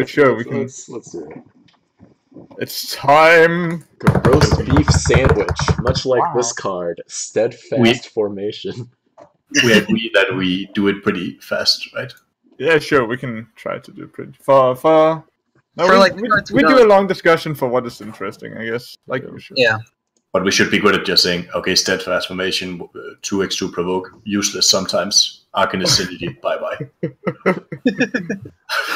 sure, we can. Let's do it. It's time. A roast beef sandwich, much like this card, steadfast formation. We agree that we do it pretty fast, right? Yeah, sure, we can try to do pretty we do a long discussion for what is interesting, I guess. Like we should. Yeah. But we should be good at just saying, okay, steadfast formation, 2x2 provoke, useless sometimes, Arcanist synergy, bye-bye.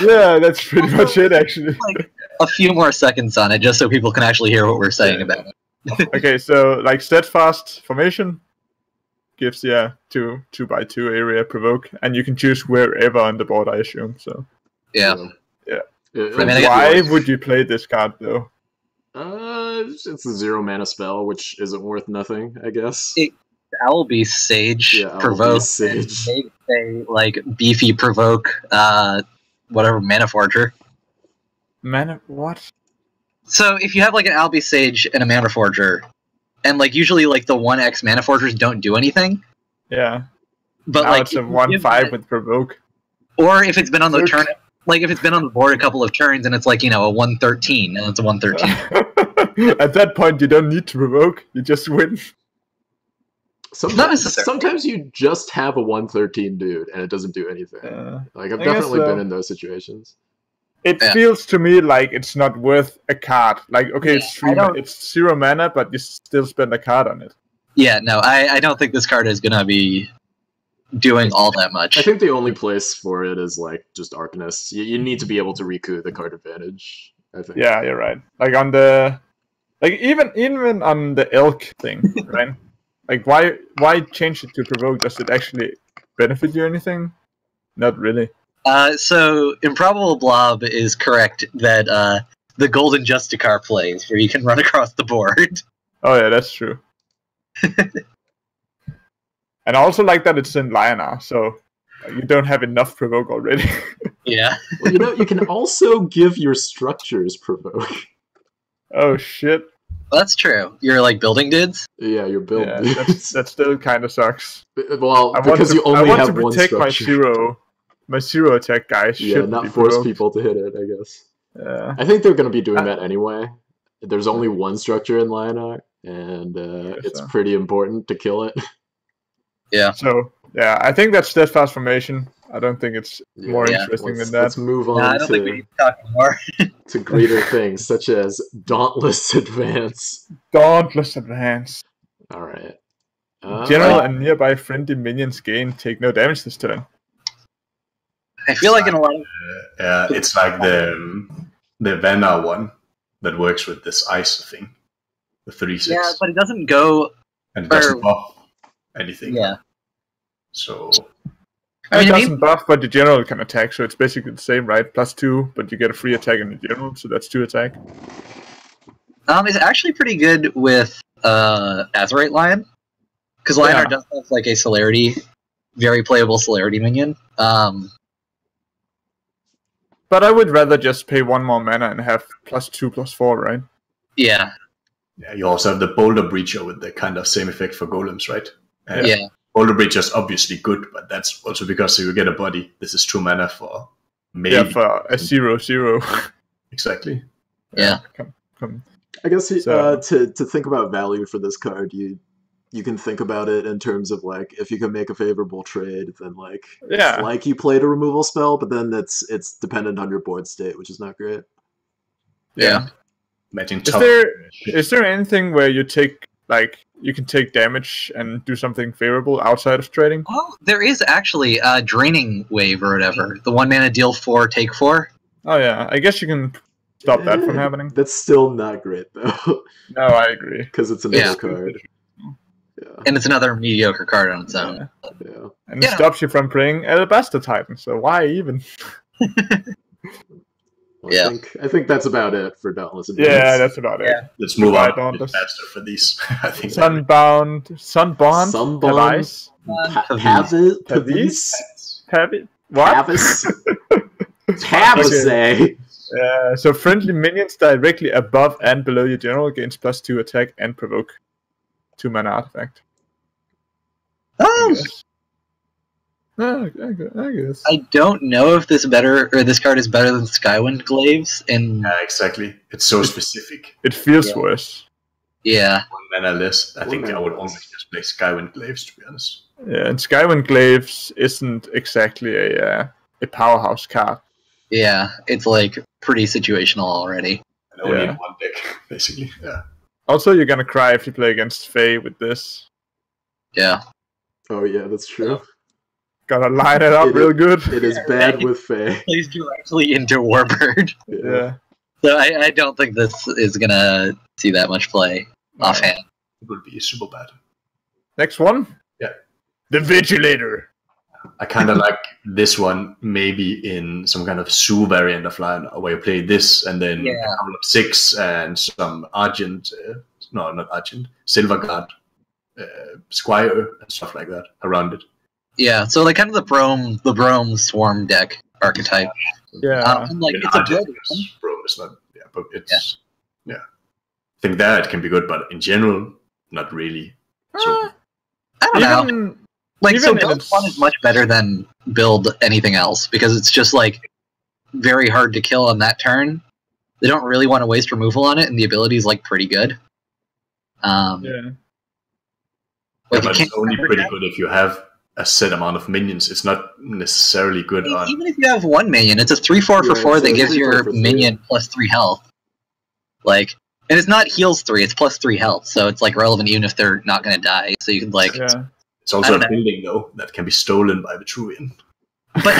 Yeah, that's pretty much it, actually. Like a few more seconds on it, just so people can actually hear what we're saying about it. Okay, so, like, steadfast formation gives, 2x2 area provoke, and you can choose wherever on the board, I assume, so. Yeah. Why would you play this card, though? It's a 0 mana spell, which isn't worth nothing, I guess. Dalboz Sage provoke. Sage. Say like beefy provoke, whatever, Mana Forger. Mana what? So if you have like an Dalboz Sage and a Mana Forger, and like usually like the 1x Mana Forgers don't do anything. Yeah. But now like it's a 1/5 with provoke. Or if it's been on the turn, like if it's been on the board a couple of turns and it's like, you know, a 1/13 and it's a 1/13. At that point, you don't need to provoke. You just win. Not necessarily. Sometimes you just have a 1/13 dude and it doesn't do anything. Like I've definitely been in those situations. It feels to me like it's not worth a card. Like, okay, it's 0 mana, but you still spend a card on it. Yeah, no, I don't think this card is gonna be doing all that much. I think the only place for it is like just Arcanists. You need to be able to recoup the card advantage, I think. Yeah, you're right. Like on the even on the elk thing, right? Like why change it to provoke? Does it actually benefit you anything? Not really. So Improbable Blob is correct that the Golden Justicar plays where you can run across the board. Oh yeah, that's true. And I also like that it's in Lionar, so you don't have enough provoke already. Yeah. Well, you know, you can also give your structures provoke. Oh shit. Well, that's true. You're like building dudes? Yeah, you're building dudes. That still kind of sucks. Well, because you only have one structure. I want to protect my zero attack guys. Yeah, not force people to hit it, I guess. Yeah. I think they're going to be doing that anyway. There's only one structure in Lionar, and it's pretty important to kill it. Yeah. So, yeah, I think that's steadfast formation. I don't think it's more interesting than that. Let's move on I don't think we need to talk more. to greater things, such as Dauntless Advance. Dauntless Advance. Alright. General and nearby friendly minions take no damage this turn. I feel like in a lot of... yeah, it's like the Vanguard one that works with this ice thing. The 3/6. Yeah, but it doesn't go... And it doesn't buff anything. Yeah. So... it doesn't buff, but the general can attack, so it's basically the same, right? +2, but you get a free attack in the general, so that's 2 attack. It's actually pretty good with Azerite Lion, because Lionar does have like a celerity, very playable celerity minion. But I would rather just pay 1 more mana and have +2/+4, right? Yeah. Yeah, you also have the Boulder Breacher with the kind of same effect for golems, right? Yeah. Boulder Breacher is obviously good, but that's also because you get a body. This is 2 mana for maybe. Yeah, for a 0/0. Exactly. Yeah. Come. I guess to think about value for this card, you can think about it in terms of like if you can make a favorable trade, then like it's like you played a removal spell, but then it's dependent on your board state, which is not great. Yeah. Is there anything where you can take damage and do something favorable outside of trading? Oh, there is actually a Draining Wave or whatever. The 1 mana deal 4, take 4. Oh yeah, I guess you can stop that from happening. That's still not great though. No, I agree. Because it's another card. Yeah. And it's another mediocre card on its own. Yeah. And it stops you from playing Alabaster Titan, so why even? Well, I think that's about it for Dauntless Advance. Yeah, that's about it. Let's move on faster for these. I think Sunborn, Pavis? What? Pavis. So friendly minions directly above and below your general gains +2 attack and provoke 2 mana artifact. Oh! I guess. I don't know if this card is better than Skywind Glaives. And yeah, exactly. It's so specific. It feels worse. Yeah. 1 mana less. I think I would always just play Skywind Glaives, to be honest. Yeah, and Skywind Glaives isn't exactly a powerhouse card. Yeah, it's like pretty situational already. And only in one deck, basically. Yeah. Also, you're gonna cry if you play against Fae with this. Yeah. Oh yeah, that's true. Gotta line it up real good. It is bad with Fae. Plays directly into Warbird. Yeah. So I don't think this is gonna see that much play offhand. It would be super bad. Next one? Yeah. The Vigilator. I kind of like this one, maybe in some kind of Zoo variant of line, where you play this and then a couple of 6 and some Argent, no, not Argent, Silverguard, Squire, and stuff like that around it. Yeah, so like kind of the Brome Swarm deck archetype. Yeah. And like it's a good one. Brome is not, but it's, I think that can be good, but in general, not really. So, I don't know. Like, so build 1 is much better than build anything else, because it's just, like, very hard to kill on that turn. They don't really want to waste removal on it, and the ability is, like, pretty good. Like, but it's only pretty good if you have a set amount of minions. It's not necessarily good on... Even if you have 1 minion, it's a 3/4 for 4 that gives your minion +3 health. Like, and it's not heals 3, it's +3 health, so it's, like, relevant even if they're not going to die. So you can, like... Yeah. It's also a building, though, that can be stolen by Vitruvian. But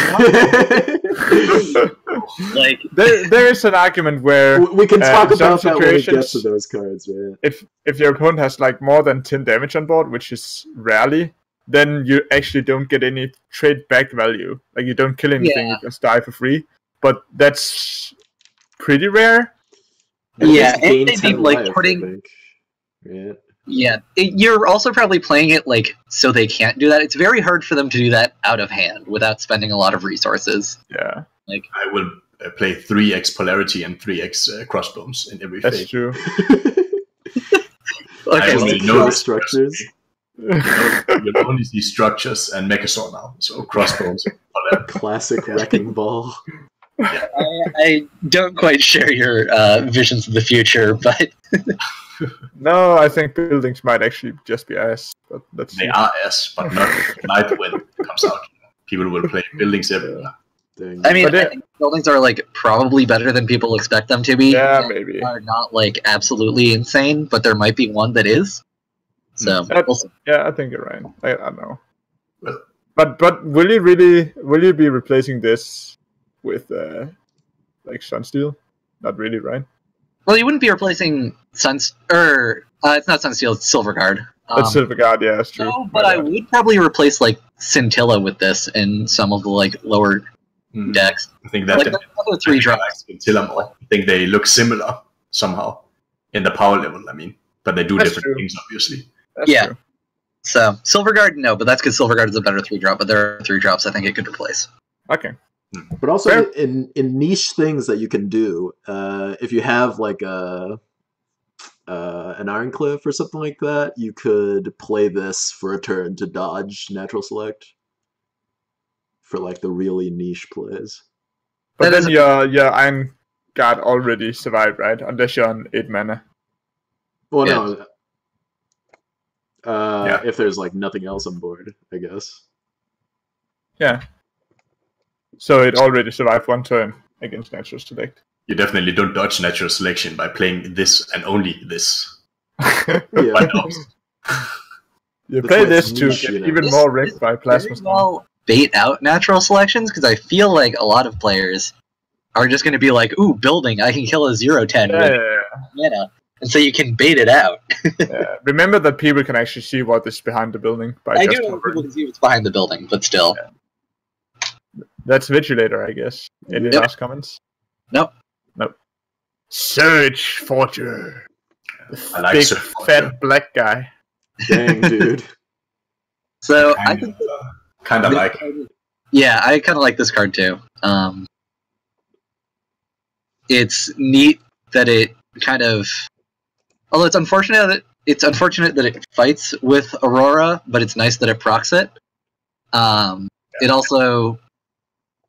like, there is an argument where we can talk about that when we get to those cards, man. If your opponent has like more than 10 damage on board, which is rarely, then you actually don't get any trade back value. Like you don't kill anything, you just die for free. But that's pretty rare. Yeah, and they'd be like putting. Yeah, you're also probably playing it like so they can't do that. It's very hard for them to do that out of hand without spending a lot of resources. Yeah, like I will play 3x polarity and 3x crossbones in every phase. That's true. I only know the structures. You'll only see structures and Mechasaur now, so crossbones. Classic wrecking ball. Yeah. I don't quite share your visions of the future, but no, I think buildings might actually just be ass. But they are ass, but not tonight when it comes out. People will play buildings everywhere. I mean, I think buildings are like probably better than people expect them to be. Yeah, maybe. Are not like absolutely insane, but there might be one that is. So yeah, I think you're right. I don't know. Well, but will you be replacing this with like Sunsteel? Not really, right? Well, you wouldn't be replacing it's not Sunsteel, it's Silverguard. It's Silverguard, yeah, that's true. No, but I would probably replace like Scintilla with this in some of the like lower decks. I think that like the 3 drops. Scintilla more. I think they look similar somehow in the power level. I mean, but they do different things, obviously. That's true. So Silverguard, no, but that's because Silverguard is a better 3-drop. But there are 3 drops I think it could replace. Okay. But also in niche things that you can do, if you have like an Ironcliffe or something like that, you could play this for a turn to dodge Natural Select for like the really niche plays. But then your Iron Guard already survived, right? Unless you're on 8 mana. Well, no. If there's like nothing else on board, I guess. Yeah. So it already survived 1 turn against Natural Select. You definitely don't dodge Natural Selection by playing this and only this. You play this to get even more wrecked by Plasma Storm. Well, bait out Natural Selections, because I feel like a lot of players are just going to be like, ooh, building, I can kill a 0/10 with mana. And so you can bait it out. Remember that people can actually see what is behind the building. I do know people can see what's behind the building, but still. Yeah. That's Vigilator, I guess. Any last comments? Nope. Surge Forger. I like big, fat black guy. Dang, dude. So I kind of like. Yeah, I kind of like this card too. It's neat that it kind of. Although it's unfortunate that it fights with Aurora, but it's nice that it procs it. It also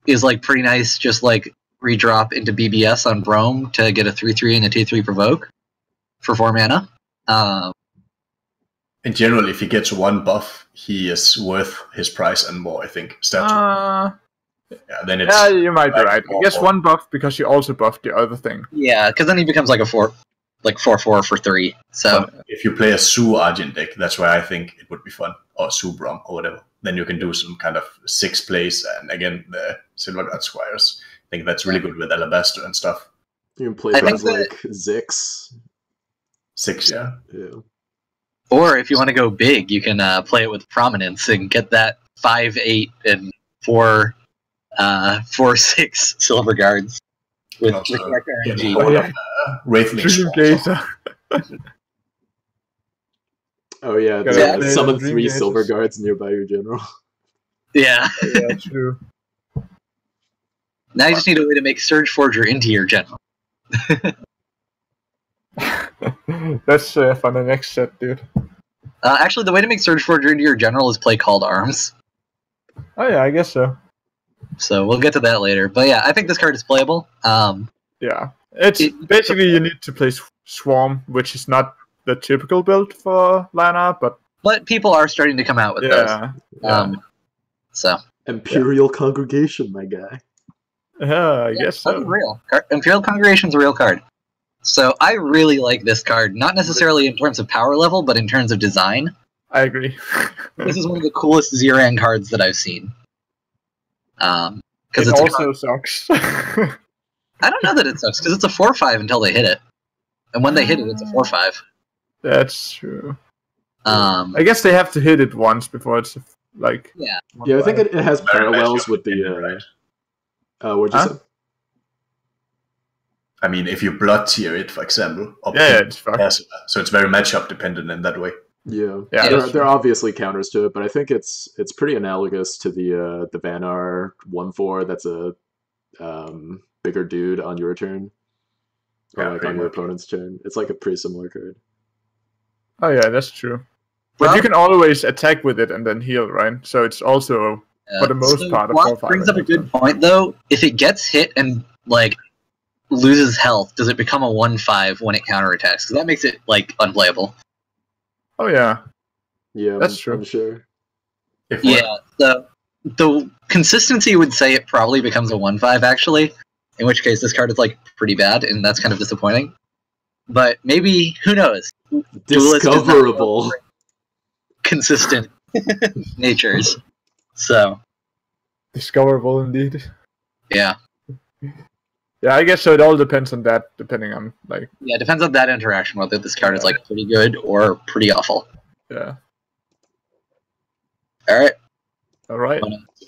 is like pretty nice, just like redrop into BBS on Brome to get a 3/3 and a 2/3 provoke for 4 mana. In general, if he gets one buff, he is worth his price and more, I think. Then it's you might be right. I guess one buff because you also buffed the other thing. Yeah, because then he becomes like a 4/4 for 3. So if you play a Su Argent deck, that's where I think it would be fun, or Su Brom or whatever. Then you can do some kind of 6 plays, and again the Silverguard Squires. I think that's really good with Alabaster and stuff. You can play things like Zix. 6, yeah. Or if you want to go big, you can play it with Prominence and get that 5/8 and 4/6 Silverguards with RNG. Dreamgazer. Oh yeah, summon 3 Silverguards nearby your general. Yeah. Yeah, true. Now you just need a way to make Surge Forger into your general. That's for the next set, dude. Actually, the way to make Surge Forger into your general is play Called Arms. Oh yeah, I guess so. So we'll get to that later. But yeah, I think this card is playable. Yeah, it's basically you need to play Swarm, which is not the typical build for lineup, but people are starting to come out with those. So Imperial Congregation, my guy. Yeah, I guess so. That's real. Imperial Congregation's a real card. So I really like this card, not necessarily in terms of power level, but in terms of design. I agree. This is one of the coolest Ziran cards that I've seen. It also sucks. I don't know that it sucks, because it's a 4/5 until they hit it. And when they hit it, it's a 4/5. That's true. I guess they have to hit it once before it's like... Yeah, I think it has parallels with the... what'd you say? I mean, if you blood tier it, for example, it's fucked. So it's very matchup dependent in that way. Yeah. There are obviously counters to it, but I think it's pretty analogous to the Vanar 1/4. That's a bigger dude on your turn, or like on your opponent's turn. It's like a pretty similar card. Oh yeah, that's true. But you can always attack with it and then heal, right? So it's also for the most part a 4/5. Brings up a good point though. If it gets hit and like loses health, does it become a 1/5 when it counterattacks? Because that makes it like unplayable. Oh yeah, that's true. I'm sure. The consistency would say it probably becomes a 1/5 actually. In which case, this card is like pretty bad, and that's kind of disappointing. But maybe, who knows? Discoverable, consistent natures. So discoverable indeed. Yeah. Yeah, I guess so. It all depends on that, depending on like. Yeah, it depends on that interaction, whether this card is like pretty good or pretty awful. Yeah. All right.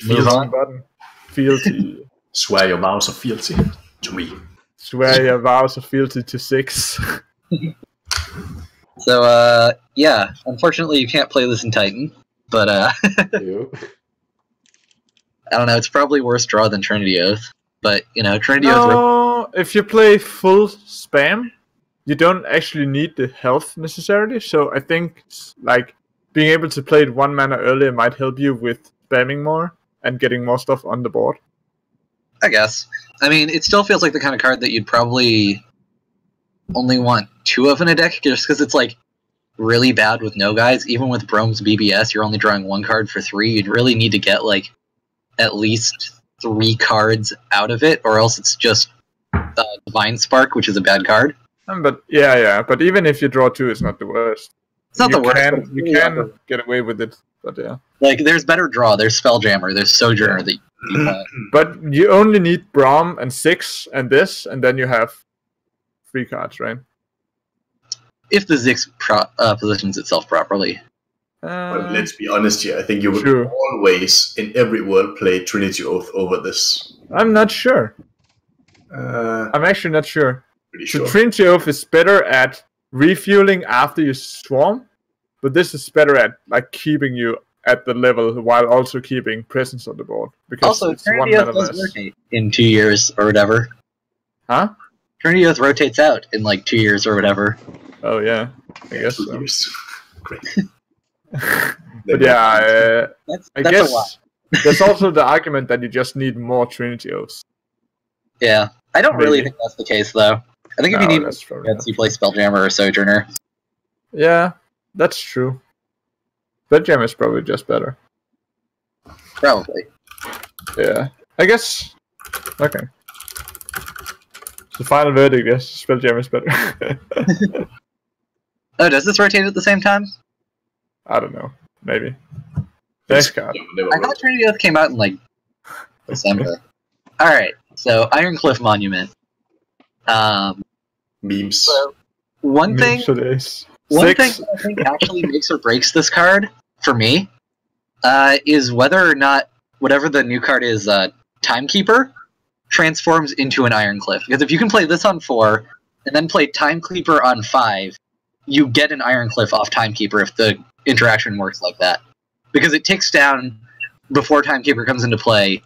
Move on. Button. Fealty. Swear your vows of fealty to me. Swear your vows of fealty to 6. So, yeah. Unfortunately, you can't play this in Titan, but I don't know. It's probably worse draw than Trinity Oath. But, you know, Trinity Oath... if you play full spam, you don't actually need the health necessarily. So I think, like, being able to play it 1 mana earlier might help you with spamming more and getting more stuff on the board. I guess. I mean, it still feels like the kind of card that you'd probably only want 2 of in a deck, just because it's, like, really bad with no guys. Even with Brome's BBS, you're only drawing 1 card for 3. You'd really need to get, like, at least 3 cards out of it, or else it's just Divine Spark, which is a bad card. But even if you draw 2, it's not the worst. It's not the worst. You can get away with it, but yeah. Like, there's better draw. There's Spelljammer. There's Sojourner that you play. But you only need Braum and 6 and this, and then you have 3 cards, right? If the Zix positions itself properly. But let's be honest here. I think you would always, in every world, play Trinity Oath over this. I'm not sure. I'm actually not sure. Pretty sure. So Trinity Oath is better at refueling after you swarm, but this is better at like keeping you at the level while also keeping presence on the board. Because also, Trinity Oath does rotate in 2 years or whatever. Huh? Trinity Oath rotates out in like 2 years or whatever. Oh yeah, I guess so. Great. But yeah, I guess there's also the argument that you just need more Trinity Oaths. Yeah, I don't really think that's the case, though. I think if you need you play Spelljammer or Sojourner. Yeah, that's true. Spelljammer is probably just better. Probably. Yeah, I guess. Okay. The final verdict is Spelljammer is better. Oh, does this rotate at the same time? I don't know. Maybe. Next card. I thought Trinity Oath came out in, like, December. Alright, so Ironcliff Monument. Memes. So one thing I think actually makes or breaks this card, for me, is whether or not whatever the new card is, Timekeeper, transforms into an Ironcliff. Because if you can play this on 4, and then play Timekeeper on 5, you get an Ironcliff off Timekeeper if the interaction works like that. Because it ticks down before Timekeeper comes into play,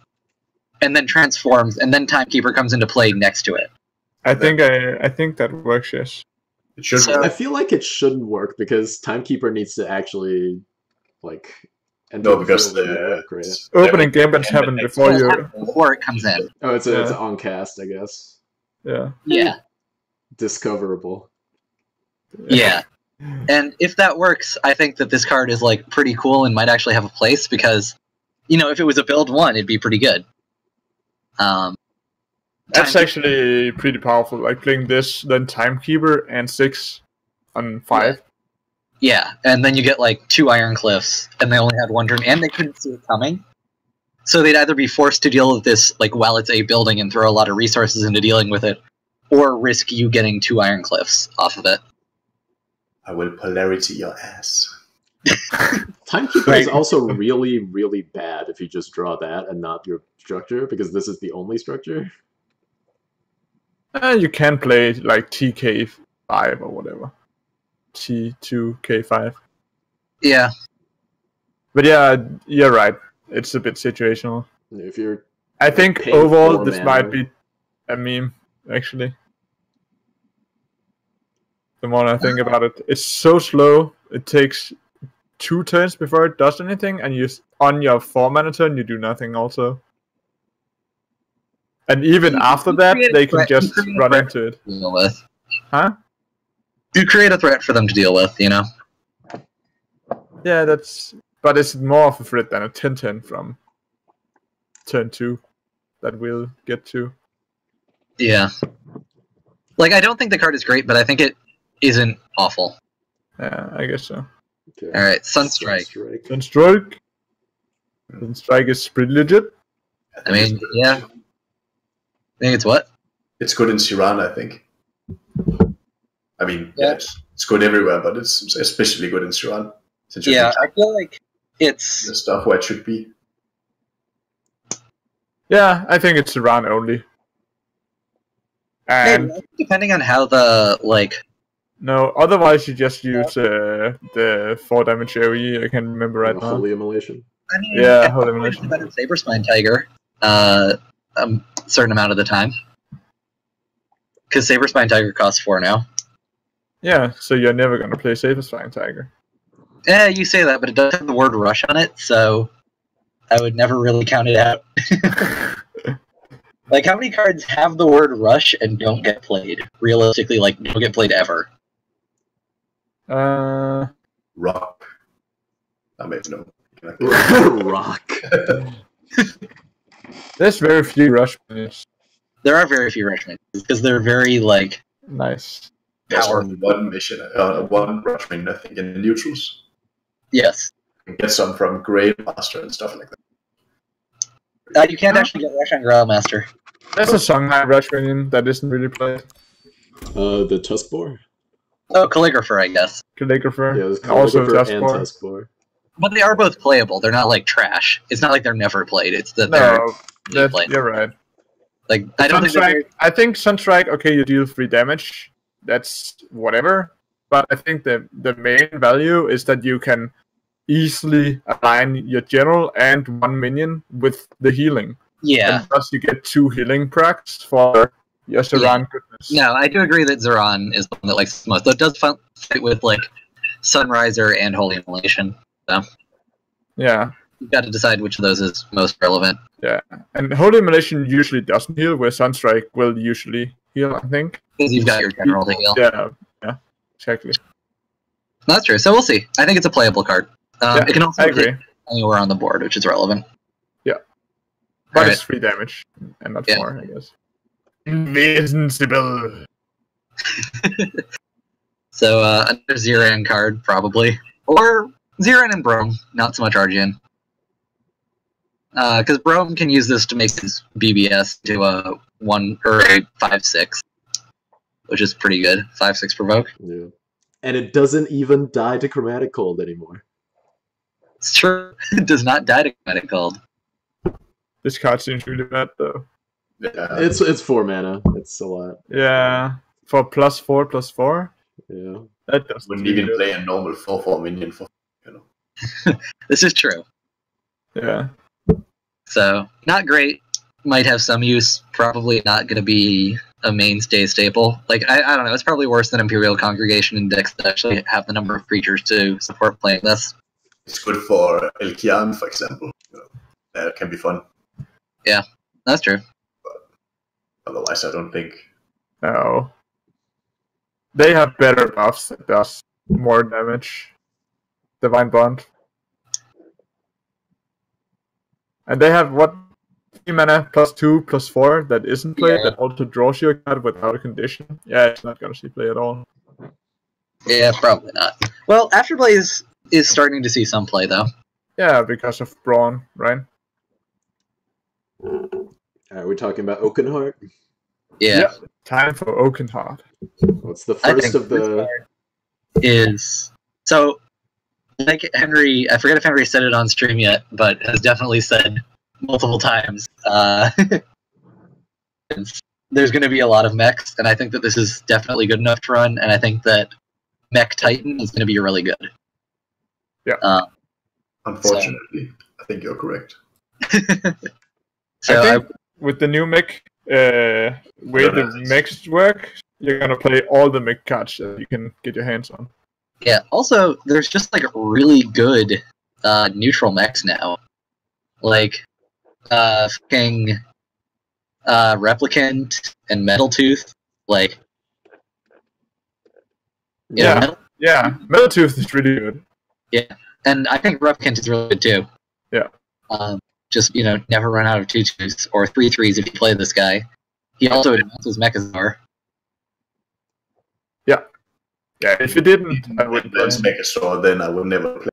and then transforms, and then Timekeeper comes into play next to it. I think that works, yes. It should. So, I feel like it shouldn't work because Timekeeper needs to actually, like, because the opening game events happen before it comes in. Oh, it's on cast, I guess. Yeah. Yeah. Discoverable. Yeah. And if that works, I think that this card is, like, pretty cool and might actually have a place because, you know, if it was a build 1, it'd be pretty good. That's actually pretty powerful, like playing this, then Timekeeper, and 6 on 5. Yeah, and then you get, like, 2 Ironcliffs, and they only had 1 turn, and they couldn't see it coming. So they'd either be forced to deal with this, like, while it's a building and throw a lot of resources into dealing with it, or risk you getting 2 Ironcliffs off of it. I will polarity your ass. Timekeeper is also really, really bad if you just draw that and not your structure, because this is the only structure. You can play, like, TK5 or whatever. T2K5. Yeah. But yeah, you're right. It's a bit situational. If you're... I think overall this might be a meme, actually. The more I think about it. It's so slow, it takes 2 turns before it does anything, and you on your 4-mana turn you do nothing also. And even after that, they can just run into it. Deal with. Huh? You create a threat for them to deal with, you know? Yeah, but it's more of a threat than a 10-10 from turn 2 that we'll get to. Yeah. Like, I don't think the card is great, but I think it isn't awful. Yeah, I guess so. Okay. Alright, Sunstrike. Sunstrike is pretty legit. I mean, yeah. I think it's what? It's good in Siran, I think. I mean, yeah, it's good everywhere, but it's especially good in Siran. Yeah, I feel like it's... the stuff where it should be. Yeah, I think it's Siran only. And maybe, depending on how the, like... No, otherwise you just use the 4-damage AoE, I can't remember right now. Holy Immolation. I mean, yeah, Holy Immolation. Better Saberspine Tiger, a certain amount of the time. Because Saberspine Tiger costs 4 now. Yeah, so you're never going to play Saberspine Tiger. Yeah, you say that, but it does have the word rush on it, so I would never really count it out. Like, how many cards have the word rush and don't get played? Realistically, like, don't get played ever. Rock. I mean, no. Rock. There's very few rush menus. There are very few rush menus, because they're very, like... Nice. There's only one mission, one rush menu, I think, in neutrals. Yes. You can get some from Greymaster and stuff like that. You can't actually get rush on Growlmaster. There's a Songhai rush minion that isn't really played. The Tuskboar? Oh, Calligrapher, I guess. Calligrapher. Yeah, there's Calligrapher and Tuskboar. But they are both playable. They're not, like, trash. It's not like they're never played. It's that they're played. You're right. Like, I don't I think Sunstrike, okay, you deal 3 damage. That's whatever. But I think the main value is that you can easily align your general and 1 minion with the healing. Yeah. And plus you get 2 healing procs for your Zeran goodness. No, I do agree that Zeran is the one that likes the most. Though it does fit with, like, Sunriser and Holy Immolation. So. Yeah. you've got to decide which of those is most relevant. Yeah, and Holy Immolation usually doesn't heal, where Sunstrike will usually heal, I think. Because you've got your general to heal. Yeah, exactly. That's true. So we'll see. I think it's a playable card. It can also hit anywhere on the board, which is relevant. Yeah. But it's 3 damage, and not 4, I guess. Invincible! So, another Ziran card, probably. Or Ziran and Brome, not so much Argent. Because Brome can use this to make his BBS to a 5/6, which is pretty good. 5/6 provoke. Yeah. And it doesn't even die to Chromatic Cold anymore. It's true. It does not die to Chromatic Cold. This card seems really bad, though. Yeah. It's 4 mana. It's a lot. Yeah. For +4/+4? Yeah. That doesn't wouldn't even play a normal 4/4 minion for, you know. This is true. Yeah. So, not great. Might have some use. Probably not going to be a mainstay staple. Like, I don't know. It's probably worse than Imperial Congregation in decks that actually have the number of creatures to support playing this. It's good for Elkian, for example. You know, that can be fun. Yeah, that's true. But otherwise, I don't think. No. They have better buffs that does more damage. Divine Bond. And they have, 3 mana +2/+4 that isn't played, that also draws you a card without a condition. Yeah, it's not going to see play at all. Yeah, probably not. Well, Afterplay is starting to see some play, though. Yeah, because of Brawn, right? Are we talking about Oakenheart? Yeah. Time for Oakenheart. What's the first of the... Is... So, like Henry, I forget if Henry said it on stream yet, but has definitely said multiple times, there's going to be a lot of mechs, and I think that this is definitely good enough to run, and I think that Mech Titan is going to be really good. Yeah. Unfortunately, I think you're correct. So I think with the new mech, way the mechs work, you're going to play all the mech cards that you can get your hands on. Yeah, also, there's just, like, really good neutral mechs now. Like, fucking Replicant and Metal Tooth, like... Yeah, Metal Tooth is really good. Yeah, and I think Replicant is really good, too. Yeah. Just, never run out of 2/2s, or 3/3s if you play this guy. He also advances Mechazor. Yeah. Yeah, if you didn't, I wouldn't play him. Mechazor, then I would never play.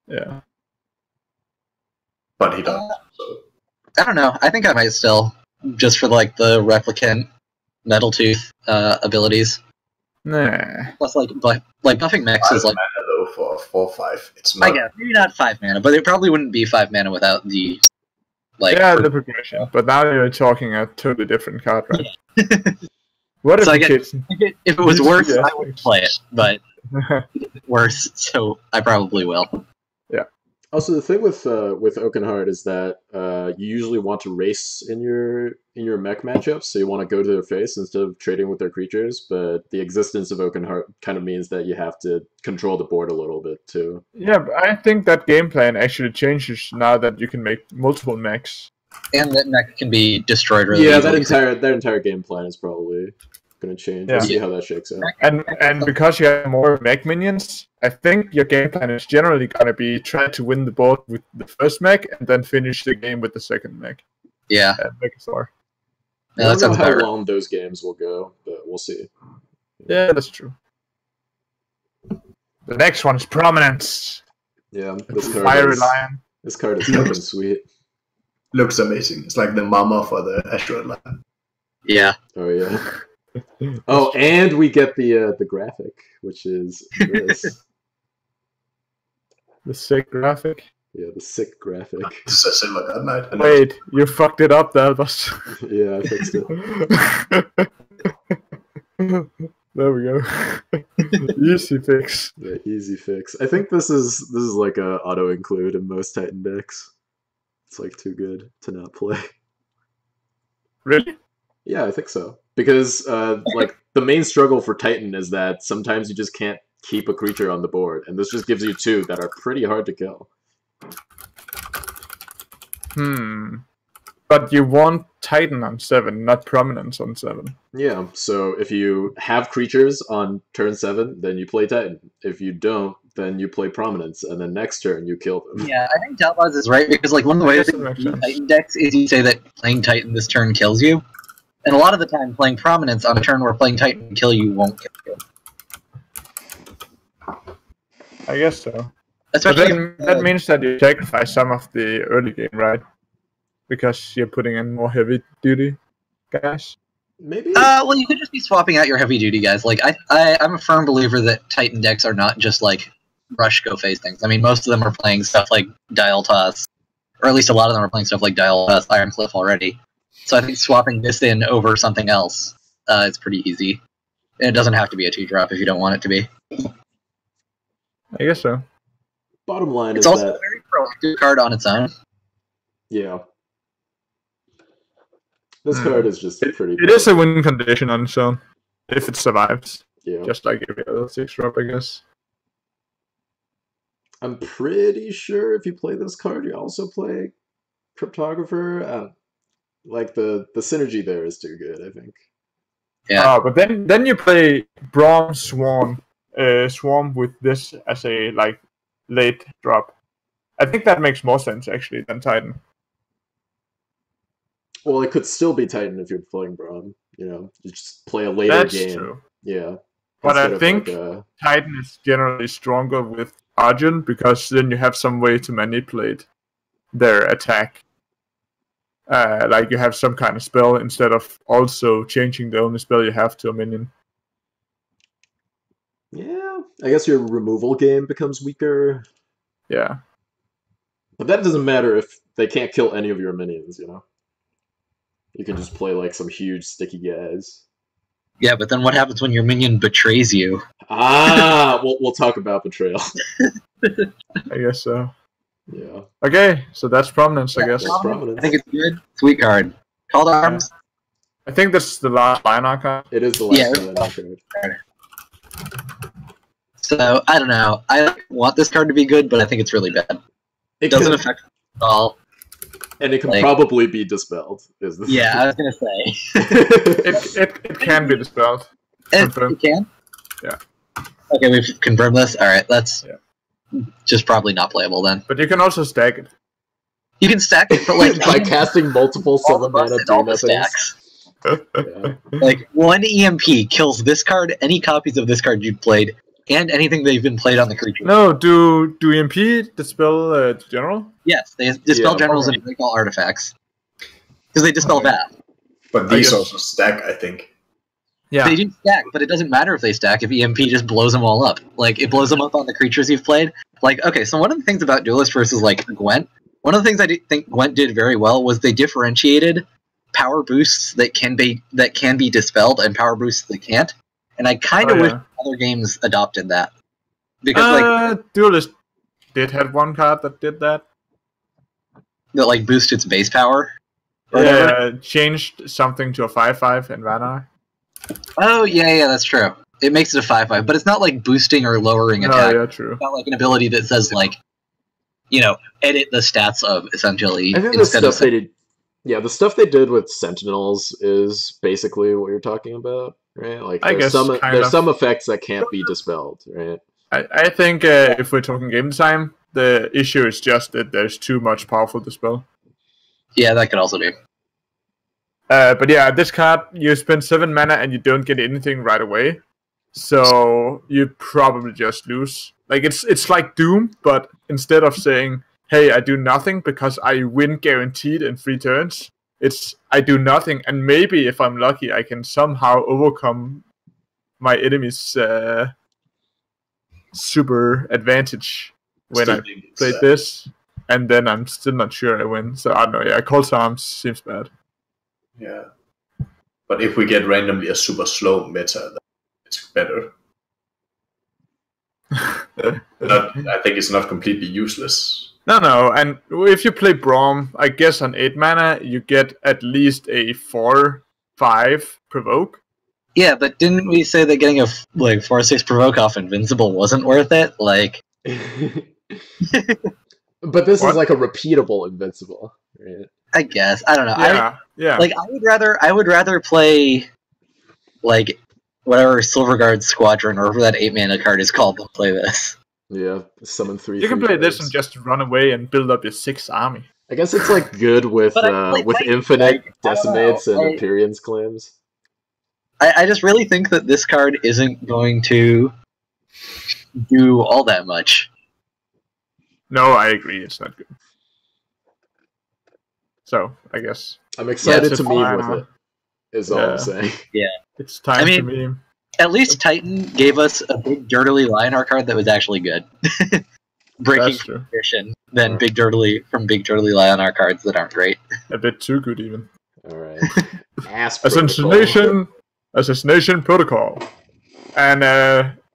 Yeah. But he does. So. I don't know. I think I might still, just for like the Replicant, Metal Tooth abilities. Nah. Plus, buffing mechs is like. Mana though for 4/5. It's not. I guess maybe not 5 mana, but it probably wouldn't be 5 mana without the. The progression. But now you're talking a totally different card, right? Yeah. What if if it was worse, I would play it, but it's worse, so I probably will. Yeah. Also, the thing with Oakenheart is that you usually want to race in your mech matchups, so you want to go to their face instead of trading with their creatures. But the existence of Oakenheart kind of means that you have to control the board a little bit too. Yeah, but I think that game plan actually changes now that you can make multiple mechs. And that mech can be destroyed really easily. that entire game plan is probably going to change. We'll see how that shakes out. And because you have more mech minions, I think your game plan is generally going to be try to win the board with the first mech and then finish the game with the second mech. Yeah. Mechazor. I don't know how long those games will go, but we'll see. Yeah, that's true. The next one is Prominence. Yeah, Fiery Lion. This card is fucking sweet. Looks amazing. It's like the mama for the Asteroid Lion. Yeah. Oh yeah. Oh, and we get the graphic, which is this. The sick graphic? Yeah, the sick graphic. This is a Silver God Knight. Wait, you fucked it up, Dalboz. Yeah, I fixed it. There we go. Easy fix. Yeah, easy fix. I think this is like a auto include in most Titan decks. It's like too good to not play. Really? Yeah, I think so. Because like the main struggle for Titan is that sometimes you just can't keep a creature on the board, and this just gives you 2 that are pretty hard to kill. But you want Titan on 7, not Prominence on 7. Yeah, so if you have creatures on turn 7, then you play Titan. If you don't, then you play Prominence, and then next turn you kill them. Yeah, I think Dalboz is right, because like one of the ways that you do Titan decks is you say that playing Titan this turn kills you. And a lot of the time, playing Prominence on a turn where playing Titan kill you won't kill you. I guess so. Especially but then, that means that you sacrifice some of the early game, right? Because you're putting in more heavy duty guys. Maybe. Well, you could just be swapping out your heavy duty guys. Like I'm a firm believer that Titan decks are not just like rush go phase things. I mean, most of them are playing stuff like Dial Toss, or at least a lot of them are playing stuff like Dial Toss, Iron Cliff already. So I think swapping this in over something else is pretty easy. And it doesn't have to be a 2-drop if you don't want it to be. I guess so. Bottom line it's is also that a very proactive card on its own. Yeah. This card is just pretty. It is a win condition on its own if it survives. Yeah. Just like every other 6-drop, I guess. I'm pretty sure if you play this card, you also play Cryptographer. Like the synergy there is too good, I think. Yeah. But then you play Braum Swarm with this as a like late drop. I think that makes more sense actually than Titan. Well, it could still be Titan if you're playing Braum. You know, you just play a later game. That's true. Yeah. But I think Titan is generally stronger with Argent because then you have some way to manipulate their attack. Like you have some kind of spell instead of also changing the only spell you have to a minion. Yeah, I guess your removal game becomes weaker. Yeah. But that doesn't matter if they can't kill any of your minions, you know? You can just play like some huge sticky guys. Yeah, but then what happens when your minion betrays you? We'll talk about betrayal. I guess so. Yeah. Okay, so that's Prominence, I guess. Prominence. I think it's good. Sweet card. Call to Arms. I think that's the last Lionheart card. It is the last Lionheart card. So, I don't know. I want this card to be good, but I think it's really bad. It doesn't affect it at all. And it can probably be dispelled. Is the yeah, I was going to say. it can be dispelled. It can? Yeah. Okay, we've confirmed this. Alright, that's just probably not playable then. But you can also stack it. You can stack it, but like by casting multiple 7-mana stacks. Like, one EMP kills this card, any copies of this card you've played, and anything they've been played on the creature. No, do EMP dispel general? Yes, they dispel generals and break all artifacts. Because they dispel that. But these also stack, I think. Yeah. They do stack, but it doesn't matter if they stack if EMP just blows them all up. Like, it blows them up on the creatures you've played. Like, okay, so one of the things about Duelyst versus, like, Gwent, one of the things I think Gwent did very well was they differentiated power boosts that can be dispelled and power boosts that can't. And I kind of wish other games adopted that. Because, Duelyst did have one card that did that. That, like, boosts its base power? Yeah, changed something to a 5/5 in Vanguard. Oh, yeah, that's true. It makes it a 5/5, but it's not like boosting or lowering attack. Oh, yeah, true. It's not like an ability that says, like, you know, edit the stats of, essentially. I think the stuff they did, the stuff they did with Sentinels is basically what you're talking about, right? Like, there's some effects that can't be dispelled, right? I think if we're talking game time, the issue is just that there's too much powerful dispel. Yeah, that could also be. But yeah, this card, you spend 7 mana and you don't get anything right away. So you probably just lose. Like, it's like Doom, but instead of saying, hey, I do nothing because I win guaranteed in 3 turns, it's I do nothing, and maybe if I'm lucky, I can somehow overcome my enemy's super advantage when I played this, and then I'm still not sure I win. So I don't know, yeah, Call to Arms seems bad. Yeah. But if we get randomly a super slow meta, then it's better. I think it's not completely useless. No, and if you play Braum, I guess on 8 mana, you get at least a 4/5 provoke. Yeah, but didn't we say that getting a 4/6 provoke off Invincible wasn't worth it? Like, But this is like a repeatable invincible, right? I guess. I don't know. Yeah. Like I would rather play like whatever Silverguard Squadron or whatever that 8-mana card is called than play this. Yeah, summon 3. You can play this and just run away and build up your 6th army. I guess it's like good with infinite decimates and Empyrean's claims. I just really think that this card isn't going to do all that much. No, I agree. It's not good. So, I guess... I'm excited to meme with it, is all I'm saying. Yeah. It's time to meme. At least Titan gave us a big Dirtily Lionar card that was actually good. Breaking tradition than Big Dirtily from Big Dirtily Lionar cards that aren't great. A bit too good, even. Alright. Assassination Protocol. And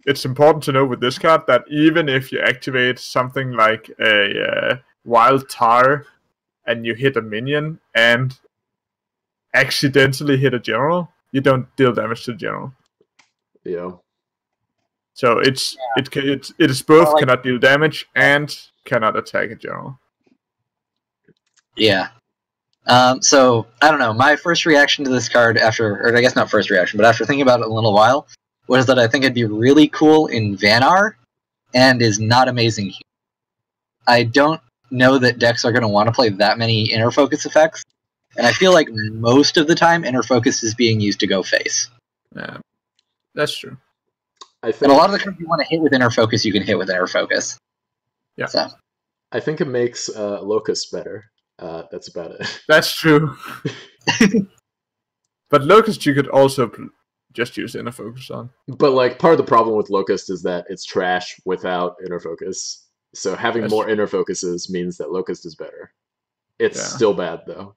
it's important to know with this card that even if you activate something like a Wild Tar and you hit a minion and accidentally hit a general, you don't deal damage to the general. Yeah. So it is both cannot deal damage and cannot attack a general. Yeah. So I don't know. My first reaction to this card or I guess not first reaction, but after thinking about it a little while, was that I think it'd be really cool in Vanar, and is not amazing here. I don't know that decks are going to want to play that many inner focus effects, and I feel like most of the time inner focus is being used to go face. Yeah, that's true. And a lot of the cards you want to hit with inner focus, you can hit with inner focus. Yeah. So. I think it makes Locust better. That's about it. That's true. But Locust you could also just use inner focus on. But like part of the problem with Locust is that it's trash without inner focus. So having more inner focuses means that Locust is better. It's still bad though.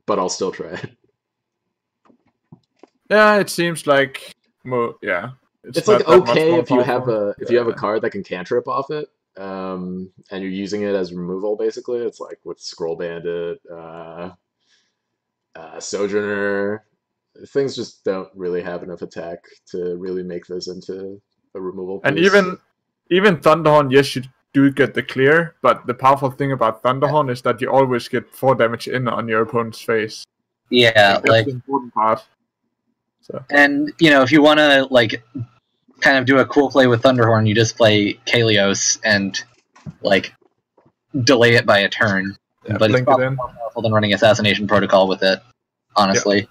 But I'll still try it. Yeah, it seems like it's like okay if you have a card that can cantrip off it. And you're using it as removal, basically. It's like with Scroll Bandit, Sojourner. Things just don't really have enough attack to really make this into a removal piece. And even Thunderhorn, yes, you do get the clear, but the powerful thing about Thunderhorn is that you always get 4 damage in on your opponent's face. Yeah, that's the important part. So. And, if you want to, kind of do a cool play with Thunderhorn, you just play Kalios and delay it by a turn. Yeah, but it's probably more powerful than running Assassination Protocol with it, honestly.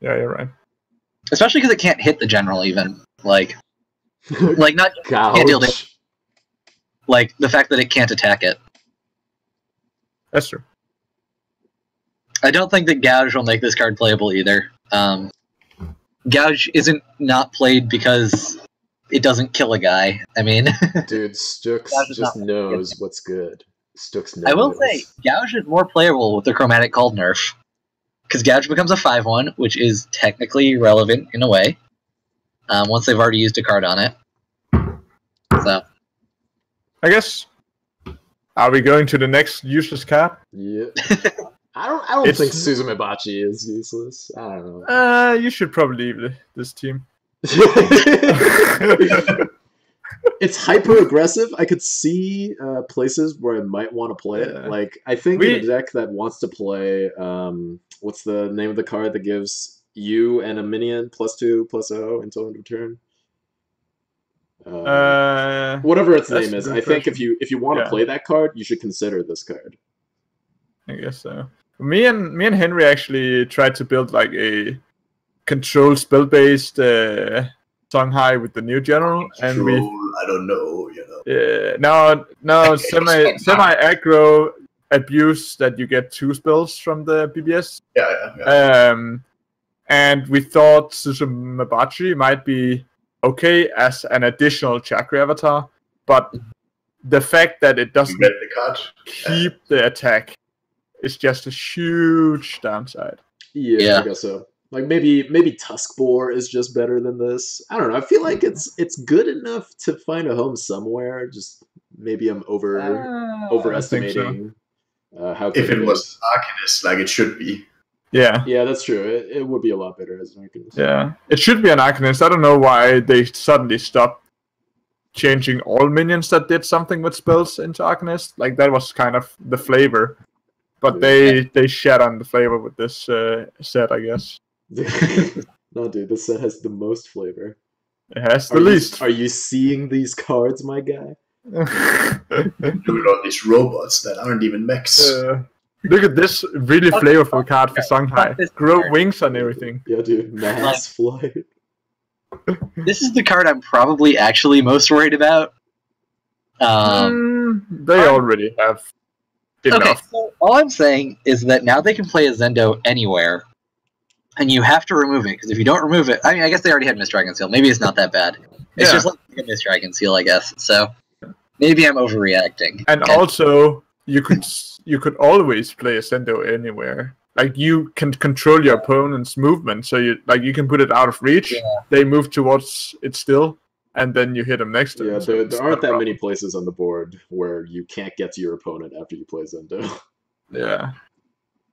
Yeah, you're right. Especially because it can't hit the general even. Not can't deal damage. The fact that it can't attack it. That's true. I don't think that Gouge will make this card playable either. Gouge isn't not played because it doesn't kill a guy. I mean... Dude, Stux just knows what's good. Stux knows. I will say, Gouge is more playable with the Chromatic Cold nerf. Because Gouge becomes a 5/1, which is technically relevant in a way. Once they've already used a card on it. So... I guess... Are we going to the next useless card? Yeah. I don't think Suzumebachi is useless. I don't know. You should probably leave this team. It's hyper aggressive. I could see places where I might want to play it. I think in a deck that wants to play what's the name of the card that gives you and a minion +2/+0 until end of turn? Whatever its name is. I think if you want to play that card, you should consider this card. I guess so. Me and Henry actually tried to build a control spell-based Songhai with the new general, and I don't know, no semi-aggro abuse that you get 2 spells from the BBS. Yeah. And we thought Suzumebachi might be okay as an additional Chakra avatar, but the fact that it doesn't keep the attack is just a huge downside. Yeah, I guess so. Maybe Tuskboar is just better than this. I don't know. I feel like it's good enough to find a home somewhere. Just maybe I'm overestimating how good if it was Arcanist like it should be. Yeah, that's true. It would be a lot better as an Arcanist. Yeah, it should be an Arcanist. I don't know why they suddenly stopped changing all minions that did something with spells into Arcanist. Like that was kind of the flavor, but they shat on the flavor with this set, I guess. No, dude, this set has the most flavor. It has the least. Are you seeing these cards, my guy? Look at all these robots that aren't even mechs. Look at this really flavorful card for Songhai. Grow wings and everything. Yeah, dude, mass flight. This is the card I'm probably actually most worried about. They already have enough. Okay, so all I'm saying is that now they can play a Zendo anywhere, and you have to remove it, because if you don't remove it... I mean, I guess they already had Mist Dragon Seal. Maybe it's not that bad. It's just like a Mist Dragon Seal, I guess. So maybe I'm overreacting. And also, you could always play a Zendo anywhere. Like, you can control your opponent's movement, so you can put it out of reach, they move towards it still, and then you hit them next to it. Yeah, there aren't that many places on the board where you can't get to your opponent after you play Zendo. Yeah.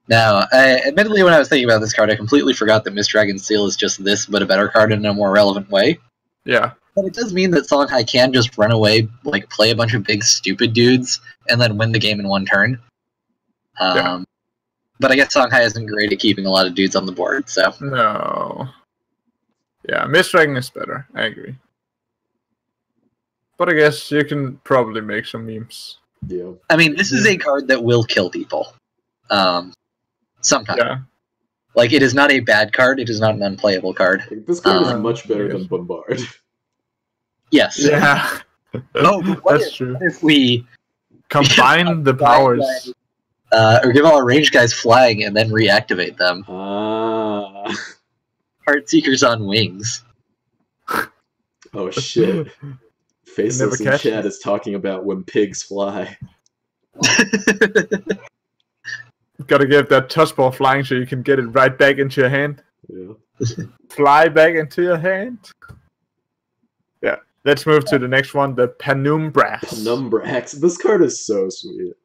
Now, admittedly, when I was thinking about this card, I completely forgot that Mist Dragon Seal is just this, but a better card in a more relevant way. Yeah. But it does mean that Songhai can just run away, like, play a bunch of big, stupid dudes, and then win the game in one turn. But I guess Songhai isn't great at keeping a lot of dudes on the board, so... No. Yeah, Mist Dragon is better, I agree. But I guess you can probably make some memes. Yeah. I mean, this is a card that will kill people. Sometimes. Yeah. Like, it is not a bad card, it is not an unplayable card. This card is much better than Bombard. Yes. Yeah. That's true. What if we... combine the powers... or give all our ranged guys flying and then reactivate them. Heartseekers on wings. Oh shit. Faceless in chat is talking about when pigs fly. Gotta get that touch ball flying so you can get it right back into your hand. Yeah. Fly back into your hand. Yeah. Let's move to the next one, the Penumbrax. Penumbrax. This card is so sweet.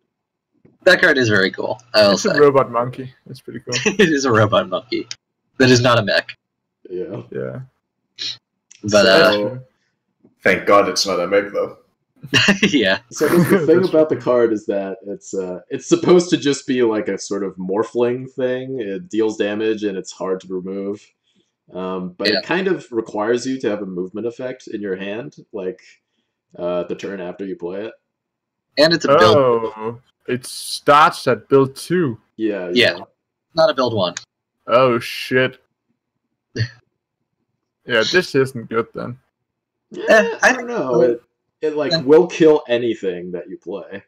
That card is very cool. It's a robot monkey. It's pretty cool. It is a robot monkey. That is not a mech. Yeah. Yeah. But thank God it's not a mech though. Yeah. So the thing about the card is that it's supposed to just be like a sort of morphling thing. It deals damage and it's hard to remove. But it kind of requires you to have a movement effect in your hand, like the turn after you play it. And it's a build. It starts at build 2. Yeah. Not a build 1. Oh shit. Yeah, this isn't good then. Yeah, I don't know. It like will kill anything that you play.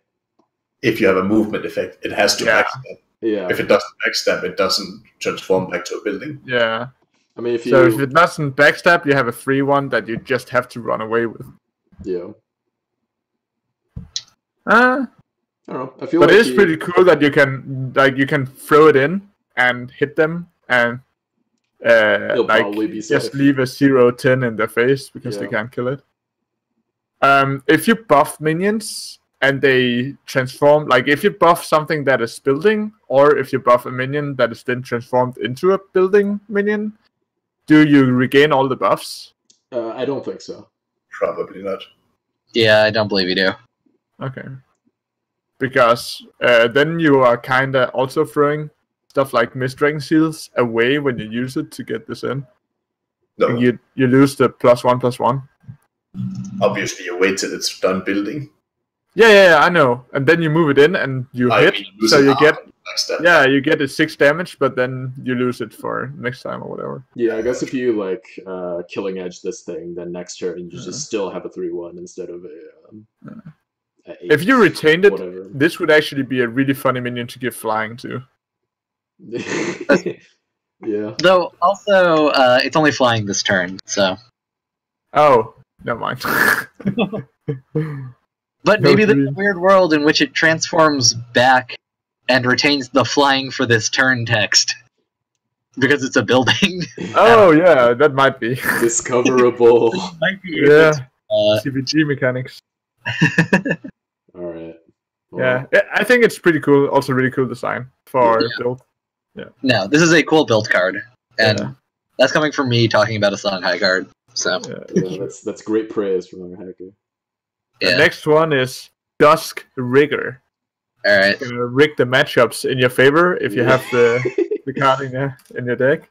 If you have a movement effect, it has to backstab. Yeah. If it doesn't backstab, it doesn't transform back to a building. Yeah. I mean, if it doesn't backstab, you have a free one that you just have to run away with. Yeah. I don't know. I feel but it is pretty cool that you can throw it in and hit them and just leave a 0/10 in their face because they can't kill it. If you buff minions and they transform, like if you buff something that is building, or if you buff a minion that is then transformed into a building minion, do you regain all the buffs? I don't think so. Probably not. Yeah, I don't believe you do. Okay. Because then you are kind of also throwing stuff like Mist Dragon Seals away when you use it to get this in. No. You lose the +1/+1. Obviously, you wait till it's done building. Yeah, I know. And then you move it in and you hit, so you get you get a 6 damage, but then you lose it for next time or whatever. Yeah, I guess if you like killing edge this thing, then next turn you just still have a 3/1 instead of a. If you retained it, this would actually be a really funny minion to give flying to. Yeah. Though, also, it's only flying this turn, so... Oh, never mind. But maybe there's a weird world in which it transforms back and retains the flying for this turn text. Because it's a building. Oh, yeah, that might be. Discoverable. Might be CBG mechanics. Alright. Well. Yeah, I think it's pretty cool. Also really cool design for build. Yeah. No, this is a cool build card. And that's coming from me talking about a Songhai card. So that's great praise from RHacker. The next one is Dusk Rigger. All right. You're gonna rig the matchups in your favor if you have the card in your deck.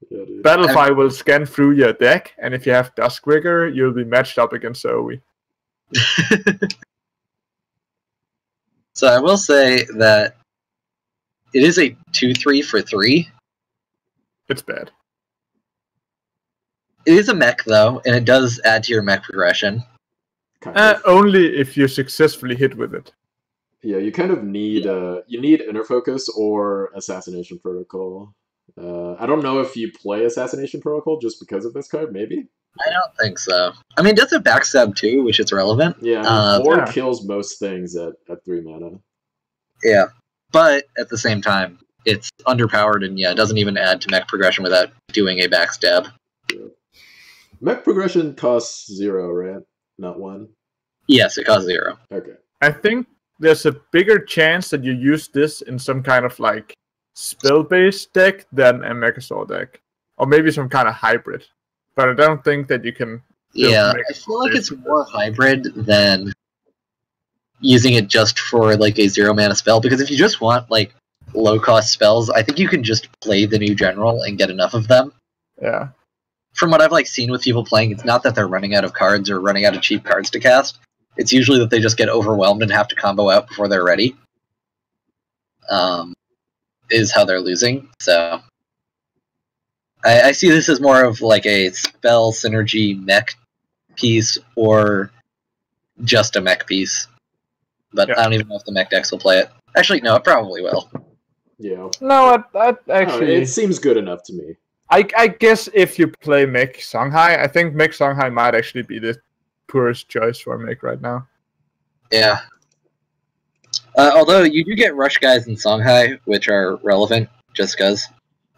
Yeah, Battlefy will scan through your deck, and if you have Dusk Rigger, you'll be matched up against Zoe. So I will say that it is a 2/3 for 3. It's bad. It is a mech, though, and it does add to your mech progression. Only if you successfully hit with it. Yeah, you kind of need you need Inner Focus or Assassination Protocol. I don't know if you play Assassination Protocol just because of this card, maybe? I don't think so. I mean, it does have backstab too, which is relevant. Yeah, 4 kills most things at 3 mana. Yeah, but at the same time, it's underpowered and it doesn't even add to mech progression without doing a backstab. Yeah. Mech progression costs 0, right? Not 1? Yes, it costs 0. Okay. I think there's a bigger chance that you use this in some kind of like spell-based deck than a Mechasaur deck. Or maybe some kind of hybrid. But I don't think that you can... Yeah, I feel like it's more hybrid than using it just for like a 0-mana spell, because if you just want like low-cost spells, I think you can just play the new general and get enough of them. Yeah. From what I've like seen with people playing, it's not that they're running out of cards or running out of cheap cards to cast. It's usually that they just get overwhelmed and have to combo out before they're ready. Is how they're losing. So I see this as more of like a spell synergy mech piece or just a mech piece. But I don't even know if the mech decks will play it. Actually, no, it probably will. Yeah. No, actually... it seems good enough to me. I guess if you play Mech Songhai, I think Mech Songhai might actually be the poorest choice for Mech right now. Yeah. Although you do get Rush Guys in Songhai, which are relevant, just because.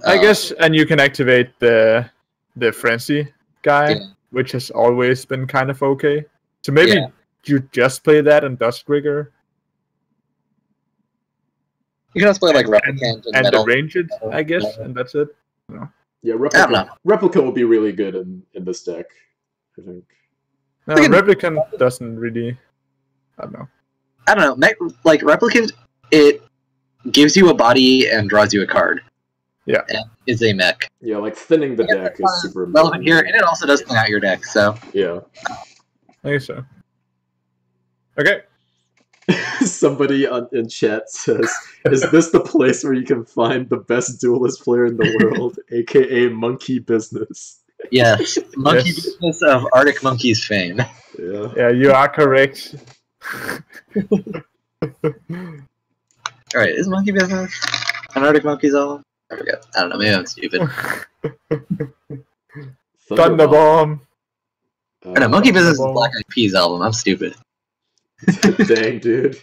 I guess, and you can activate the Frenzy guy, which has always been kind of okay. So maybe you just play that and Dusk Rigger. You can also play like Replicant and Metal, the Ranged, I guess, and that's it. No. Yeah, Replicant will be really good in this deck, I think. No, Replicant doesn't really... I don't know. I don't know. Like, Replicant, it gives you a body and draws you a card. Yeah. And is a mech. Yeah, like, thinning the deck is super important. Relevant here, and it also does thin out your deck, so... Yeah. I guess so. Okay. Somebody in chat says, "Is this the place where you can find the best duelist player in the world, aka Munkbusiness?" Yes, Munkbusiness of Arctic Monkeys fame. Yeah, you are correct. Alright, is Munkbusiness an Arctic Monkeys album? I forget. I don't know, maybe I'm stupid. Thunderbomb. I know, Munkbusiness is Black Eyed Peas album. I'm stupid. Dang, dude.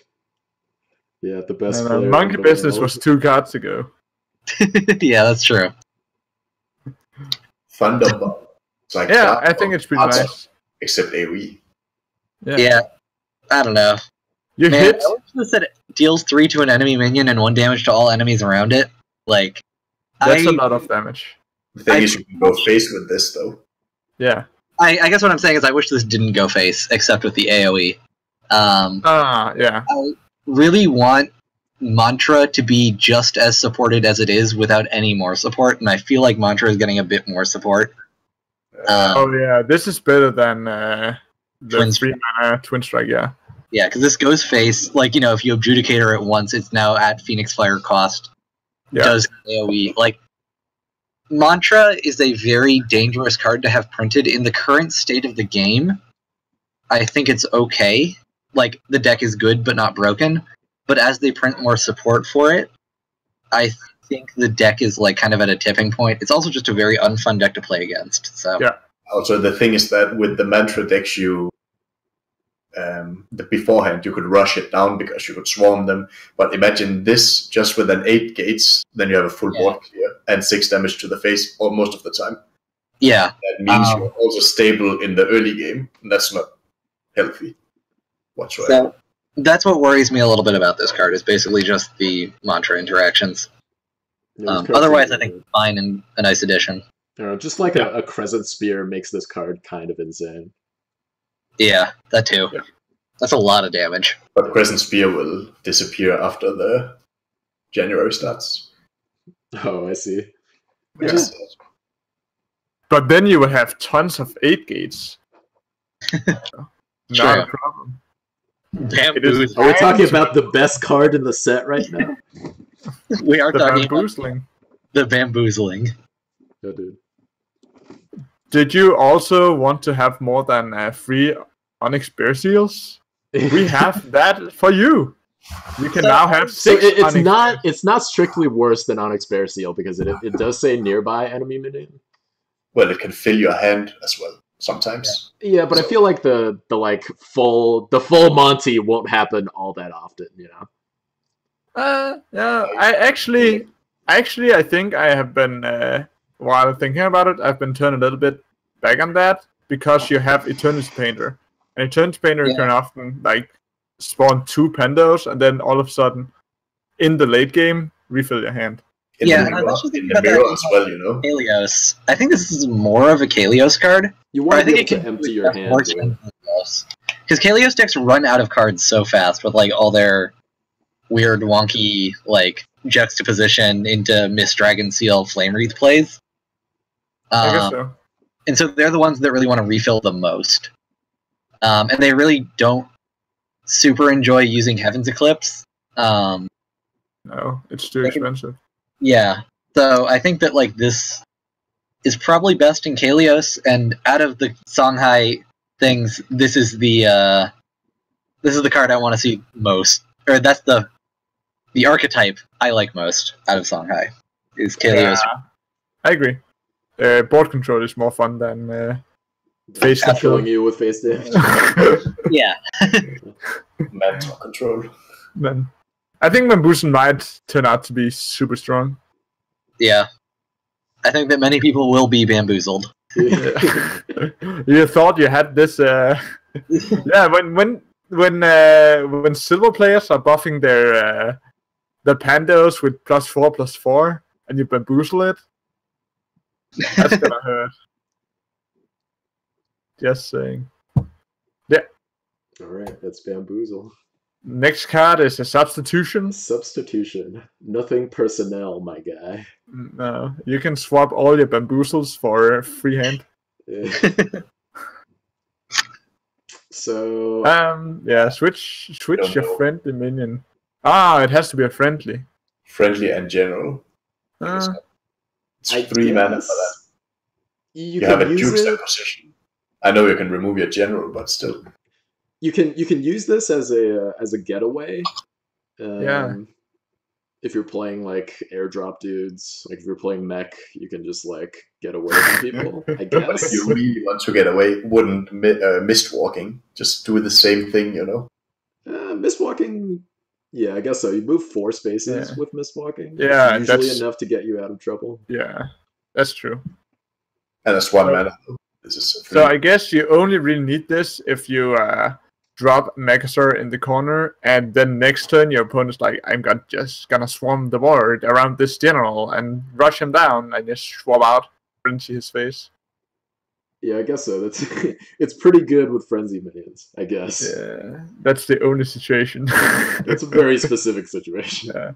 Yeah, the best player. Munkbusiness was 2 cards ago. Yeah, that's true. Thunderbomb. It's like I think it's pretty nice. Except AoE. Yeah, I don't know. You hit. I wish said it deals 3 to an enemy minion and 1 damage to all enemies around it. Like, that's a lot of damage. The thing is, you can go face with this, though. Yeah. I guess what I'm saying is I wish this didn't go face, except with the AoE. Yeah. I really want Mantra to be just as supported as it is without any more support, and I feel like Mantra is getting a bit more support. This is better than the 3-mana Twin Strike, yeah. Yeah, because this goes face, like, if you Adjudicator it once, it's now at Phoenix Fire cost. Does AoE. Like, Mantra is a very dangerous card to have printed. In the current state of the game, I think it's okay. Like, the deck is good but not broken. But as they print more support for it, I think the deck is like kind of at a tipping point. It's also just a very unfun deck to play against. So yeah. Also, the thing is that with the Mantra decks, beforehand you could rush it down because you could swarm them. But imagine this just with an 8 gates, then you have a full board clear and 6 damage to the face most of the time. Yeah, that means you're also stable in the early game, and that's not healthy whatsoever. So that's what worries me a little bit about this card, is basically just the Mantra interactions. Otherwise, I think fine and a nice addition. Just like a Crescent Spear makes this card kind of insane. Yeah, that too. Yeah. That's a lot of damage. But Crescent Spear will disappear after the January starts. Oh, I see. Yeah. But then you will have tons of 8 gates. Not a problem. Are we talking about the best card in the set right now? We are talking bamboozling. About the bamboozling. Oh, dude. Did you also want to have more than 3 Onyx Bear Seals? We have that for you. You can now have 6. So it's not strictly worse than Onyx Bear Seal because it does say nearby enemy minion. Well, it can fill your hand as well sometimes. Yeah, but I feel like the full Monty won't happen all that often, you know. Yeah. I think I have been while thinking about it, I've been turned a little bit back on that because you have Eternity Painter, and Eternity Painter can often like spawn 2 Pandos, and then all of a sudden, in the late game, refill your hand. In the mirror as well, you know. Kalios. I think this is more of a Kalios card. You want to be able to empty your hand. Because Kalios decks run out of cards so fast with like all their weird, wonky like juxtaposition into Mist Dragon Seal Flame Wreath plays. I guess so. And so they're the ones that really want to refill the most. And they really don't super enjoy using Heaven's Eclipse. No, it's too expensive. Yeah, so I think that like this is probably best in Kalios, and out of the Songhai things, this is the card I want to see most, or that's the archetype I like most out of Songhai is Kalios. Yeah, I agree. Board control is more fun than face killing you with face damage. Yeah. Mental control. Then I think Bamboozle might turn out to be super strong. Yeah. I think that many people will be bamboozled. You thought you had this yeah, when silver players are buffing their Pandos with +4/+4 and you bamboozle it, that's gonna hurt. Just saying. Yeah. Alright, that's bamboozle. Next card is a substitution. Substitution. Nothing personnel, my guy. No, you can swap all your bamboozles for free hand. So yeah, switch your friendly minion. It has to be a friendly. Friendly and general. It's 3 mana for that. You have a Duke's position. I know you can remove your general, but still. You can use this as a getaway. Yeah. If you're playing like airdrop dudes, like if you're playing mech, you can just like get away from people. I guess. But if you really want to get away, wouldn't mist walking just do the same thing, you know? Mist walking, yeah, I guess so. You move 4 spaces with mist walking. Yeah, it's usually enough to get you out of trouble. Yeah, that's true. And that's 1 mana. This is so I guess you only really need this if you drop Megazord in the corner, and then next turn your opponent's like, I'm just gonna swarm the board around this general and rush him down, and just swap out Frenzy his face. Yeah, I guess so. That's it's pretty good with Frenzy minions, I guess. Yeah, that's the only situation. It's a very specific situation. Yeah.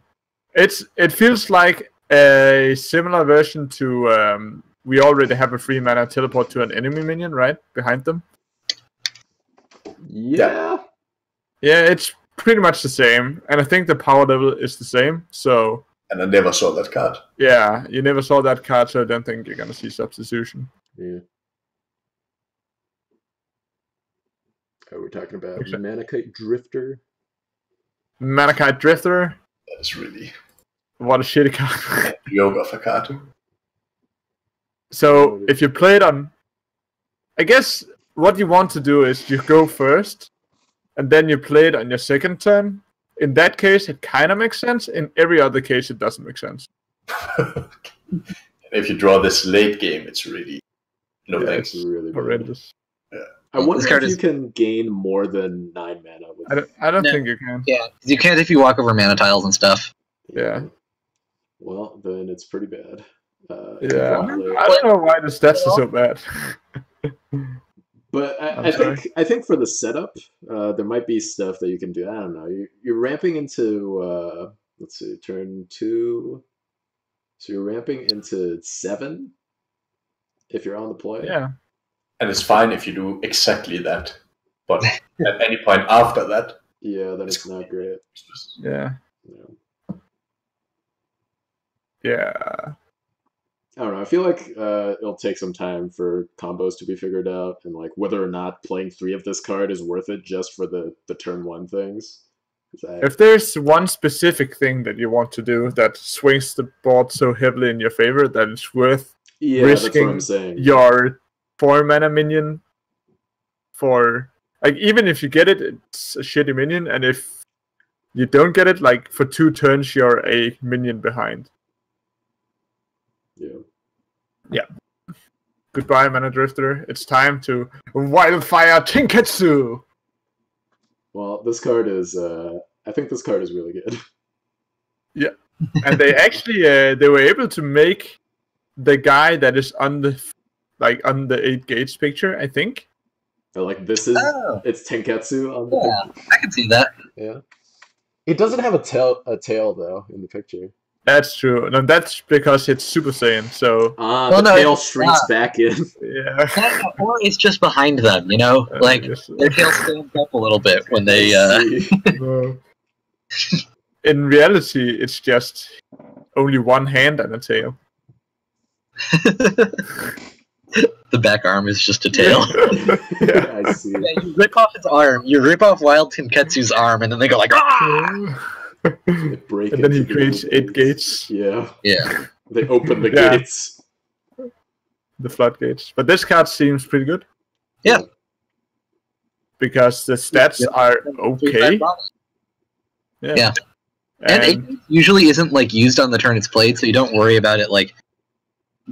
It feels like a similar version to we already have a 3 mana teleport to an enemy minion, right? Behind them. Yeah. Yeah, it's pretty much the same. And I think the power level is the same, so... And I never saw that card. Yeah, you never saw that card, so I don't think you're gonna see substitution. Yeah. Oh, we're talking about Manakite Drifter. Manakite Drifter? That is really... What a shitty card. Yoga of a card. So, if you play it on... I guess what you want to do is you go first, and then you play it on your second turn. In that case, it kind of makes sense. In every other case, it doesn't make sense. If you draw this late game, it's really... No thanks. It's really horrendous. Yeah. I wonder if you can gain more than 9 mana. With I don't think you can. Yeah, you can't if you walk over mana tiles and stuff. Yeah. Well, then it's pretty bad. Yeah. I don't know why the stats are so bad. But I think for the setup, there might be stuff that you can do. I don't know. You're ramping into let's see, turn 2. So you're ramping into 7 if you're on the play. Yeah. And it's fine if you do exactly that. But at any point after that, yeah, then it's not great. Yeah. Yeah. I don't know. I feel like it'll take some time for combos to be figured out, and like whether or not playing 3 of this card is worth it just for the turn 1 things. If there's one specific thing that you want to do that swings the board so heavily in your favor that it's worth risking your 4-mana minion for, like, even if you get it, it's a shitty minion, and if you don't get it, like, for 2 turns, you're a minion behind. Yeah. Goodbye, Mana Drifter. It's time to Wildfire Tinketsu! Well, this card is, I think this card is really good. Yeah. And they actually, they were able to make the guy that is on the, like, on the 8 gates picture, I think. Like, this is, it's Tenketsu on the picture. I can see that. Yeah. It doesn't have a tail, though, in the picture. That's true. No, that's because it's Super Saiyan, so... the tail shrinks back in. Yeah. Or it's just behind them, you know? Like, their tail stands up a little bit when they... In reality, it's just only one hand and a tail. The back arm is just a tail. Yeah, I see. Yeah, you rip off its arm, you rip off Wild Tenketsu's arm, and then they go like, ah! And then he creates 8 gates. Yeah. Yeah. They open the gates. The floodgates. But this card seems pretty good. Yeah. Because the stats are okay. Yeah. And it usually isn't like used on the turn it's played, so you don't worry about it like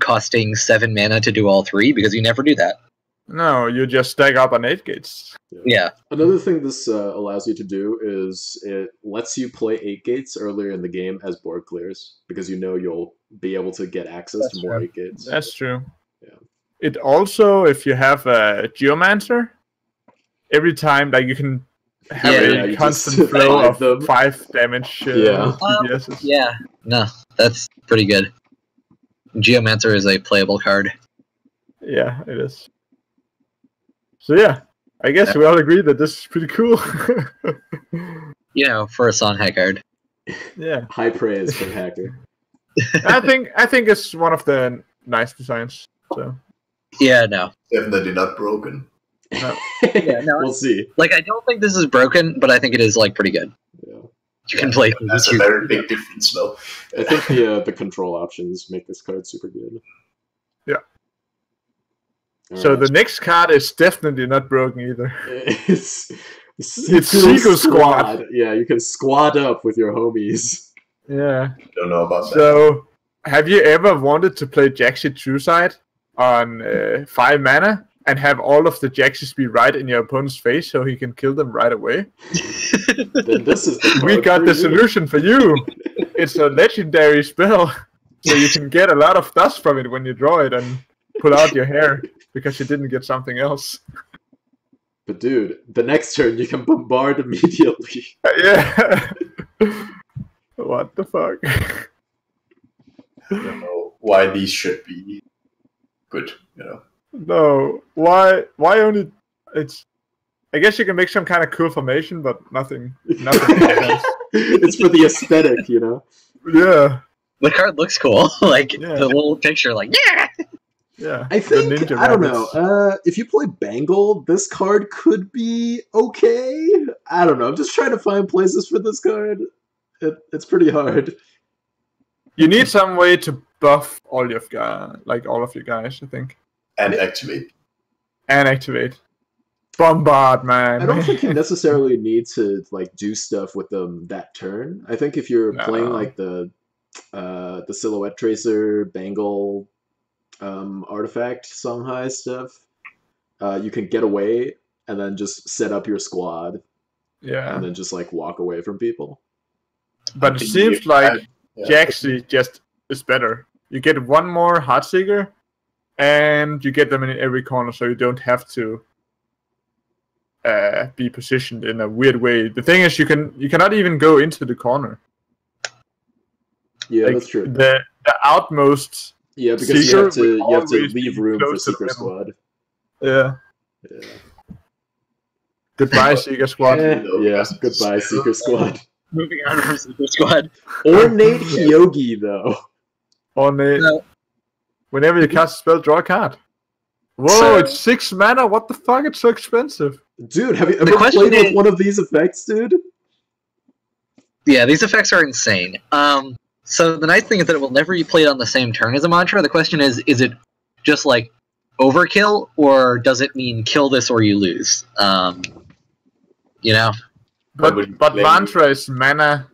costing 7 mana to do all 3, because you never do that. No, you just stack up on 8 gates. Yeah. Another thing this allows you to do is it lets you play 8 gates earlier in the game as board clears, because you know you'll be able to get access to more 8 gates. That's true. Yeah. It also, if you have a Geomancer, every time, like, you can have a constant flow of 5 damage. Yeah. No, that's pretty good. Geomancer is a playable card. Yeah, it is. So yeah, I guess we all agree that this is pretty cool. You know, for a Songhai card. Yeah. High praise for Hacker. I think it's one of the nice designs. So. Yeah, no. Definitely not broken. No. We'll see. Like, I don't think this is broken, but I think it is like pretty good. Yeah. You can play. That's a very big difference, though. I think the control options make this card super good. Yeah. So the next card is definitely not broken either. It's Seagull Squad. Yeah, you can squad up with your homies. Yeah. Don't know about that. So, have you ever wanted to play Jaxi Trueside on 5 mana and have all of the Jaxis be right in your opponent's face so he can kill them right away? Then this is the we got the solution for you. It's a legendary spell, so you can get a lot of dust from it when you draw it and pull out your hair because you didn't get something else. But dude, the next turn you can bombard immediately. Yeah. What the fuck? I don't know why these should be good, you know. No, why only? It's. I guess you can make some kind of cool formation, but nothing. It's for the aesthetic, you know. Yeah. The card looks cool. Like the little picture, like Yeah. I think I don't know. If you play Bangle, this card could be okay. I don't know. I'm just trying to find places for this card. It's pretty hard. You need some way to buff all of you guys, I think. And activate. Bombard, man. I don't think you necessarily need to like do stuff with them that turn. I think if you're playing like the Silhouette Tracer, Bangle, artifact, Songhai stuff, you can get away and then just set up your squad. Yeah. And then just like walk away from people. But it seems like Jaxi just is better. You get one more Heartseeker, and you get them in every corner, so you don't have to be positioned in a weird way. The thing is, you cannot even go into the corner. Yeah, that's true. The outmost. Yeah, because you have to leave room for Seeker Squad. Yeah. Goodbye, Seeker Squad. Yeah, goodbye, Seeker Squad. Moving on from Seeker Squad. Ornate Hyogi, though. Ornate. No. Whenever you cast a spell, draw a card. Whoa, it's 6 mana? What the fuck? It's so expensive. Dude, have you ever played with one of these effects, dude? Yeah, these effects are insane. So the nice thing is that it will never be played on the same turn as a mantra. The question is it just like overkill, or does it mean kill this or you lose? You know? But mantra is mana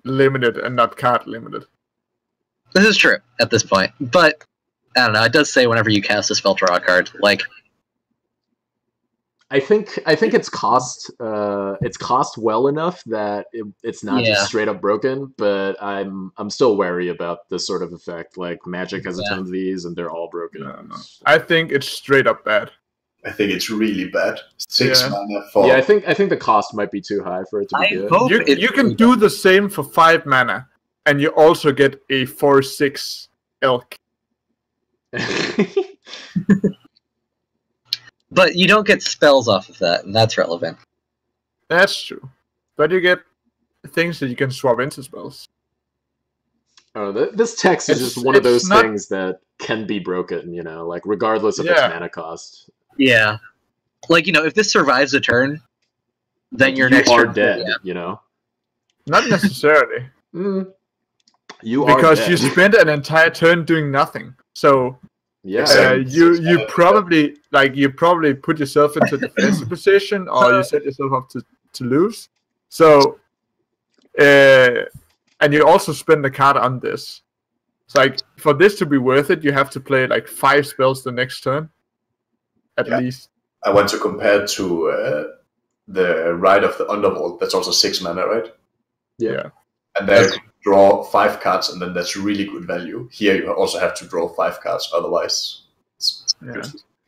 limited and not card limited. This is true at this point, but I don't know. It does say whenever you cast a spell, draw a card. Like, I think it's cost well enough that it's not just straight up broken. But I'm still wary about this sort of effect. Like Magic has a ton of these, and they're all broken. No. I think it's straight up bad. I think it's really bad. 6 mana for... Yeah, I think the cost might be too high for it to be good. You can do the same for 5 mana, and you also get a 4/6 elk. But you don't get spells off of that, and that's relevant. That's true. But you get things that you can swap into spells. Oh, this text is just one of those things that can be broken, you know, like regardless of its mana cost. Yeah. Like, you know, if this survives a turn, then your next turn are dead, you know? Not necessarily. You are because dead. You spent an entire turn doing nothing. So you probably put yourself into a defensive position, or you set yourself up to lose. So and you also spend a card on this. It's like, for this to be worth it, you have to play like 5 spells the next turn, at least. I want to compare to the Rite of the Underworld. That's also 6 mana, right? Yeah. And then you draw 5 cards, and then that's really good value. Here you also have to draw 5 cards, otherwise it's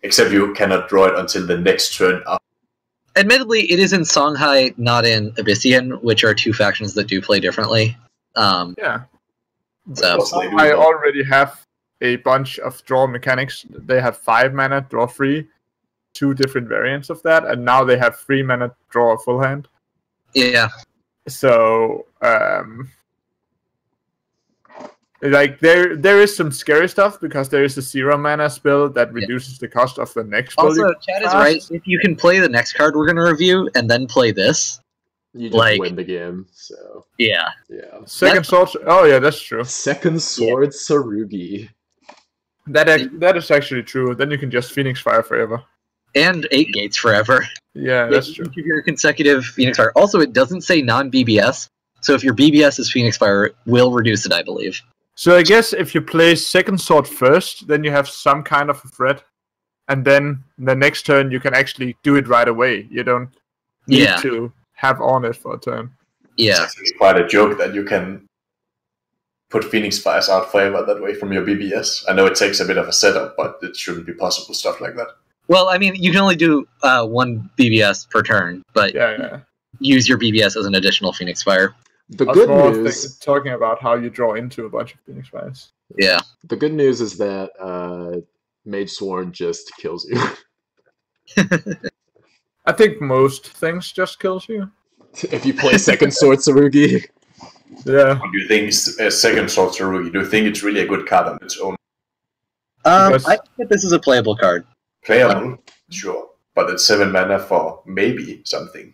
except you cannot draw it until the next turn up. Admittedly, it is in Songhai, not in Abyssian, which are 2 factions that do play differently. So I already have a bunch of draw mechanics. They have 5 mana, draw 3, 2 different variants of that, and now they have 3 mana, draw a full hand. Yeah. So, like there is some scary stuff, because there is a 0 mana spell that reduces the cost of the next spell. Also, Chad is right. If you can play the next card we're going to review and then play this, you just win the game. So yeah. Second Sword. Oh yeah, that's true. Second Sword Sarugi. That is actually true. Then you can just Phoenix Fire forever. And 8 gates forever. Yeah, that's true. Each of your consecutive Phoenix Fire. Also, it doesn't say non-BBS, so if your BBS is Phoenix Fire, it will reduce it, I believe. So I guess if you play Second Sword first, then you have some kind of a threat, and then the next turn you can actually do it right away. You don't need to have on it for a turn. Yeah. It's quite a joke that you can put Phoenix Fires out forever that way from your BBS. I know it takes a bit of a setup, but it shouldn't be possible, stuff like that. Well, I mean, you can only do 1 BBS per turn, but use your BBS as an additional Phoenix Fire. The good news... talking about how you draw into a bunch of Phoenix Fires. Yeah. The good news is that Mage Sworn just kills you. I think most things just kills you. If you play Second Sword Sarugi. Yeah. What do you think Second Sword Sarugi? Do you think it's really a good card on its own? I think this is a playable card. Playable? Sure. But it's 7 mana for maybe something.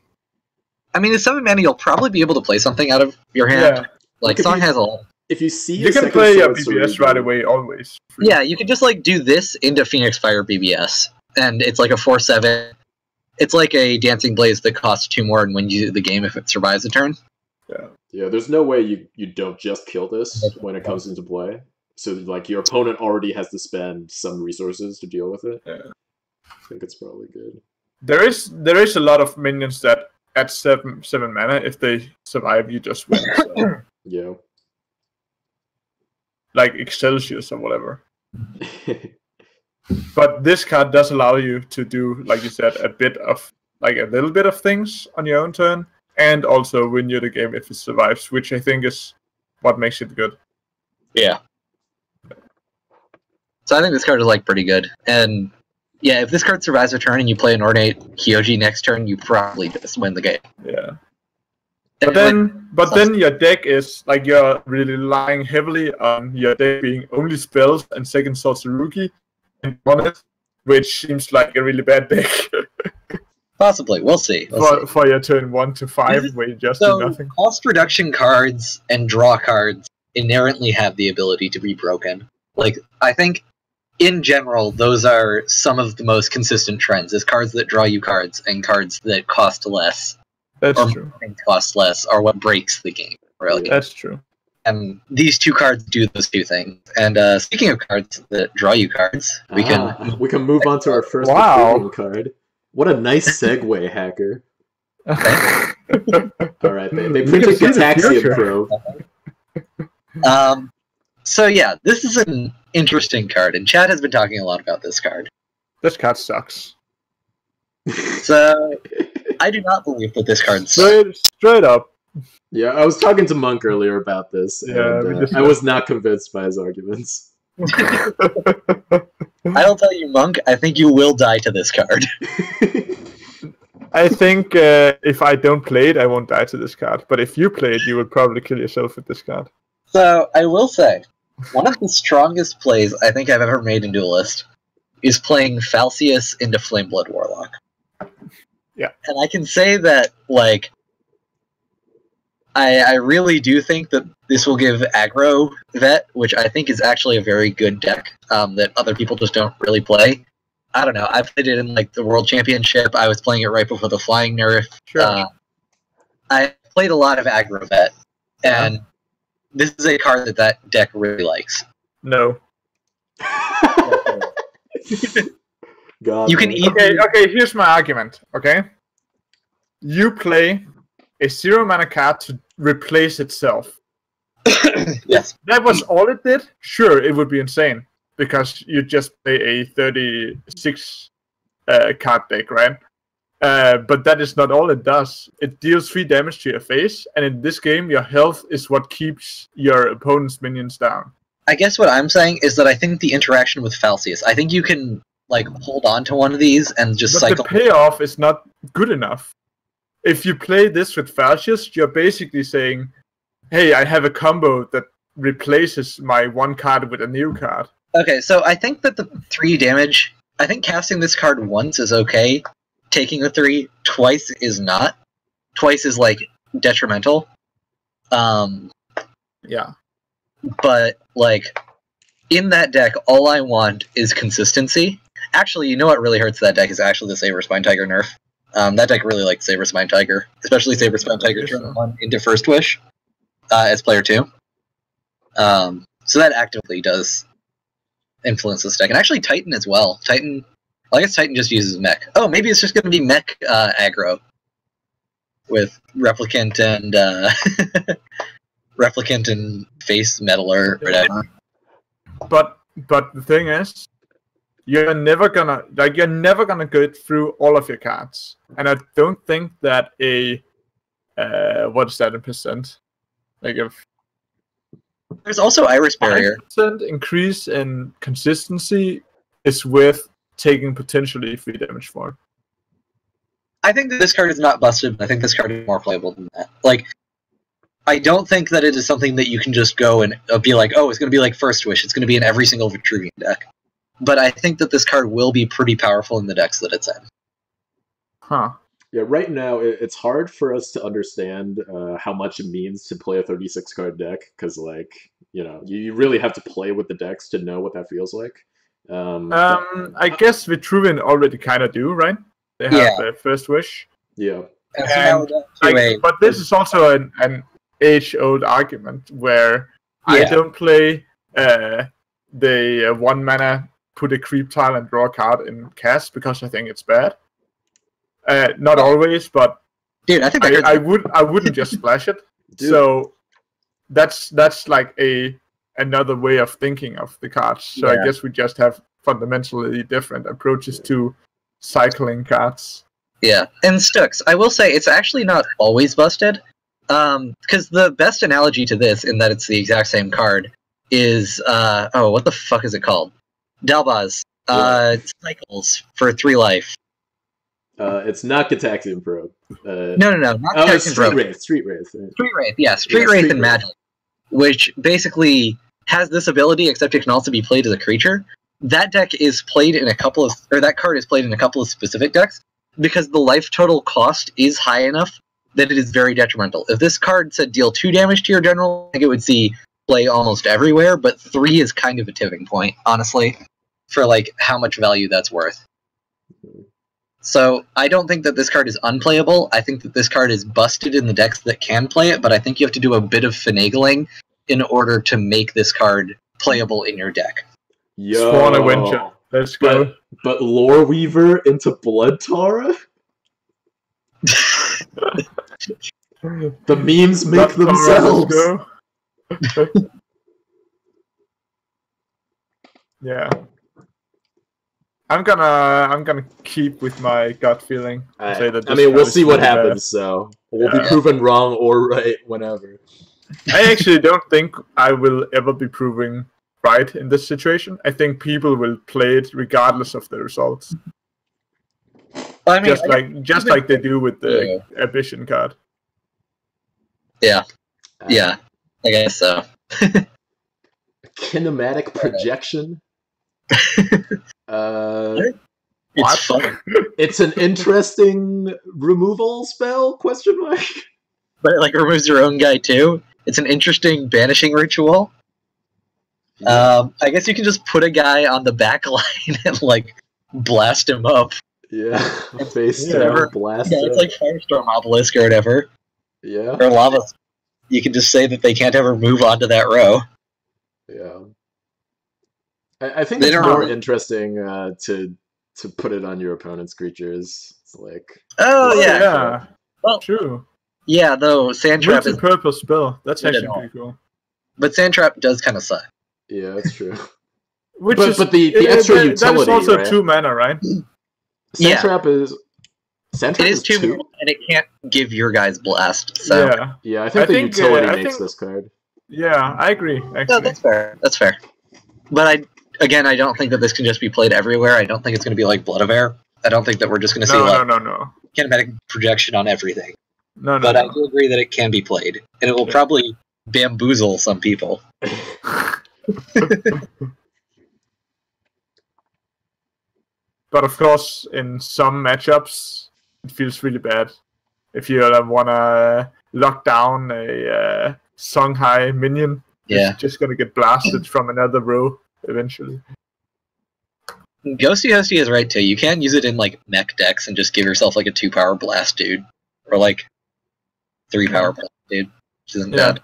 I mean, at 7 mana, you'll probably be able to play something out of your hand. Yeah. Like, Song has a lot. If you see you can play your BBS right away, always. Yeah, you can just, like, do this into Phoenix Fire BBS. And it's like a 4/7. It's like a Dancing Blaze that costs 2 more and wins you the game if it survives a turn. Yeah, there's no way you don't just kill this when it comes into play. So, like, your opponent already has to spend some resources to deal with it. Yeah. I think it's probably good. There is a lot of minions that at 7 mana, if they survive, you just win. So. Yeah. Like Excelsius or whatever. But this card does allow you to do, like you said, a bit of like a little bit of things on your own turn, and also win you the game if it survives, which I think is what makes it good. Yeah. So I think this card is like pretty good, and yeah, if this card survives a turn and you play an Ornate Hyoji next turn, you probably just win the game. Yeah. But then your deck is like you're really relying heavily on your deck being only spells and second Sorceruki and Bonnet, which seems like a really bad deck. Possibly, we'll see. For your turn 1 to 5, where you just do nothing. Cost reduction cards and draw cards inherently have the ability to be broken. Like, I think in general, those are some of the most consistent trends, is cards that draw you cards and cards that cost less. That's true. Cost less are what breaks the game, really. That's true. And these two cards do those two things. And speaking of cards that draw you cards, we can move on to our first recruiting card. What a nice segue, Hacker. All right, they printed the Taxium Probe. So yeah, this is an interesting card, and Chad has been talking a lot about this card. This card sucks. So, I do not believe that this card sucks. Straight up. Yeah, I was talking to Monk earlier about this, and I was not convinced by his arguments. I'll tell you, Monk, I think you will die to this card. I think if I don't play it, I won't die to this card. But if you play it, you will probably kill yourself with this card. So, I will say, one of the strongest plays I think I've ever made in Duelyst is playing Falcius into Flameblood Warlock. Yeah. And I can say that, like, I really do think that this will give aggro vet, which I think is actually a very good deck that other people just don't really play. I don't know. I played it in like the World Championship. I was playing it right before the flying nerf. Sure. I played a lot of aggro vet, and this is a card that deck really likes. No. God, you can okay, here's my argument, okay? You play a 0-mana card to replace itself. Yes. That was all it did? Sure, it would be insane. Because you just play a 36 card deck, right? But that is not all it does. It deals 3 damage to your face, and in this game, your health is what keeps your opponent's minions down. I guess what I'm saying is that I think the interaction with Falcius, I think you can like hold on to one of these and just cycle. The payoff is not good enough. If you play this with Falcius, you're basically saying, hey, I have a combo that replaces my one card with a new card. Okay, so I think that the 3 damage, I think casting this card once is okay. Taking the 3 twice is not. Twice is like detrimental. Yeah. But like in that deck, all I want is consistency. Actually, you know what really hurts that deck is actually the Saber Spine Tiger nerf. That deck really likes Saber Spine Tiger, especially Saber Spine Tiger turn 1 into First Wish as player 2. So that actively does influence this deck, and actually Titan as well. Titan, well, I guess Titan just uses mech. Oh, maybe it's just going to be mech aggro with Replicant and Replicant and Face Meddler or whatever. But the thing is, you're never gonna go through all of your cards, and I don't think that a what is that in percent? Like if there's also Iris Barrier. 5% increase in consistency is worth taking potentially 3 damage for. I think that this card is not busted, but I think this card is more playable than that. Like, I don't think that it is something that you can just go and be like, oh, it's going to be like First Wish. It's going to be in every single Vitruvian deck. But I think that this card will be pretty powerful in the decks that it's in. Huh. Yeah, right now it's hard for us to understand how much it means to play a 36-card deck, because, like, you know, you really have to play with the decks to know what that feels like. I guess Vitruvian already kind of do, right? They have the First Wish. Yeah. But this is also an age-old argument where I don't play the 1-mana put a creep tile and draw a card in cast because I think it's bad. Not always, but dude, I think I wouldn't just splash it. Dude. So that's like another way of thinking of the cards. So I guess we just have fundamentally different approaches to cycling cards. Yeah, and Stux, I will say it's actually not always busted. Because the best analogy to this, in that it's the exact same card, is what the fuck is it called? Dalboz. Cycles for 3 life. It's not Gataxian Probe. No, not Gataxian Probe. Street Wraith. Street Wraith, yeah. Street Wraith and Magic. Which basically has this ability, except it can also be played as a creature. That deck is played in that card is played in a couple of specific decks, because the life total cost is high enough that it is very detrimental. If this card said deal 2 damage to your general, I think it would see play almost everywhere, but 3 is kind of a tipping point, honestly, for like how much value that's worth. So I don't think that this card is unplayable. I think that this card is busted in the decks that can play it, but I think you have to do a bit of finagling in order to make this card playable in your deck. Yo, Spawn Avenger. Let's go. But Lore Weaver into Blood Tara? The memes make themselves. Yeah. I'm gonna keep with my gut feeling. Say that we'll see what happens. So we'll be proven wrong or right whenever. I actually don't think I will ever be proven right in this situation. I think people will play it regardless of the results. I mean, just like they do with the Ambition card. Yeah, I guess so. Kinematic projection. It's fun. It's an interesting removal spell? Question mark. But it removes your own guy too. It's an interesting banishing ritual. I guess you can just put a guy on the back line and blast him up. Yeah, face down, blast. Yeah, it's like Firestorm Obelisk or whatever. Yeah. Or Lava. You can just say that they can't ever move onto that row. Yeah. I think it's more interesting to put it on your opponent's creatures. It's yeah. Well, true. Yeah, though Sandtrap is multi-purpose spell. That's actually pretty cool. But Sandtrap does kind of suck. Yeah, that's true. But the extra utility, that is also right? 2 mana, right? Sandtrap is. Sandtrap it is 2 mana, and it can't give your guys blast. So I think the utility makes this card. Yeah, I agree. Actually. No, that's fair. That's fair. But I don't think that this can just be played everywhere. I don't think it's going to be like Blood of Air. I don't think that we're just going to see kinematic projection on everything. But I do agree that it can be played, and it will probably bamboozle some people. But of course, in some matchups, it feels really bad. If you want to lock down a Songhai minion, it's just going to get blasted from another row eventually. Ghosty Hosty is right too. You can use it in mech decks and just give yourself a 2-power blast dude, or 3-power blast dude, which isn't bad.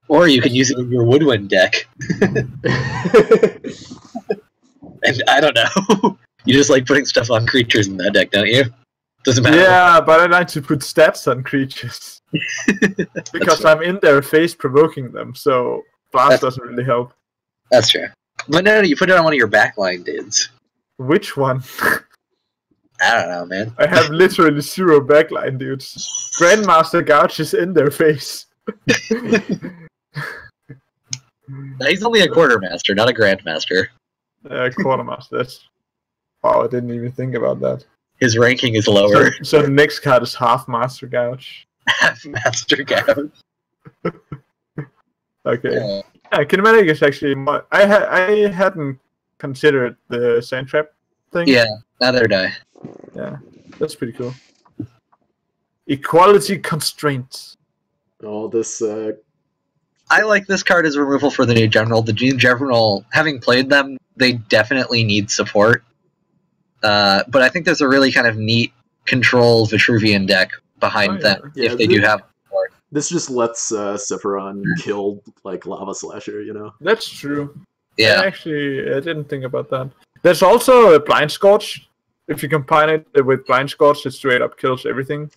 Or you can use it in your Woodwind deck. And I don't know. You just like putting stuff on creatures in that deck, don't you? Doesn't matter. Yeah, but I like to put stats on creatures. Because I'm in their face provoking them, so blast doesn't really help. That's true. But no, you put it on one of your backline dudes. Which one? I don't know, man. I have literally 0 backline dudes. Grandmaster Gouch is in their face. He's only a quartermaster, not a grandmaster. Quartermaster. Wow, I didn't even think about that. His ranking is lower. So the next card is Half Master Gouch. Half Master Gouch. Okay. Yeah, kinematic is actually more... I hadn't considered the Sandtrap thing. Yeah, neither did I. Yeah, that's pretty cool. Equality Constraints. All this... I like this card as removal for the new General. The new General, having played them, they definitely need support. But I think there's a really kind of neat control Vitruvian deck behind them if they do have support. This just lets Sephiron kill Lava Slasher, you know? That's true. Yeah. I didn't think about that. There's also a Blind Scorch. If you combine it with Blind Scorch, it straight up kills everything.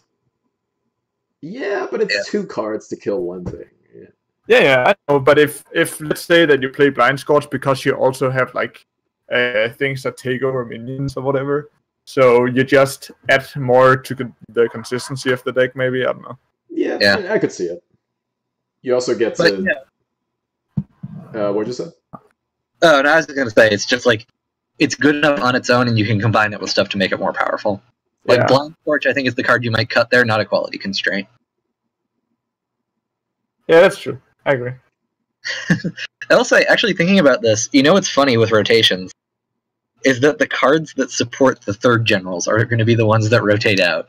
Yeah, but it's 2 cards to kill one thing. Yeah, I know. But if let's say that you play Blind Scorch because you also have things that take over minions or whatever, So you just add more to the consistency of the deck, maybe? I don't know. Yeah, I could see it. You also get to... what'd you say? Oh, no, I was going to say, it's just like, it's good enough on its own, and you can combine it with stuff to make it more powerful. Like, Blind Torch, I think, is the card you might cut there, not a quality constraint. Yeah, that's true. I agree. I will say, actually, thinking about this, you know what's funny with rotations? Is that the cards that support the third generals are going to be the ones that rotate out.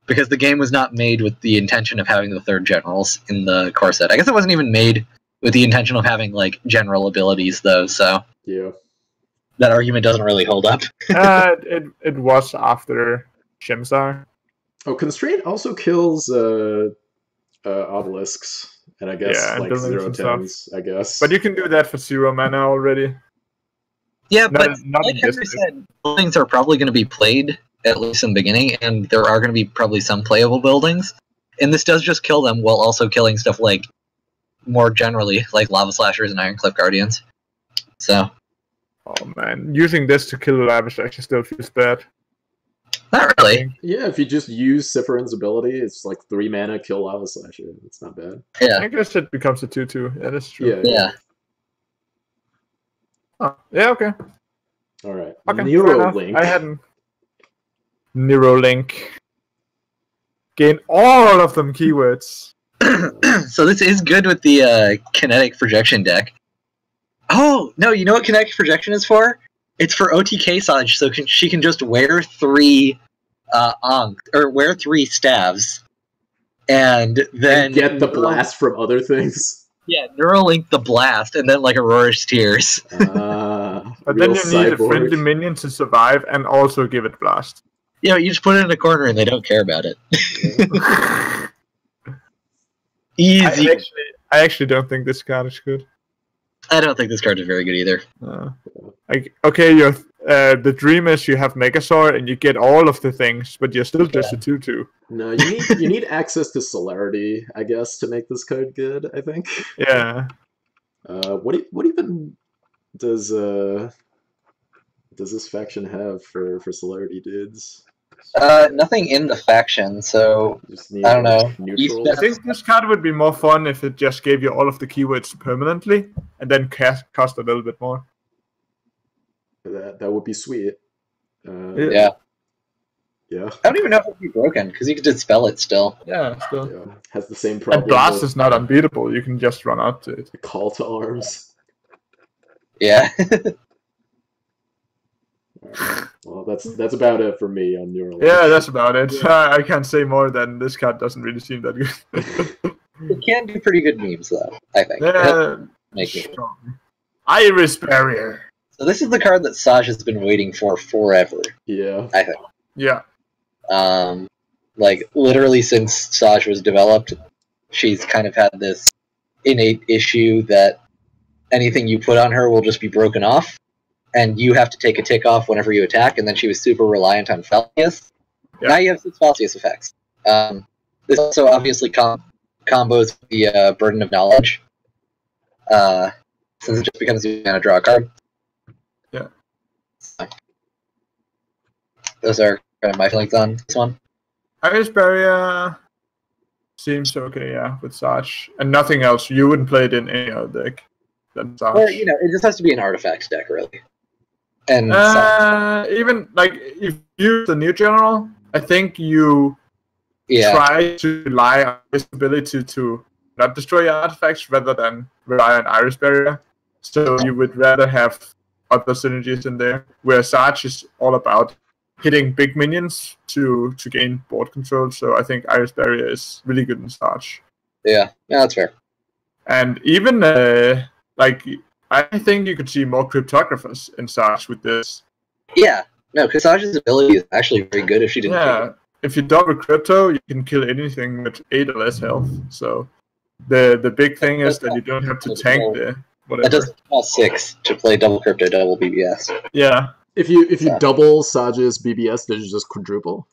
Because the game was not made with the intention of having the third generals in the core set. I guess it wasn't even made with the intention of having, like, general abilities, though, so... Yeah. That argument doesn't really hold up. It was after Shimzar. Oh, Constraint also kills obelisks, and I guess like 0/10s, I guess. But you can do that for 0 mana already. Yeah, but like Henry said, buildings are probably going to be played, at least in the beginning, and there are going to be probably some playable buildings. And this does just kill them while also killing stuff like, more generally, like Lava Slashers and Ironclip Guardians. So... Oh man, using this to kill Lavish actually still feels bad. Not really. Yeah, if you just use Sifrin's ability, it's like 3 mana, kill Lava Slasher. It's not bad. Yeah. I guess it becomes a 2/2. Yeah, that's true. Yeah. Oh, yeah, okay. Alright. Okay, Neuralink. I hadn't... Neuralink. Gain all of them keywords. So this is good with the kinetic projection deck. Oh, no, you know what kinetic projection is for? It's for OTK Saj, so she can just wear 3 wear 3 staves, and then... get the blast from other things. Yeah, Neuralink the blast, and then like Aurora's Tears. But then you need a friendly minion to survive, and also give it blast. You know, you just put it in a corner and they don't care about it. Easy. I actually don't think this card is good. I don't think this card is very good either. Okay, the dream is you have Megazord and you get all of the things, but you're still just a 2/2. No, you need access to Celerity, I guess, to make this card good, I think. Yeah. What even does this faction have for Celerity dudes? Nothing in the faction, so I don't know. I think this card would be more fun if it just gave you all of the keywords permanently, and then cost a little bit more. That would be sweet. Yeah. Yeah. I don't even know if it would be broken, because you could dispel it still. Yeah, still. Yeah. Has the same problem. And Blast is not unbeatable, you can just run out to it. Call to arms. Yeah. Well, that's about it for me on Neuralink. Yeah, that's about it. Yeah. I can't say more than this card doesn't really seem that good. It can do pretty good memes, though, I think. Yeah, Iris Barrier. So this is the card that Saj has been waiting for forever. Yeah. I think. Yeah. Like, literally since Saj was developed, she's kind of had this innate issue that anything you put on her will just be broken off. And you have to take a tick off whenever you attack, and then she was super reliant on Falcius. Yeah. Now you have 6 Falcius effects. This also obviously combos the Burden of Knowledge, since it just becomes you to draw a card. Yeah. So, those are kind of my feelings on this one. Iris Barrier seems okay, yeah, with Saj. And nothing else. You wouldn't play it in any other deck than Saj. Or, you know, it just has to be an artifact deck, really. And even like if you use the new general, I think you try to rely on his ability to not destroy your artifacts rather than rely on Iris Barrier. So you would rather have other synergies in there, where Saj is all about hitting big minions to gain board control. So I think Iris Barrier is really good in Saj. Yeah, that's fair. And even like. I think you could see more cryptographers in Saj with this. Yeah, no, because Saj's ability is actually very good if she didn't. Yeah, if you double crypto, you can kill anything with 8 or less health. So the big thing is that you don't have to tank the whatever. That doesn't cost 6 to play double crypto, double BBS. Yeah. If you double Saj's BBS, does it just quadruple?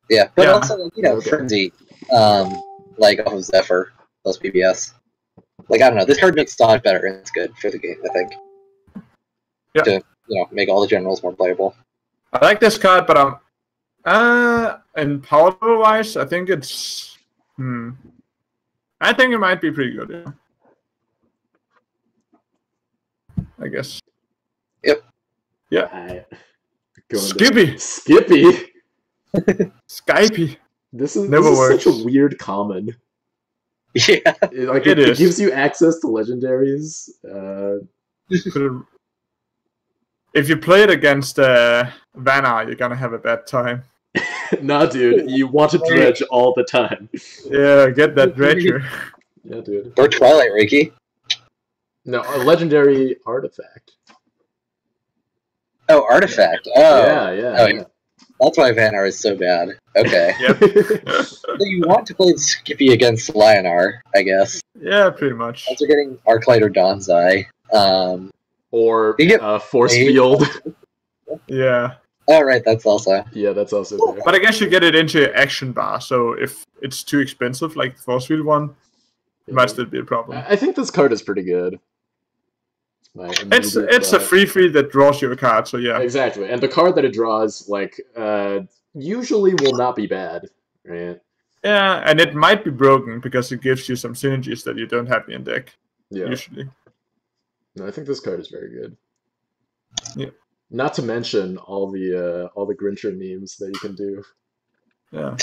Yeah, but also Frenzy, like off of Zephyr plus BBS. Like, I don't know, this card makes Saj better, and it's good for the game, I think. Yeah. To, make all the generals more playable. I like this card, but and power level wise, I think it's I think it might be pretty good, yeah. I guess. Yep. Yeah. Skippy. Skypey. This is such a weird common. Yeah. It gives you access to legendaries. If you play it against Vanguard, you're gonna have a bad time. Nah, dude, you want to dredge all the time. Yeah, get that dredger. Yeah, dude. Or Twilight Reiki. No, a legendary artifact. Oh, artifact. Oh. Yeah. That's why Vanguard is so bad. Okay. So you want to play Skippy against Lionar, I guess. Yeah, pretty much. Also getting Arclight or Donzai. Or Force Field. Yeah. Oh, right, that's also. Yeah, that's also there. But I guess you get it into your action bar, so if it's too expensive, like the Force Field one, it might still be a problem. I think this card is pretty good. It's a free that draws you a card, so yeah. Exactly, and the card that it draws, like, usually will not be bad, right? Yeah, and it might be broken because it gives you some synergies that you don't have in deck, usually. No, I think this card is very good. Yeah. Not to mention all the Grincher memes that you can do. Yeah.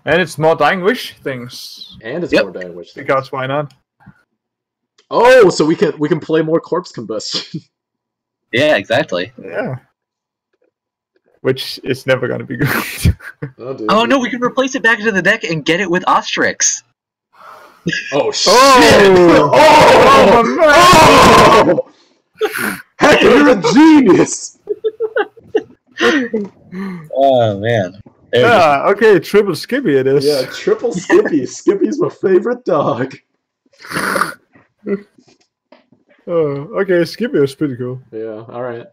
And it's more Dying Wish things. And it's more Dying Wish things. Because why not? Oh, so we can play more Corpse Combustion. Yeah, exactly. Yeah. Which is never going to be good. Oh no, we can replace it back into the deck and get it with Ostrix. Oh shit! Oh! Heck, you're a genius! Oh man. Yeah, okay, triple Skippy it is. Yeah, triple Skippy. Skippy's my favorite dog. Okay, Skippy is pretty cool. Yeah, alright.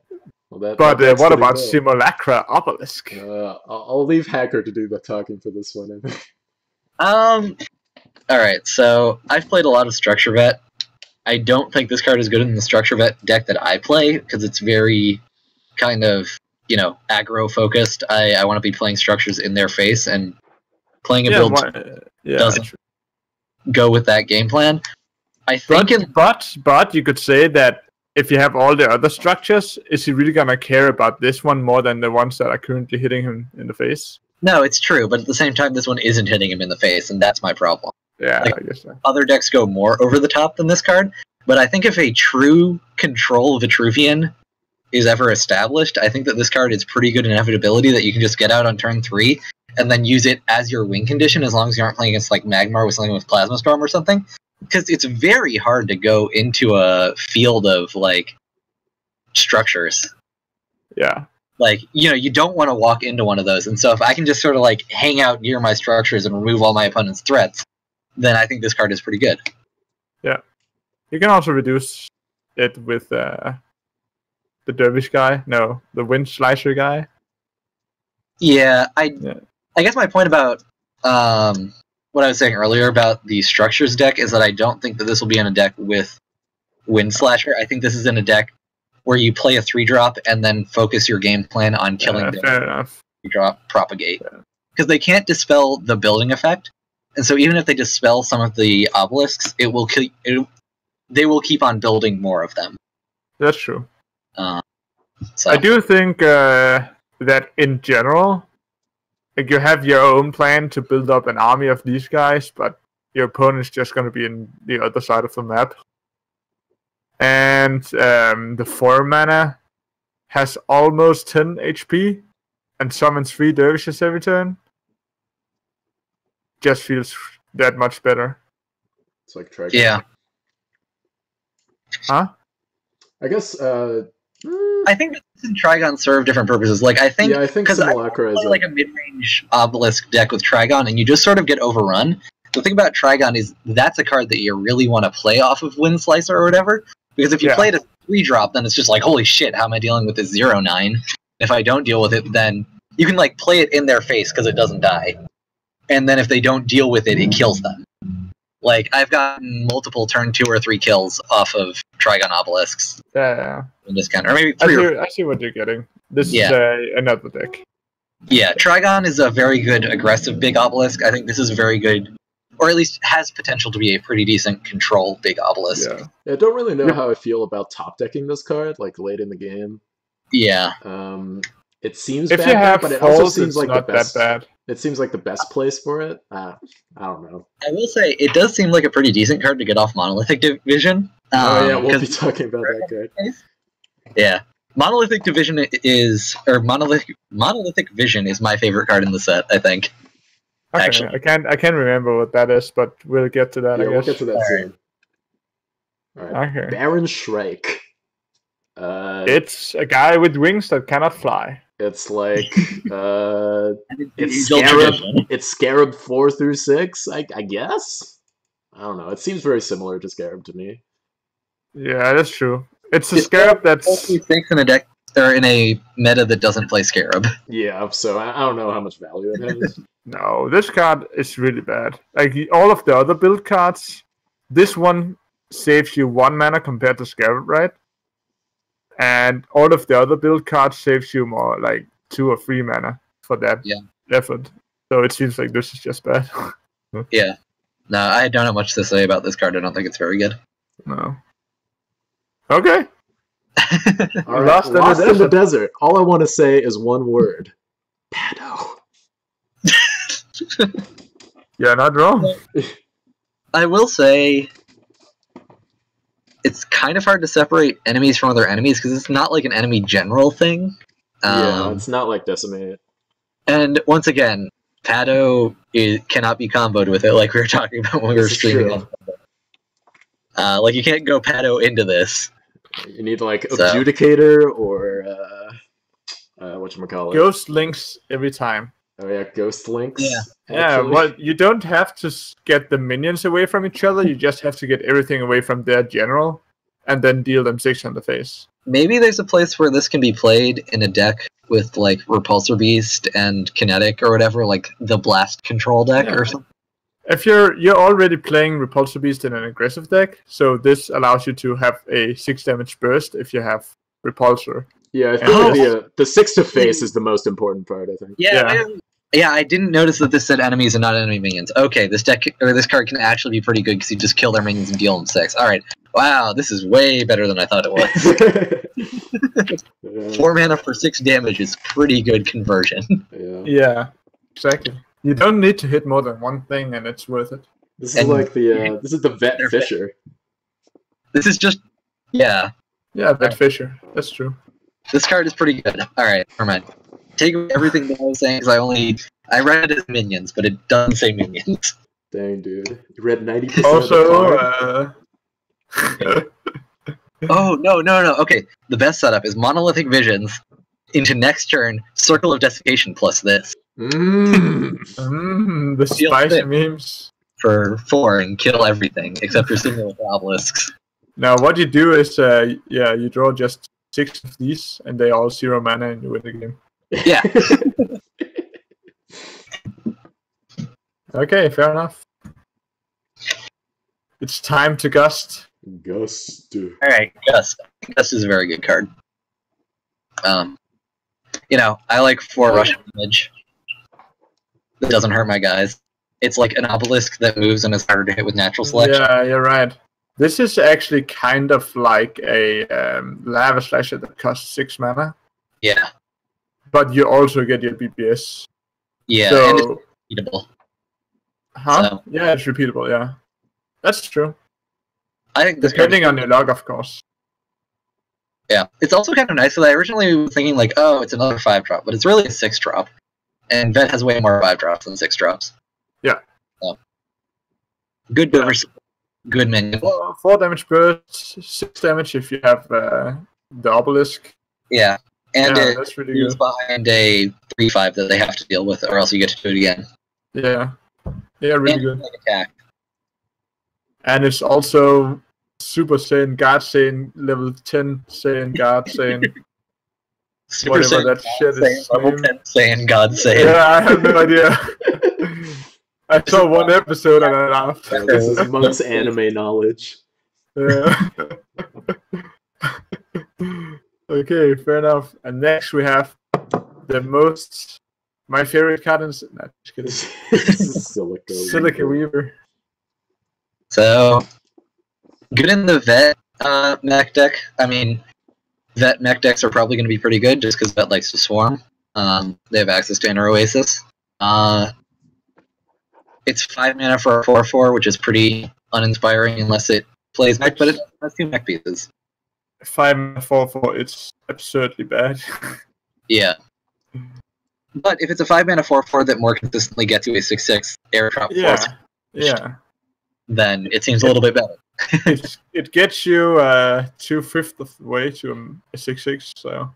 Well, but what about Simulacra Obelisk? I'll leave Hacker to do the talking for this one. Alright, so I've played a lot of Structure Vet. I don't think this card is good in the Structure Vet deck that I play, because it's very kind of, aggro focused. I want to be playing structures in their face, and playing a build doesn't go with that game plan. I think but you could say that if you have all the other structures, is he really gonna care about this one more than the ones that are currently hitting him in the face? No, it's true, but at the same time, this one isn't hitting him in the face, and that's my problem. Yeah, I guess so. Other decks go more over the top than this card, but I think if a true control Vitruvian is ever established, I think that this card is pretty good inevitability that you can just get out on turn 3 and then use it as your win condition as long as you aren't playing against like Magmar with something with Plasma Storm or something. Because it's very hard to go into a field of like structures. Yeah. Like, you don't want to walk into one of those. And so if I can just sort of like hang out near my structures and remove all my opponent's threats, then I think this card is pretty good. Yeah. You can also reduce it with the Dervish guy. No, the Wind Slicer guy. Yeah, I guess my point about what I was saying earlier about the structures deck is that I don't think that this will be in a deck with Wind Slasher. I think this is in a deck where you play a 3-drop and then focus your game plan on killing the 3-drop propagate. Because they can't dispel the building effect, and so even if they dispel some of the obelisks, they will keep on building more of them. That's true. So. I do think that in general, like you have your own plan to build up an army of these guys, but your opponent's just going to be in the other side of the map. And the 4 mana has almost 10 HP and summons 3 dervishes every turn. Just feels that much better. It's like Trigon. Yeah. Huh? I guess. I think Trigon serve different purposes. Like I think because Simulacra is like a mid-range obelisk deck with Trigon, and you just sort of get overrun. The thing about Trigon is that's a card that you really want to play off of Wind Slicer or whatever. Because if you play it as a 3-drop, then it's just like, holy shit, how am I dealing with this 0/9? If I don't deal with it, then you can like play it in their face because it doesn't die. And then if they don't deal with it, it kills them. Like, I've gotten multiple turn 2 or 3 kills off of Trigon Obelisks. Yeah. In this counter. Or maybe 3 I see what you're getting. This is another deck. Yeah, Trigon is a very good aggressive big obelisk. I think this is very good, or at least has potential to be a pretty decent control big obelisk. Yeah, I don't really know how I feel about top decking this card, like late in the game. Yeah. It seems if bad, you have but it falls, also seems like not the best. That bad. It seems like the best place for it. I don't know. I will say it does seem like a pretty decent card to get off Monolithic Division. We'll be talking about that card. Yeah, Monolithic Division Monolithic Vision is my favorite card in the set. I think. Okay, Actually, I can't remember what that is, but we'll get to that. Yeah, I guess. We'll get to that soon. All right. Okay. Baron Shrike. It's a guy with wings that cannot fly. It's like it's Scarab 4 through 6, I guess. I don't know. It seems very similar to Scarab to me. Yeah, that's true. It's a Scarab that's 4 through 6 in a deck or in a meta that doesn't play Scarab. Yeah, so I don't know how much value it has. No, this card is really bad. Like all of the other build cards, this one saves you 1 mana compared to Scarab, right? And all of the other build cards saves you more, like 2 or 3 mana for that effort. So it seems like this is just bad. Yeah. No, I don't have much to say about this card. I don't think it's very good. No. Okay. All right. Lost in the desert. All I want to say is one word. Pado. You're not wrong. I will say it's kind of hard to separate enemies from other enemies because it's not like an enemy general thing. It's not like Decimate. And once again, Pado cannot be comboed with it like we were talking about when we were streaming. Like you can't go Pado into this. You need like Adjudicator or whatchamacallit. Ghost links every time. Oh yeah, Ghost links. Yeah, well, you don't have to get the minions away from each other. You just have to get everything away from their general, and then deal them 6 on the face. Maybe there's a place where this can be played in a deck with like Repulsor Beast and Kinetic or whatever, like the Blast control deck or something. If you're already playing Repulsor Beast in an aggressive deck, so this allows you to have a 6 damage burst if you have Repulsor. Yeah, I think the 6 to face is the most important part, I think. Yeah, I didn't notice that this said enemies and not enemy minions. Okay, this deck or this card can actually be pretty good because you just kill their minions and deal them 6. All right, wow, this is way better than I thought it was. 4 mana for 6 damage is pretty good conversion. Yeah, exactly. You don't need to hit more than one thing, and it's worth it. This is like the Vet Fisher. This is just Vet Fisher. That's true. This card is pretty good. All right, never mind. Take everything that I was saying because I read it as minions, but it doesn't say minions. Dang, dude. You read 90% also, of the card? Oh, no. Okay, the best setup is Monolithic Visions into next turn, Circle of Desiccation plus this. The spicy memes. For 4 and kill everything, except for single obelisks. Now, what you do is, you draw just 6 of these, and they all 0 mana, and you win the game. Yeah. Okay, fair enough. It's time to Gust. Alright, Gust. Gust is a very good card. I like 4 Russian damage. It doesn't hurt my guys. It's like an obelisk that moves and is harder to hit with natural selection. Yeah, you're right. This is actually kind of like a Lava Slasher that costs 6 mana. Yeah. But you also get your BPS. Yeah, so, and it's repeatable. Huh? So. Yeah, it's repeatable, yeah. That's true. I think depending on your log, of course. Yeah. It's also kind of nice because I originally was thinking like, oh, it's another 5-drop, but it's really a 6-drop. And Vet has way more 5-drops than 6-drops. Yeah. So. Good burst. Good minion. 4 damage burst, 6 damage if you have the obelisk. Yeah. And that's really good. Behind a 3/5 that they have to deal with, or else you get to do it again. Yeah. Yeah, really good. Attack. And it's also Super Saiyan God Saiyan level 10 Saiyan God Saiyan. Super whatever Saiyan that shit is. Level 10 Saiyan God Saiyan. Yeah, I have no idea. I saw one episode and I laughed. Yeah, this is Monk's anime knowledge. Yeah. Okay, fair enough. And next we have my favorite card in Silica Weaver. So, good in the vet mech deck. I mean, vet mech decks are probably going to be pretty good just because vet likes to swarm. They have access to Inner Oasis. It's 5 mana for a 4/4, which is pretty uninspiring unless it plays mech, but it has 2 mech pieces. 5 mana 4/4, it's absurdly bad. Yeah. But if it's a 5 mana 4/4 that more consistently gets you a 6/6 airdrop force, then it seems a little bit better. it gets you 2/5 of the way to a 6/6, so.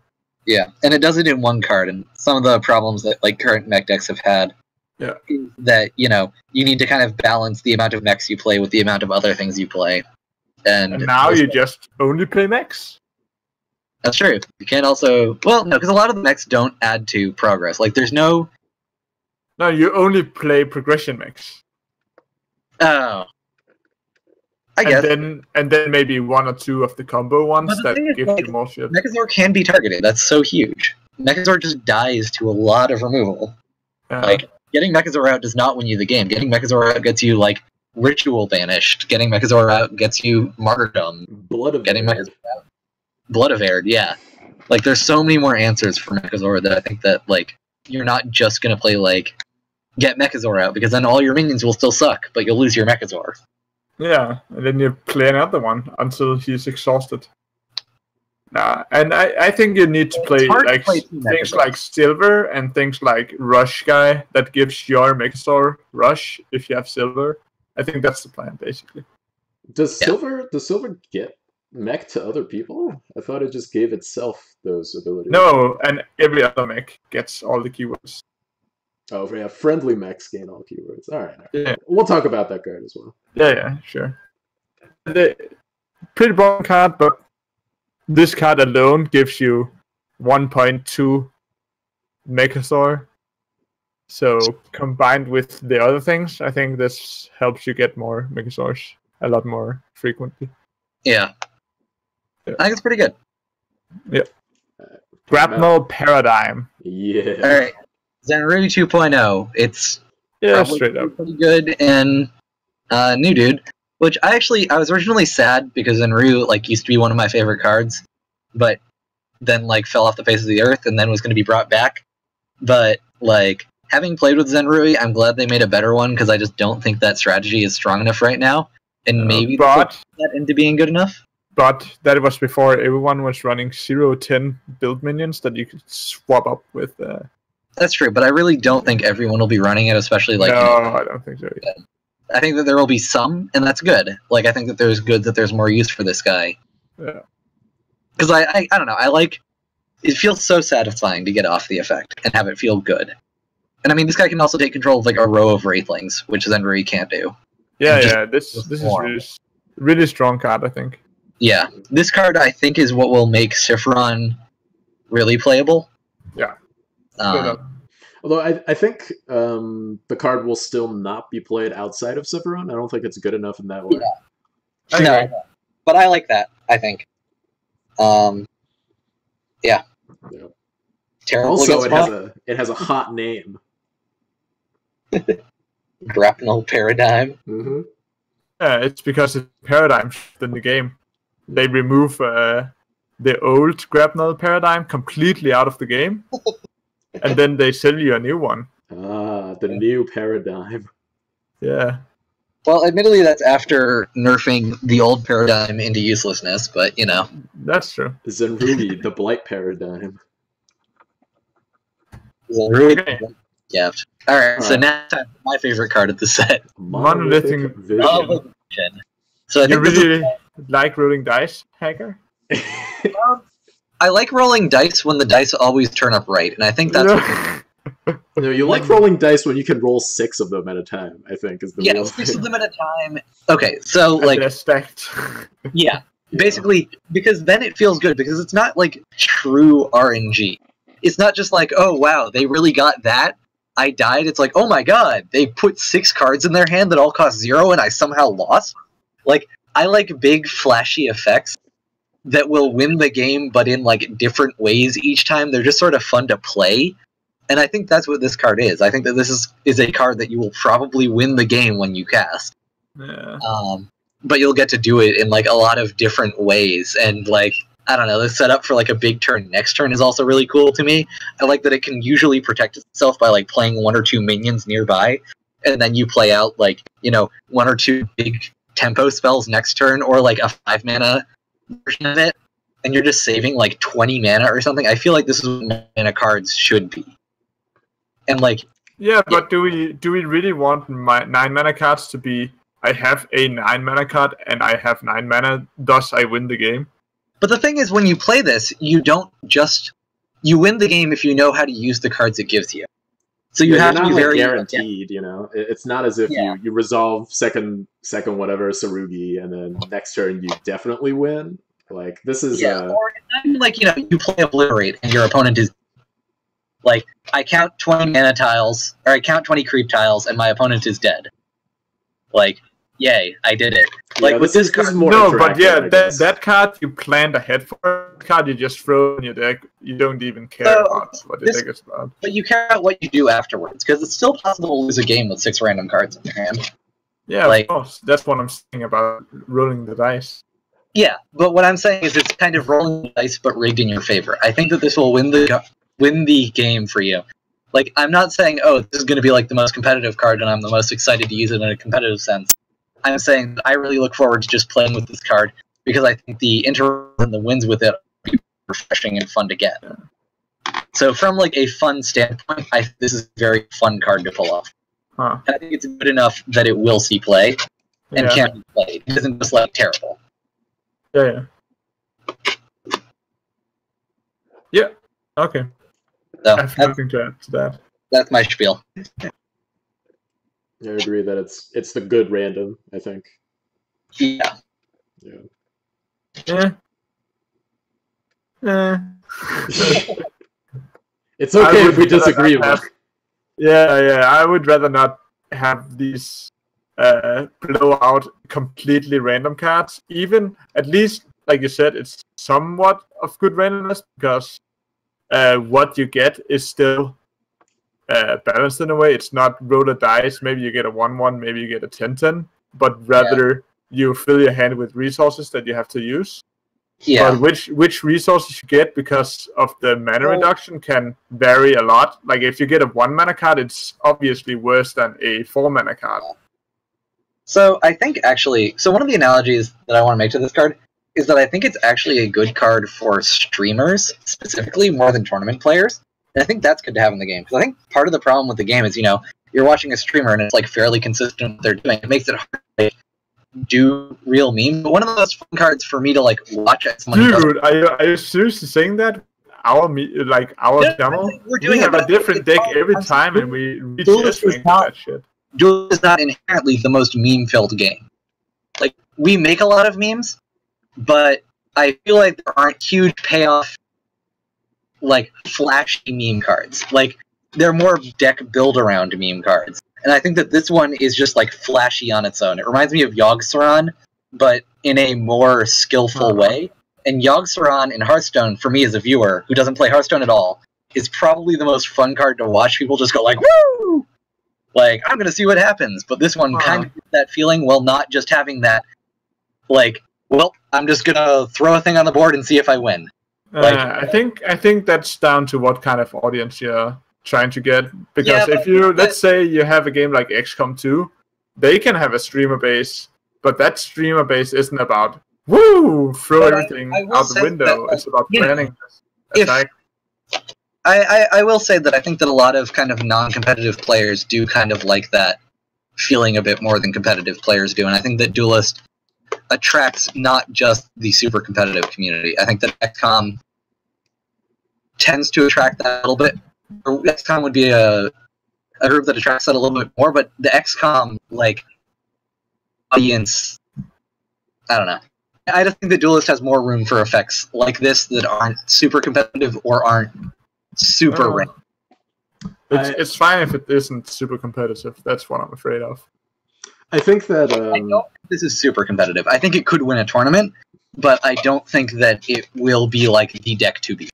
Yeah, and it does it in 1 card, and some of the problems that like current mech decks have had is that, you need to kind of balance the amount of mechs you play with the amount of other things you play. And now you just only play mechs? That's true. You can't also... Well, no, because a lot of the mechs don't add to progress. Like, there's no... No, you only play progression mechs. Oh. I guess. And then maybe 1 or 2 of the combo ones that give you more shit. Mechazor can be targeted. That's so huge. Mechazor just dies to a lot of removal. Like, getting Mechazor out does not win you the game. Getting Mechazor out gets you, like, Ritual Banished. Getting Mechazor out gets you Martyrdom. Blood of Aired, yeah. Like, there's so many more answers for Mechazor that I think that, like, you're not just gonna play, like, get Mechazor out, because then all your minions will still suck, but you'll lose your Mechazor. Yeah, and then you play another one until he's exhausted. Nah, and I think you need to play like things like Silver and things like Rush Guy that gives your Mechazor Rush if you have Silver. I think that's the plan, basically. Does Silver get mech to other people? I thought it just gave itself those abilities. No, and every other mech gets all the keywords. Oh, yeah, friendly mechs gain all keywords. All right. Yeah. We'll talk about that card as well. Yeah, sure. Pretty boring card, but this card alone gives you 1.2 Mechazor. So combined with the other things, I think this helps you get more Mechazors a lot more frequently. Yeah. I think it's pretty good. Yeah. Grapnel Paradigm. Yeah. Alright. Zenrui 2.0. It's straight up pretty good and new dude. Which I was originally sad because Zenrui like used to be one of my favorite cards, but then like fell off the face of the earth and then was going to be brought back. But like having played with Zenrui, I'm glad they made a better one because I just don't think that strategy is strong enough right now, and maybe that into being good enough. But that was before everyone was running 0-10 build minions that you could swap up with. That's true, but I really don't think everyone will be running it, especially like. No, I don't think so. Yeah. I think that there will be some, and that's good. Like, I think that there's more use for this guy. Yeah. Because I don't know, it feels so satisfying to get off the effect and have it feel good. And I mean, this guy can also take control of like a row of Wraithlings, which Zenrui can't do. Yeah, this is really strong card, I think. Yeah, this card I think is what will make Sifron really playable. Yeah. Although I think the card will still not be played outside of Sifron. I don't think it's good enough in that way. Yeah. No, but I like that, I think. Yeah. Terrible. Also, it has a hot name. Grapnel Paradigm. Mm-hmm. Yeah, it's because it's paradigm shift in the game. They remove the old Grapnel Paradigm completely out of the game. And then they sell you a new one. Ah, the new paradigm. Yeah. Well, admittedly, that's after nerfing the old paradigm into uselessness, but, you know. That's true. Zenrui, the blight paradigm. Zenrui, okay. Yeah. Alright, so now time for my favorite card of the set. Monolithic Vision. So I think you really like rolling dice, Hacker? I like rolling dice when the dice always turn up right, and I think that's what... No, you like rolling dice when you can roll 6 of them at a time, I think, is the real 6 of them at a time. Okay, so, like... Respect. Yeah, basically, because then it feels good, because it's not, like, true RNG. It's not just like, oh, wow, they really got that. I died. It's like, oh my god, they put 6 cards in their hand that all cost 0, and I somehow lost? Like, I like big, flashy effects that will win the game, but in like different ways each time. They're just sort of fun to play. And I think that's what this card is. I think that this is a card that you will probably win the game when you cast. Yeah. But you'll get to do it in like a lot of different ways. And like, I don't know, the setup for like a big turn next turn is also really cool to me. I like that it can usually protect itself by like playing 1 or 2 minions nearby. And then you play out like, you know, 1 or 2 big tempo spells next turn, or like a 5 mana version of it. And you're just saving like 20 mana or something. I feel like this is what mana cards should be. And like, yeah, but do we really want 9 mana cards to be? I have a 9 mana card and I have 9 mana, thus I win the game. But the thing is, when you play this, you don't just you win the game if you know how to use the cards it gives you. So you have to be very guaranteed. You know, it's not as if you resolve second whatever Sarugi, and then next turn you definitely win. Like this is or like, you know, you play Obliterate and your opponent is. Like, I count 20 mana tiles, or I count 20 creep tiles, and my opponent is dead. Like, yay, I did it. Like, yeah, with this card... No, but yeah, that card you planned ahead for, that card you just throw in your deck, you don't even care about what your deck is about. But you care about what you do afterwards, because it's still possible to lose a game with 6 random cards in your hand. Yeah, like, of course. That's what I'm saying about rolling the dice. Yeah, but what I'm saying is it's kind of rolling the dice, but rigged in your favor. I think that this will win the game for you. Like, I'm not saying, oh, this is going to be like the most competitive card and I'm the most excited to use it in a competitive sense. I'm saying that I really look forward to just playing with this card because I think the intervals and the wins with it will be refreshing and fun to get. So from like a fun standpoint, this is a very fun card to pull off. Huh. And I think it's good enough that it will see play and can be played. It isn't just like terrible. Yeah. Yeah. Okay. So, I have nothing to add to that. That's my spiel. I agree that it's the good random, I think. Yeah. It's okay if we disagree with. Yeah, I would rather not have these blowout completely random cards. Even, at least, like you said, it's somewhat of good randomness because what you get is still balanced in a way. It's not roll a dice, maybe you get a 1-1, maybe you get a 10-10, but rather you fill your hand with resources that you have to use. Yeah. But which resources you get because of the mana reduction can vary a lot. Like if you get a 1 mana card, it's obviously worse than a 4 mana card. So I think actually, one of the analogies that I want to make to this card is that I think it's actually a good card for streamers, specifically more than tournament players. And I think that's good to have in the game. Because I think part of the problem with the game is, you know, you're watching a streamer and it's like fairly consistent what they're doing. It makes it hard to like, do real memes. But one of the most fun cards for me to like watch as someone. Dude, are you seriously saying that? Our channel? We have a different deck every time and we just rank that shit. Duel is not inherently the most meme-filled game. Like, we make a lot of memes, but I feel like there aren't huge payoff, like, flashy meme cards. Like, they're more deck build-around meme cards. And I think that this one is just, like, flashy on its own. It reminds me of Yogg-Saron, but in a more skillful way. And Yogg-Saron in Hearthstone, for me as a viewer, who doesn't play Hearthstone at all, is probably the most fun card to watch. People just go like, woo! Like, I'm gonna see what happens. But this one kind of gets that feeling while not just having that, like, well, I'm just gonna throw a thing on the board and see if I win. Like, I think that's down to what kind of audience you're trying to get. Because if you, let's say you have a game like XCOM 2, they can have a streamer base, but that streamer base isn't about, woo, throw everything out the window. It's about planning. I will say that I think that a lot of kind of non-competitive players do kind of like that feeling a bit more than competitive players do, and I think that Duelyst attracts not just the super competitive community. I think that XCOM tends to attract that a little bit. Or XCOM would be a group that attracts that a little bit more, but the XCOM like audience, I don't know. I just think that Duelyst has more room for effects like this that aren't super competitive or aren't super ranked. It's fine if it isn't super competitive. That's what I'm afraid of. I think that I don't think this is super competitive. I think it could win a tournament, but I don't think that it will be like the deck to be.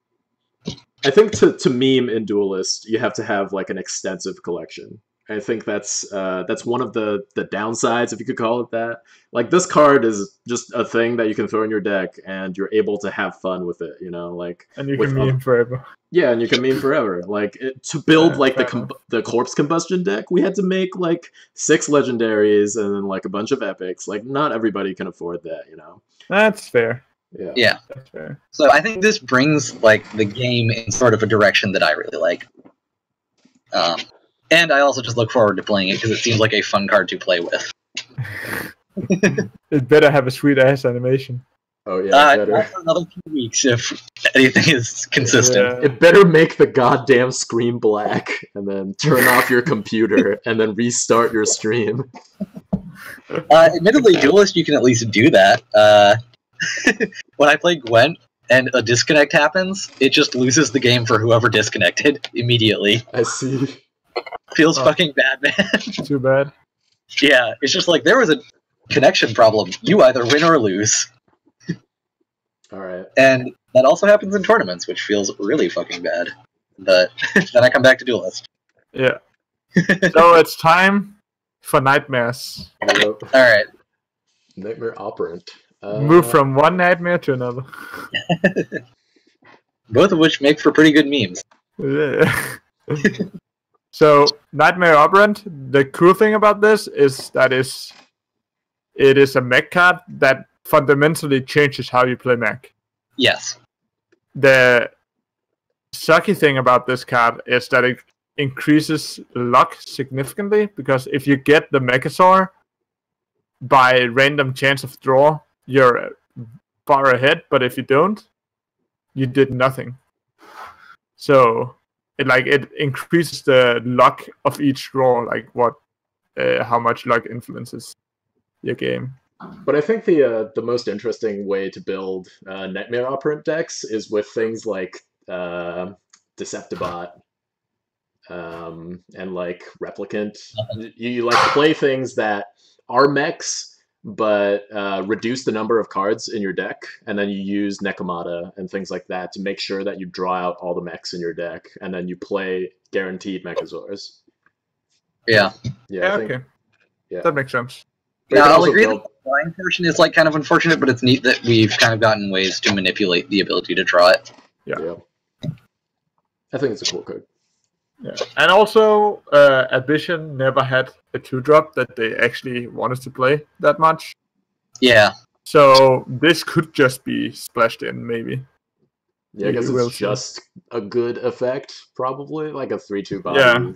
I think to meme in Duelyst, you have to have like an extensive collection. I think that's one of the downsides, if you could call it that. Like, this card is just a thing that you can throw in your deck, and you're able to have fun with it, you know, like. And you can meme forever. Yeah, and you can meme forever. Like, to build like the corpse combustion deck, we had to make like 6 legendaries and then like a bunch of epics. Like, not everybody can afford that, you know. That's fair. Yeah. That's fair. So I think this brings like the game in sort of a direction that I really like. And I also just look forward to playing it because it seems like a fun card to play with. It better have a sweet ass animation. Oh yeah, better. For another few weeks if anything is consistent. Yeah. It better make the goddamn screen black, and then turn off your computer, and then restart your stream. Admittedly, Duelyst, you can at least do that. When I play Gwent and a disconnect happens, it just loses the game for whoever disconnected immediately. I see. Feels fucking bad, man. Too bad. Yeah, it's just like, there was a connection problem. You either win or lose. Alright. And that also happens in tournaments, which feels really fucking bad. But then I come back to Duelyst. Yeah. So it's time for nightmares. Alright. Nightmare Operant. Move from one nightmare to another. Both of which make for pretty good memes. Yeah. So, Nightmare Operant, the cool thing about this is that it is a mech card that fundamentally changes how you play mech. Yes. The sucky thing about this card is that it increases luck significantly, because if you get the Mechasaur by random chance of draw, you're far ahead, but if you don't, you did nothing. So it increases the luck of each draw, like how much luck influences your game. But I think the most interesting way to build Nightmare Operant decks is with things like Deceptibot and like Replicant. You like play things that are mechs, but reduce the number of cards in your deck, and then you use Nekomata and things like that to make sure that you draw out all the mechs in your deck, and then you play guaranteed Mechasaurs. Yeah. Yeah, okay. Yeah. That makes sense. Yeah, I'll agree that the flying portion is like kind of unfortunate, but it's neat that we've kind of gotten ways to manipulate the ability to draw it. Yeah. I think it's a cool card. Yeah. And also, Ambition never had a 2-drop that they actually wanted to play that much. Yeah. So this could just be splashed in, maybe. Yeah, I guess it's just a good effect, probably. Like a 3-2 body. Yeah.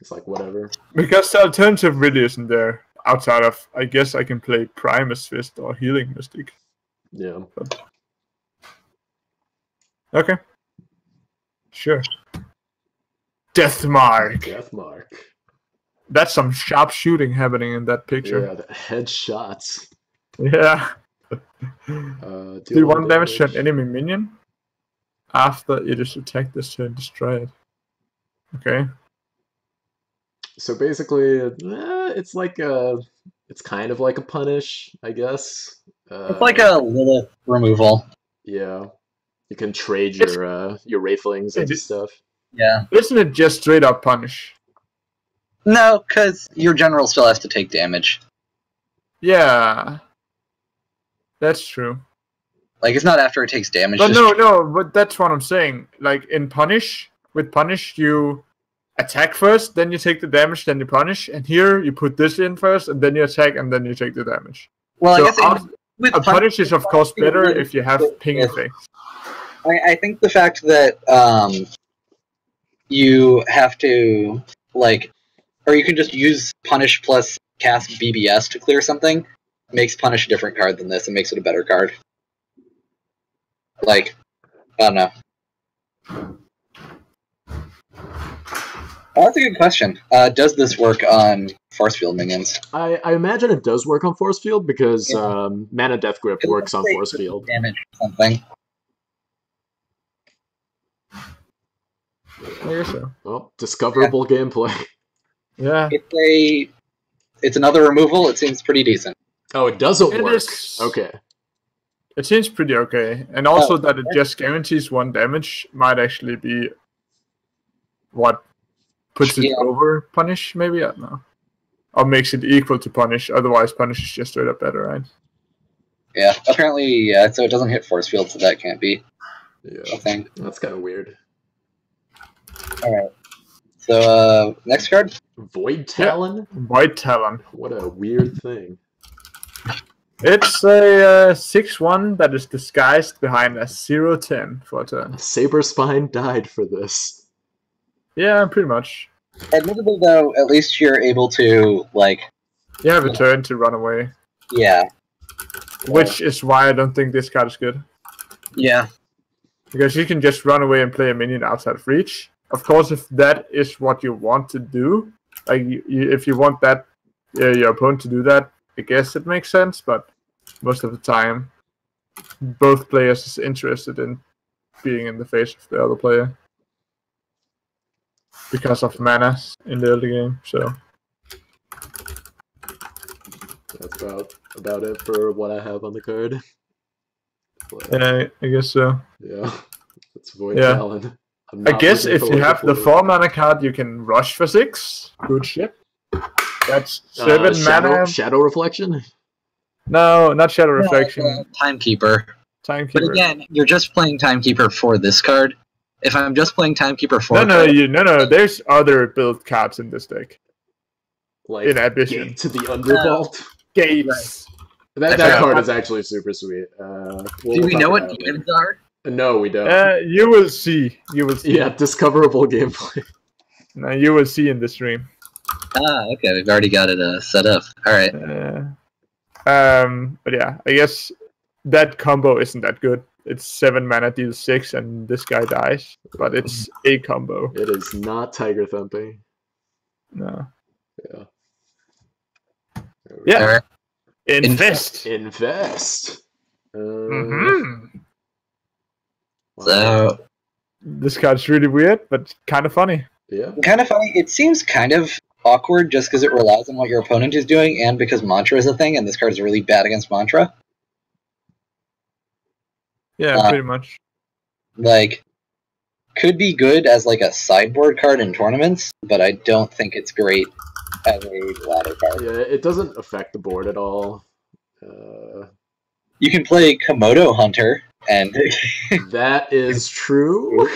It's like, whatever. Because the alternative really isn't there, outside of, I guess I can play Primus Fist or Healing Mystic. Yeah. But... Okay. Sure. Deathmark. Deathmark. That's some sharp shooting happening in that picture. Yeah, the headshots. Yeah. Do 1 damage to an enemy minion after it is attacked this turn, destroy it. Okay. So basically, it's like it's kind of like a punish, I guess. It's like a Lilith removal. Yeah. You can trade your Wraithlings and stuff. Yeah. Isn't it just straight up punish? No, because your general still has to take damage. Yeah. That's true. Like, it's not after it takes damage. But no, but that's what I'm saying. Like, in Punish, with Punish, you attack first, then you take the damage, then you punish, and here you put this in first, and then you attack, and then you take the damage. Well, so I guess with Punish is, of course, better if you have ping effects. I think the fact that you have to, like, or you can just use Punish plus cast BBS to clear something, makes Punish a different card than this, and makes it a better card. Like, I don't know. Oh, that's a good question. Does this work on Force Field minions? I imagine it does work on Force Field, because Mana Death Grip works on Force Field. Damage or something. I guess so. Well, discoverable gameplay. Yeah. It's another removal. It seems pretty decent. Oh, it doesn't work. Okay. It seems pretty okay, and also that it just guarantees 1 damage might actually be what puts it over Punish, maybe? I don't know. Or makes it equal to Punish, otherwise Punish is just straight up better, right? Yeah, apparently, yeah, so it doesn't hit force field, so that can't be a thing. That's kind of weird. Alright. So, next card? Void Talon? Yeah. Void Talon. What a weird thing. It's a 6/1 that is disguised behind a 0/10 for a turn. Saberspine died for this. Yeah, pretty much. Admittedly, though, at least you're able to, like... You have a turn to run away. Yeah. Which is why I don't think this card is good. Yeah. Because you can just run away and play a minion outside of reach. Of course, if that is what you want to do, like if you want that your opponent to do that, I guess it makes sense, but most of the time, both players is interested in being in the face of the other player. Because of mana in the early game, so... That's about it for what I have on the card. Yeah, I guess so. Yeah, it's Void Talon. I guess if you have the 4 mana card, you can rush for 6. Good shit. That's 7 mana. Shadow Reflection? No, not Shadow Reflection. Timekeeper. Timekeeper. But again, you're just playing Timekeeper for this card. If I'm just playing Timekeeper for no. There's other build cards in this deck. Like in addition Gate to the Undervault. Gates. Right. That card is actually super sweet. Do we know what demons are? No, we don't. You will see. You will see. Yeah, discoverable gameplay. No, you will see in the stream. Ah, okay. We've already got it set up. All right. But yeah, I guess that combo isn't that good. It's 7 mana, deals 6, and this guy dies. But it's a combo. It is not Tiger Thumping. No. Yeah. Yeah. Right. Invest. Wow. So this card's really weird, but kind of funny. Yeah. Kind of funny. It seems kind of awkward just because it relies on what your opponent is doing and because Mantra is a thing, and this card is really bad against Mantra. Yeah, pretty much. Like, could be good as like a sideboard card in tournaments, but I don't think it's great as a ladder card. Yeah, it doesn't affect the board at all. You can play Komodo Hunter, and that is true.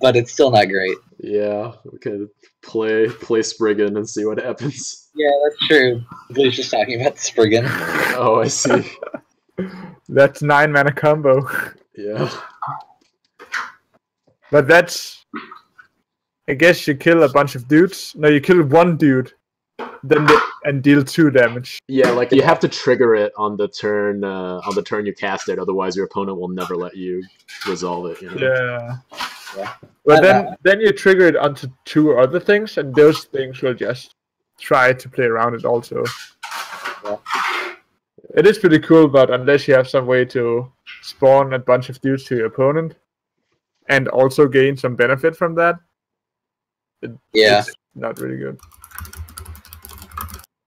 But it's still not great. Yeah, we could play Spriggan and see what happens. Yeah, that's true. Blue's just talking about the Spriggan. Oh, I see. That's 9 mana combo. Yeah. But that's... I guess you kill a bunch of dudes. No, you kill 1 dude. And deal 2 damage. Yeah, like you have to trigger it on the turn you cast it, otherwise your opponent will never let you resolve it. You know? Yeah. But then you trigger it onto 2 other things, and those things will just try to play around it also. Yeah. It is pretty cool, but unless you have some way to spawn a bunch of dudes to your opponent, and also gain some benefit from that, it's not really good.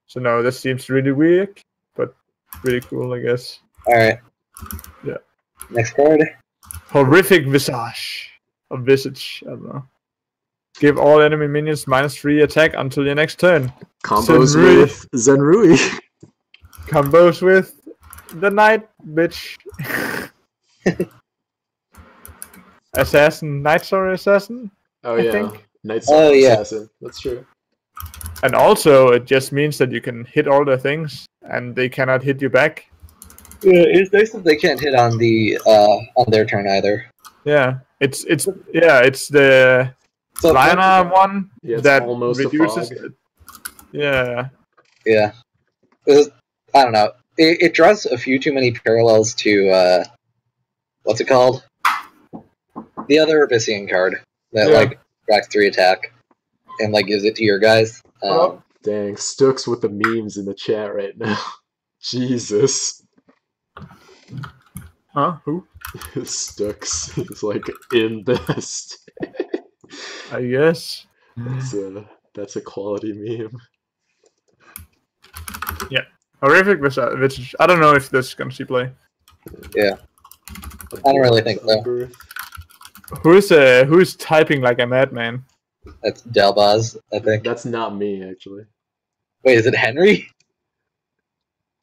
So no, this seems really weird, but really cool, I guess. Alright. Yeah. Next card. Horrific Visage. Or Visage, I don't know. Give all enemy minions -3 attack until your next turn. Combos with Zenrui. Combos with the Knight, bitch. Assassin, Night Story Assassin? Oh, I think. Night Story Assassin. That's true. And also, it just means that you can hit all the things, and they cannot hit you back. Yeah, it's nice that they can't hit on the on their turn either. Yeah, it's the Lionel one that reduces it. Yeah. Yeah. I don't know. It draws a few too many parallels to what's it called? The other Abyssian card that like backs 3 attack and like gives it to your guys. Dang, Stooks with the memes in the chat right now. Jesus. Huh? Who? Stooks. He's like invest. I guess. That's a quality meme. Yeah. Horrific Visage. I don't know if this is gonna see play. Yeah. I don't really think so. Who's typing like a madman? That's Dalboz, I think. That's not me, actually. Wait, is it Henry?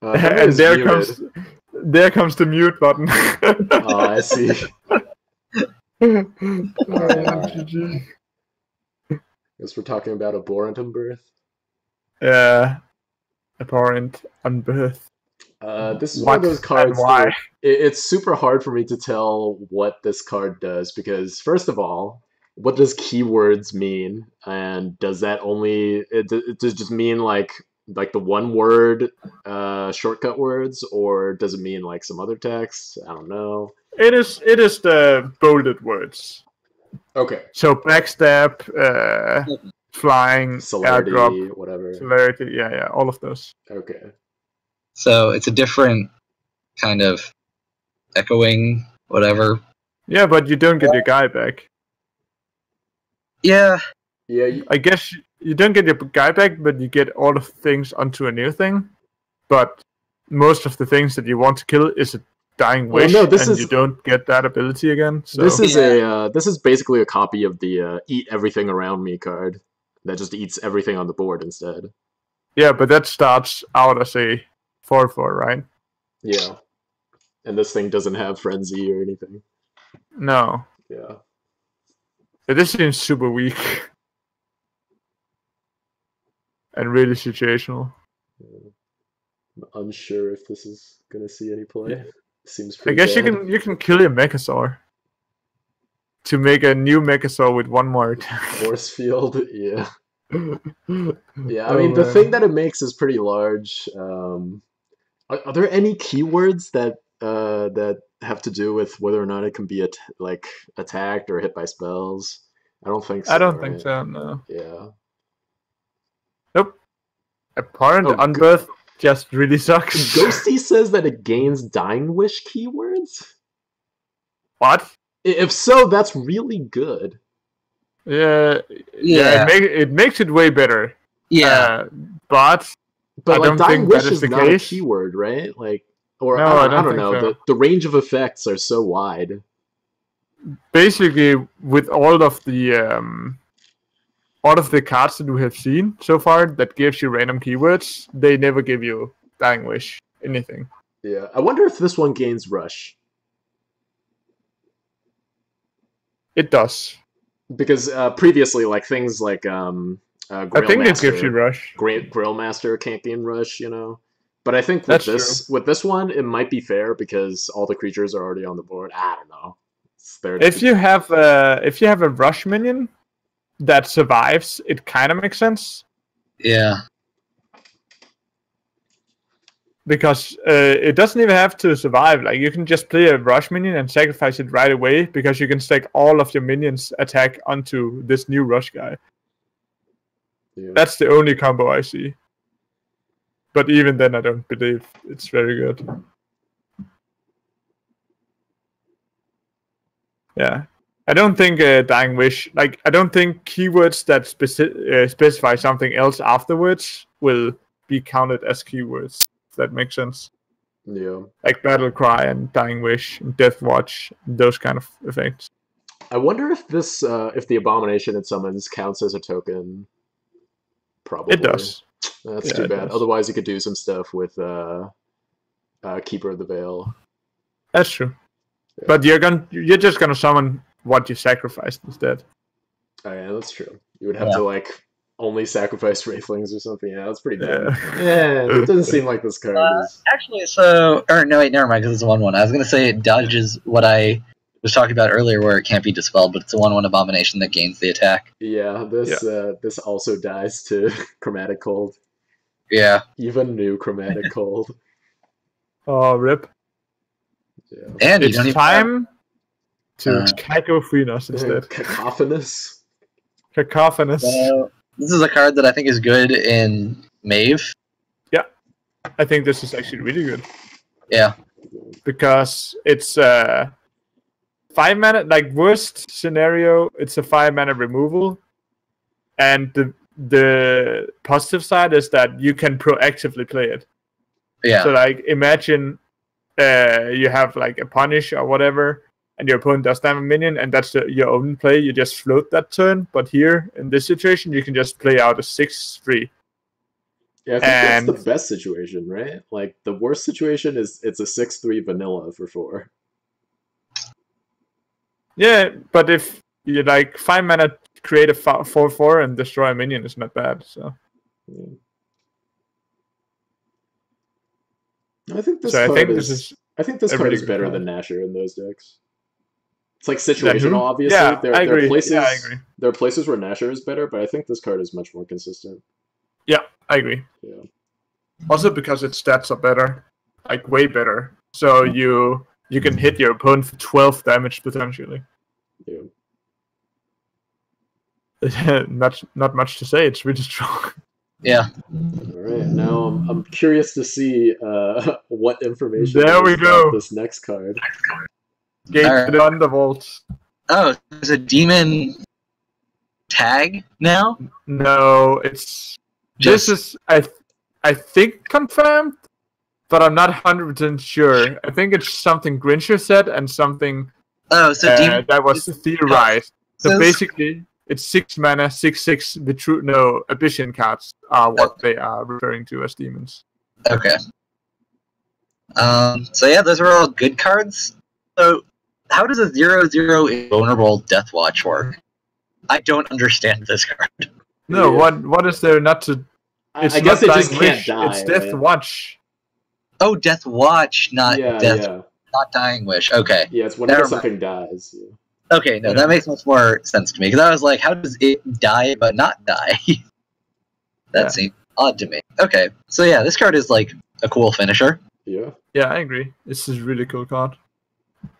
And there comes the mute button. Oh, I see. Guess we're talking about abhorrent unbirth. Yeah, abhorrent unbirth. This is one of those cards. Why? It's super hard for me to tell what this card does because, first of all, what does keywords mean? And does that only does it just mean like the one word shortcut words, or does it mean like some other text? I don't know. It is the bolded words. Okay. So backstab, flying, celerity, airdrop, whatever. Celerity, yeah, all of those. Okay. So it's a different kind of echoing, whatever. Yeah, but you don't get your guy back. Yeah. Yeah. I guess you don't get your guy back, but you get all the things onto a new thing. But most of the things that you want to kill is a dying wish, you don't get that ability again. So. This is this is basically a copy of the eat everything around me card that just eats everything on the board instead. Yeah, but that starts out as a 4/4, right? Yeah, and this thing doesn't have frenzy or anything. No. Yeah. This seems super weak and really situational. Yeah. I'm unsure if this is gonna see any play. Yeah. Seems I pretty guess bad. you can kill your Mechasaur to make a new Mechasaur with one more attack. Force field, yeah. Yeah, I mean, the thing that it makes is pretty large. Are there any keywords that have to do with whether or not it can be attacked or hit by spells? I don't think so. I don't think so, no. Yeah. Nope. Abhorrent unbirth just really sucks. Ghosty says that it gains Dying Wish keywords? What? If so, that's really good. Yeah, it makes it way better. Yeah, but I don't Dying think Wish that is the not case. A keyword, right? Like, or no, I don't know. So. The range of effects are so wide. Basically, with all of the cards that we have seen so far that gives you random keywords, they never give you Dying Wish anything. Yeah, I wonder if this one gains Rush. It does. Because previously, like things like Grill I think Master, it gives you Rush. Grill Master can't gain Rush, you know. But I think with this one, it might be fair because all the creatures are already on the board. I don't know. If you have a Rush minion that survives, it kind of makes sense. Yeah. Because it doesn't even have to survive. Like, you can just play a Rush minion and sacrifice it right away because you can stack all of your minions' attack onto this new Rush guy. Yeah. That's the only combo I see. But even then, I don't believe it's very good. Yeah. I don't think Dying Wish... Like, I don't think keywords that specify something else afterwards will be counted as keywords. That makes sense. Yeah. Like Battle Cry and Dying Wish and Death Watch, those kind of effects. I wonder if this, if the Abomination it summons counts as a token. Probably. It does. That's too bad. Otherwise, you could do some stuff with Keeper of the Veil. That's true. Yeah. But you're just gonna summon what you sacrificed instead. Oh yeah, that's true. You would have to like only sacrifice Wraithlings or something. Yeah, that's pretty bad. Yeah, it doesn't seem like this card is... Actually, never mind, because it's a 1/1. I was going to say it dodges what I was talking about earlier where it can't be dispelled, but it's a 1/1 Abomination that gains the attack. Yeah, this also dies to Chromatic Cold. Yeah. Even new Chromatic Cold. Oh, rip. Yeah. And it's time to Cacophonous instead. Cacophonous? Cacophonous. This is a card that I think is good in Mave. Yeah, I think this is actually really good. Yeah. Because it's 5 mana, like worst scenario, it's a 5 mana removal. And the positive side is that you can proactively play it. Yeah. So like imagine you have like a punish or whatever, and your opponent does damage a minion, and that's your own play. You just float that turn. But here in this situation, you can just play out a 6/3. Yeah, I think that's the best situation, right? Like the worst situation is it's a 6/3 vanilla for 4. Yeah, but if you like 5 mana, create a 4/4 and destroy a minion, is not bad. So. Yeah. I think this card is really better than Nasher in those decks. It's like situational, obviously. Yeah, I agree. There are places where Nasher is better, but I think this card is much more consistent. Yeah, I agree. Yeah. Also because its stats are better, like way better. So you can hit your opponent for 12 damage potentially. Yeah. Not much to say. It's really strong. Yeah. All right. Now I'm curious to see what information. There we go. This next card. Gate to the Undervault. Oh, there's a demon tag now? No, it's this is I think confirmed, but I'm not 100% sure. I think it's something Grincher said and something demon that was theorized. So basically, it's 6 mana, 6/6 Abyssian cards are what they are referring to as demons. Okay. So yeah, those are all good cards. So how does a 0/0 invulnerable Deathwatch work? I don't understand this card. No, what is there not to? It's I guess it just can't die. It's Deathwatch. Oh, Deathwatch, not not Dying Wish. Okay. Yeah, it's whenever something dies. Yeah. Okay, no, that makes much more sense to me, because I was like, how does it die but not die? That seemed odd to me. Okay, so yeah, this card is like a cool finisher. Yeah. Yeah, I agree. This is a really cool card,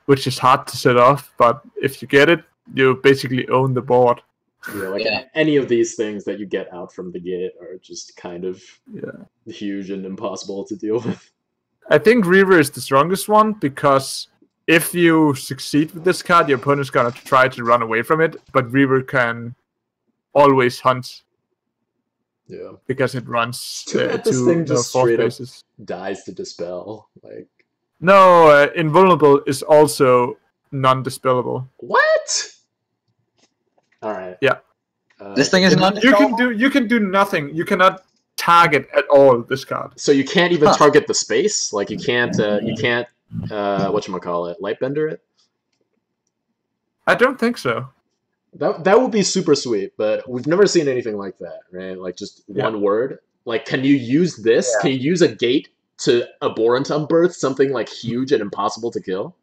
which is hard to set off, but if you get it, you basically own the board. Yeah, any of these things that you get out from the gate are just kind of huge and impossible to deal with. I think Reaver is the strongest one, because if you succeed with this card, your opponent's gonna try to run away from it, but Reaver can always hunt. Yeah. Because it runs this thing just straight up dies to dispel. Like no, invulnerable is also non-dispellable. What? All right. Yeah. This thing is not. You can do nothing. You cannot target at all this card. So you can't even target the space. Like you can't whatchamacallit, Lightbender it. I don't think so. That would be super sweet, but we've never seen anything like that, right? Like just one word. Like, can you use this? Yeah. Can you use a gate to abhorrent umbirth something like huge and impossible to kill?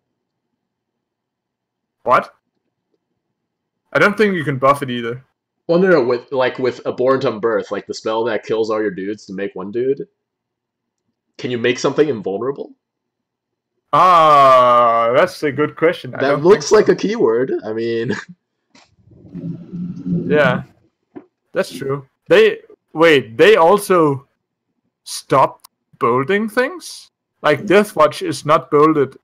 What? I don't think you can buff it either. Well, no, with abhorrent umbirth, like the spell that kills all your dudes to make one dude. Can you make something invulnerable? Ah, that's a good question. That looks like a keyword. I mean, yeah, that's true. They also stopped bolding things. Like Deathwatch is not bolded,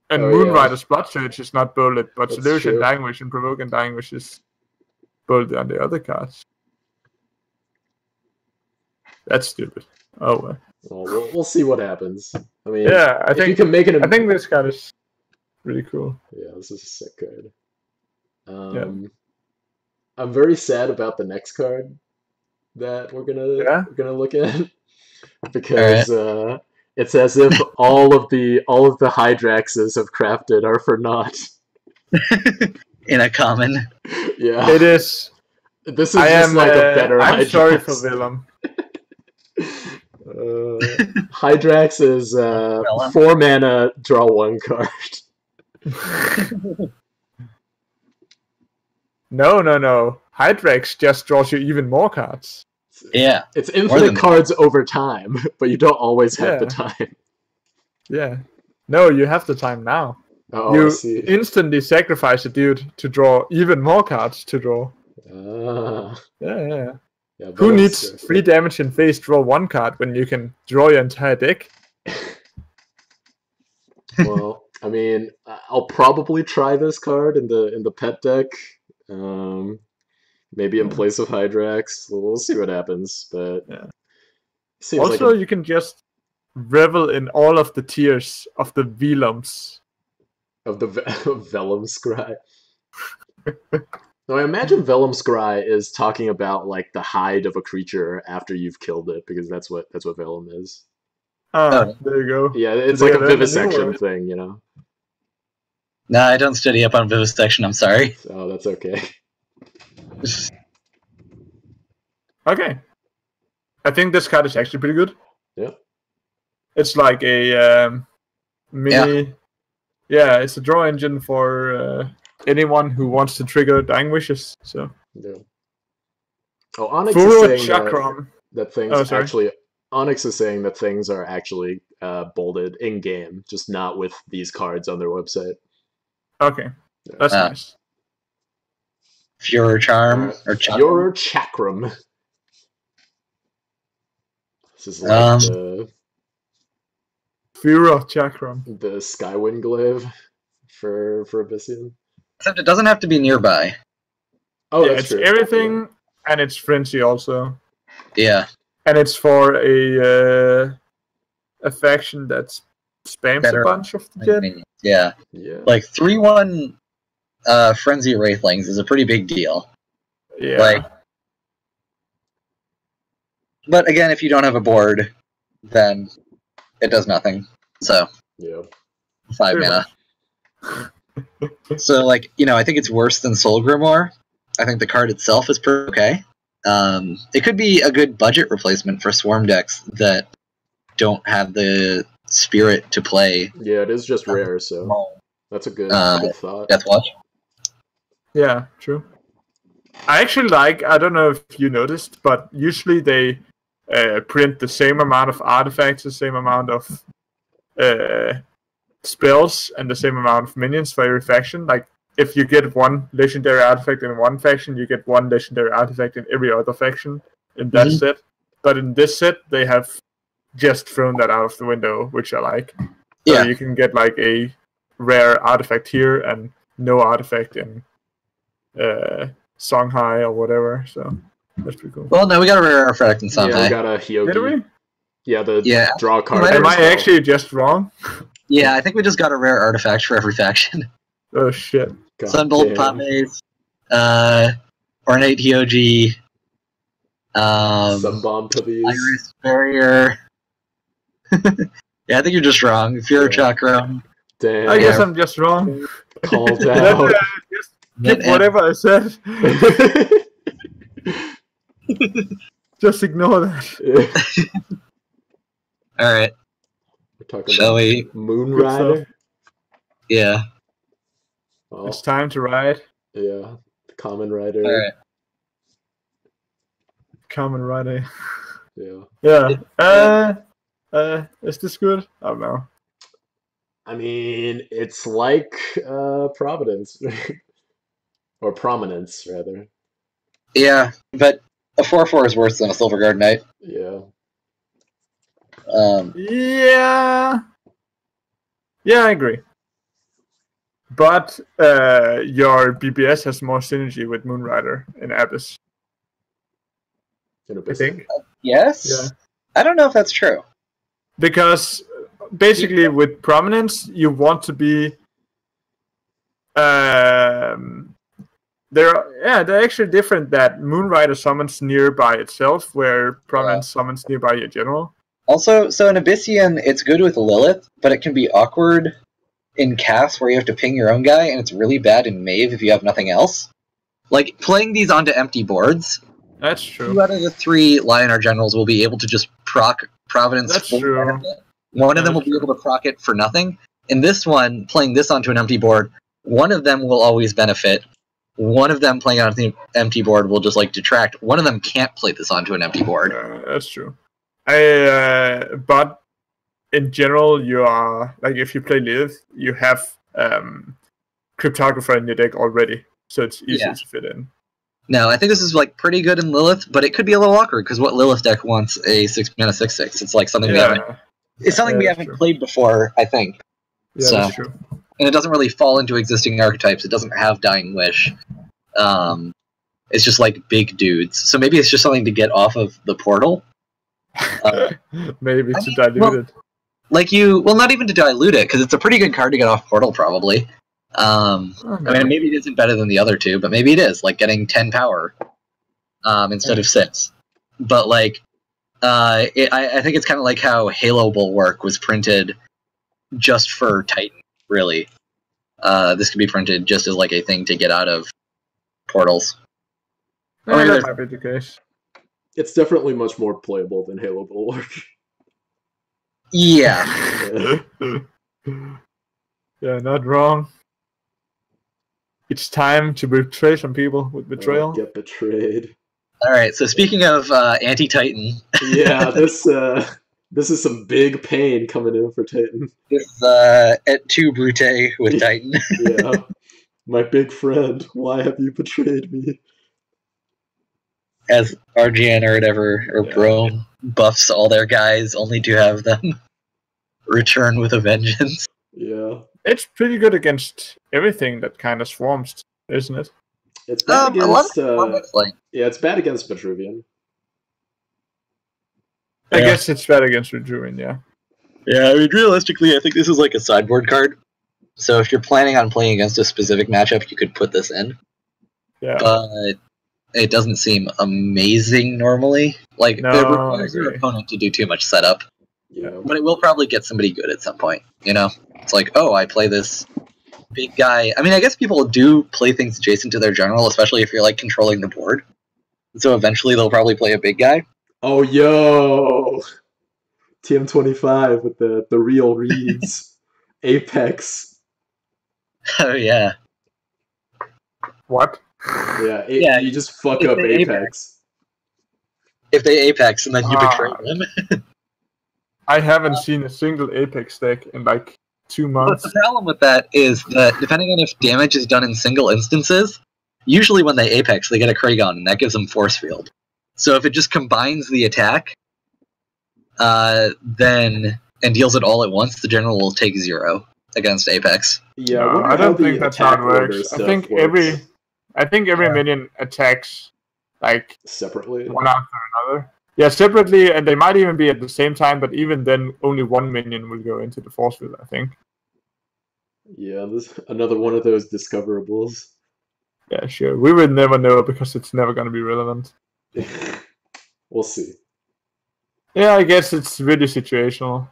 and Moonrider's Blood Surge is not bolded, but Solution, Dying Wish, and Provoke and Dying Wish is bolded on the other cards. That's stupid. Oh well. Well, we'll see what happens. I mean, I think you can make it. I think this card is really cool. Yeah, this is a sick card. I'm very sad about the next card that we're gonna look at, because it's as if all of the Hydraxes have crafted are for naught. In a common. Yeah, it is. This is just like a better. I'm Hydrax. Sorry for Willem. Hydrax is 4 mana, draw 1 card. No. Hydrax just draws you even more cards. Yeah. It's infinite cards over time, but you don't always have the time. Yeah. No, you have the time now. Oh, you I see. Instantly sacrifice a dude to draw even more cards to draw. Yeah, who needs 3 damage in face, draw 1 card when you can draw your entire deck? Well, I mean, I'll probably try this card in the pet deck. Maybe in place of Hydrax. We'll see what happens. But also, you can just revel in all of the tears of the velums. Of the Vellum Scry. No, I imagine Vellum Scry is talking about like the hide of a creature after you've killed it, because that's what Vellum is. There you go. Yeah, it's like a vivisection thing, you know. No, I don't study up on vivisection. I'm sorry. Oh, that's okay. Okay. I think this card is actually pretty good. Yeah. It's like a mini... Yeah, it's a draw engine for anyone who wants to trigger Dying Wishes. So. Yeah. Oh, Onyx is saying that things actually... Onyx is saying that things are actually bolded in-game, just not with these cards on their website. Okay. Yeah. That's nice. Furor Charm or Furor Chakram. This is like the Furor Chakram. The Skywind Glaive for Abyssian. Except it doesn't have to be nearby. Oh, yeah, that's it's true. everything, and it's Frenzy also. Yeah. And it's for a faction that spams a bunch of the jet. Yeah. Yeah. Like 3/1 Frenzy Wraithlings is a pretty big deal. Yeah. Like, but again, if you don't have a board, then it does nothing. So, yeah, 5 mana. So, like, you know, I think it's worse than Soul Grimoire. I think the card itself is pretty okay. It could be a good budget replacement for Swarm decks that don't have the spirit to play. Yeah, it is just rare, so that's a good thought. Death Watch. Yeah, true. I actually like, I don't know if you noticed, but usually they print the same amount of artifacts, the same amount of spells, and the same amount of minions for every faction. Like, if you get one legendary artifact in one faction, you get one legendary artifact in every other faction in that set. But in this set, they have just thrown that out of the window, which I like. So you can get like a rare artifact here and no artifact in Songhai or whatever. So that's pretty cool. Well, no, we got a rare artifact in Songhai. Yeah, we got a Hyogi. Did we? Yeah, draw card. Am I actually just wrong? Yeah, I think we just got a rare artifact for every faction. Oh shit. Sunbolt Pames, Ornate Hyogi, Sunbomb Pavis, Iris Barrier. Yeah, I think you're just wrong. Furor Chakram. Damn. I guess I'm just wrong. Called out. Just whatever I said. Just ignore that. Alright. We're talking Shall about we? Moonrider. Yeah. Oh. It's time to ride. Yeah. The Common Rider. Alright. Common Rider. Yeah. Yeah. Is this good? I don't know. I mean, it's like Providence. Or Prominence, rather. Yeah, but a 4/4 is worse than a Silverguard Knight. Yeah. Yeah, I agree. But your BBS has more synergy with Moonrider in Abyss. I think. Yes? Yeah. I don't know if that's true. Because basically with Prominence, you want to be... they're actually different that Moonrider summons nearby itself, where Prominence summons nearby your general. Also, so in Abyssian, it's good with Lilith, but it can be awkward in Cass where you have to ping your own guy, and it's really bad in Mave if you have nothing else. Like, playing these onto empty boards... That's true. 2 out of the 3 Lionar generals will be able to just proc Providence. That's true. Benefit. One of them will be able to proc it for nothing. In this one, playing this onto an empty board, one of them will always benefit. One of them playing on the empty board will just, like, detract. One of them can't play this onto an empty board. That's true. But in general, you are, like, if you play Lilith, you have Cryptographer in your deck already, so it's easy to fit in. No, I think this is, like, pretty good in Lilith, but it could be a little awkward, because what Lilith deck wants a 6-mana 6/6? It's like something we haven't... It's something we haven't played before, I think. Yeah, so, that's true. And it doesn't really fall into existing archetypes. It doesn't have Dying Wish. It's just, like, big dudes. So maybe it's just something to get off of the portal. Maybe to dilute it. like well, not even to dilute it, because it's a pretty good card to get off Portal, probably. I mean, maybe it isn't better than the other two, but maybe it is, like getting 10 power instead of 6. But, like, I think it's kind of like how Halo Bulwark was printed just for Titan, really. This could be printed just as, like, a thing to get out of portals. That might be the case. It's definitely much more playable than Halo Bulwark. Yeah. Yeah, not wrong. It's time to betray some people with betrayal. Get betrayed. Alright, so speaking of anti-Titan... yeah, this is some big pain coming in for Titan. This is Et tu, Brute with Titan. Yeah. My big friend, why have you betrayed me? As RGN or whatever, or Brome buffs all their guys only to have them return with a vengeance. Yeah. It's pretty good against everything that kind of swarms, isn't it? It's bad against... like... Yeah, it's bad against Vitruvian. I guess it's bad against Vitruvian, yeah. Yeah, I mean, realistically, I think this is like a sideboard card. So if you're planning on playing against a specific matchup, you could put this in. Yeah. But it doesn't seem amazing normally. Like, it requires your opponent to do too much setup. Yeah. But it will probably get somebody good at some point, you know? It's like, oh, I play this big guy. I mean, I guess people do play things adjacent to their general, especially if you're, like, controlling the board. So eventually they'll probably play a big guy. Oh, yo! TM25 with the real reads. Apex. Oh, yeah. What? Yeah, you just fuck up Apex. If they Apex and then you betray them. I haven't seen a single Apex deck in like 2 months. But the problem with that is that depending on if damage is done in single instances, usually when they Apex, they get a Kragon, and that gives them Force Field. So if it just combines the attack, then and deals it all at once, the general will take 0 against Apex. Yeah, I don't think that's how it works. I think every minion attacks like separately, one after another. Yeah, separately, and they might even be at the same time, but even then, only one minion will go into the force field, I think. Yeah, this another one of those discoverables. Yeah, sure. We would never know because it's never going to be relevant. We'll see. Yeah, I guess it's really situational.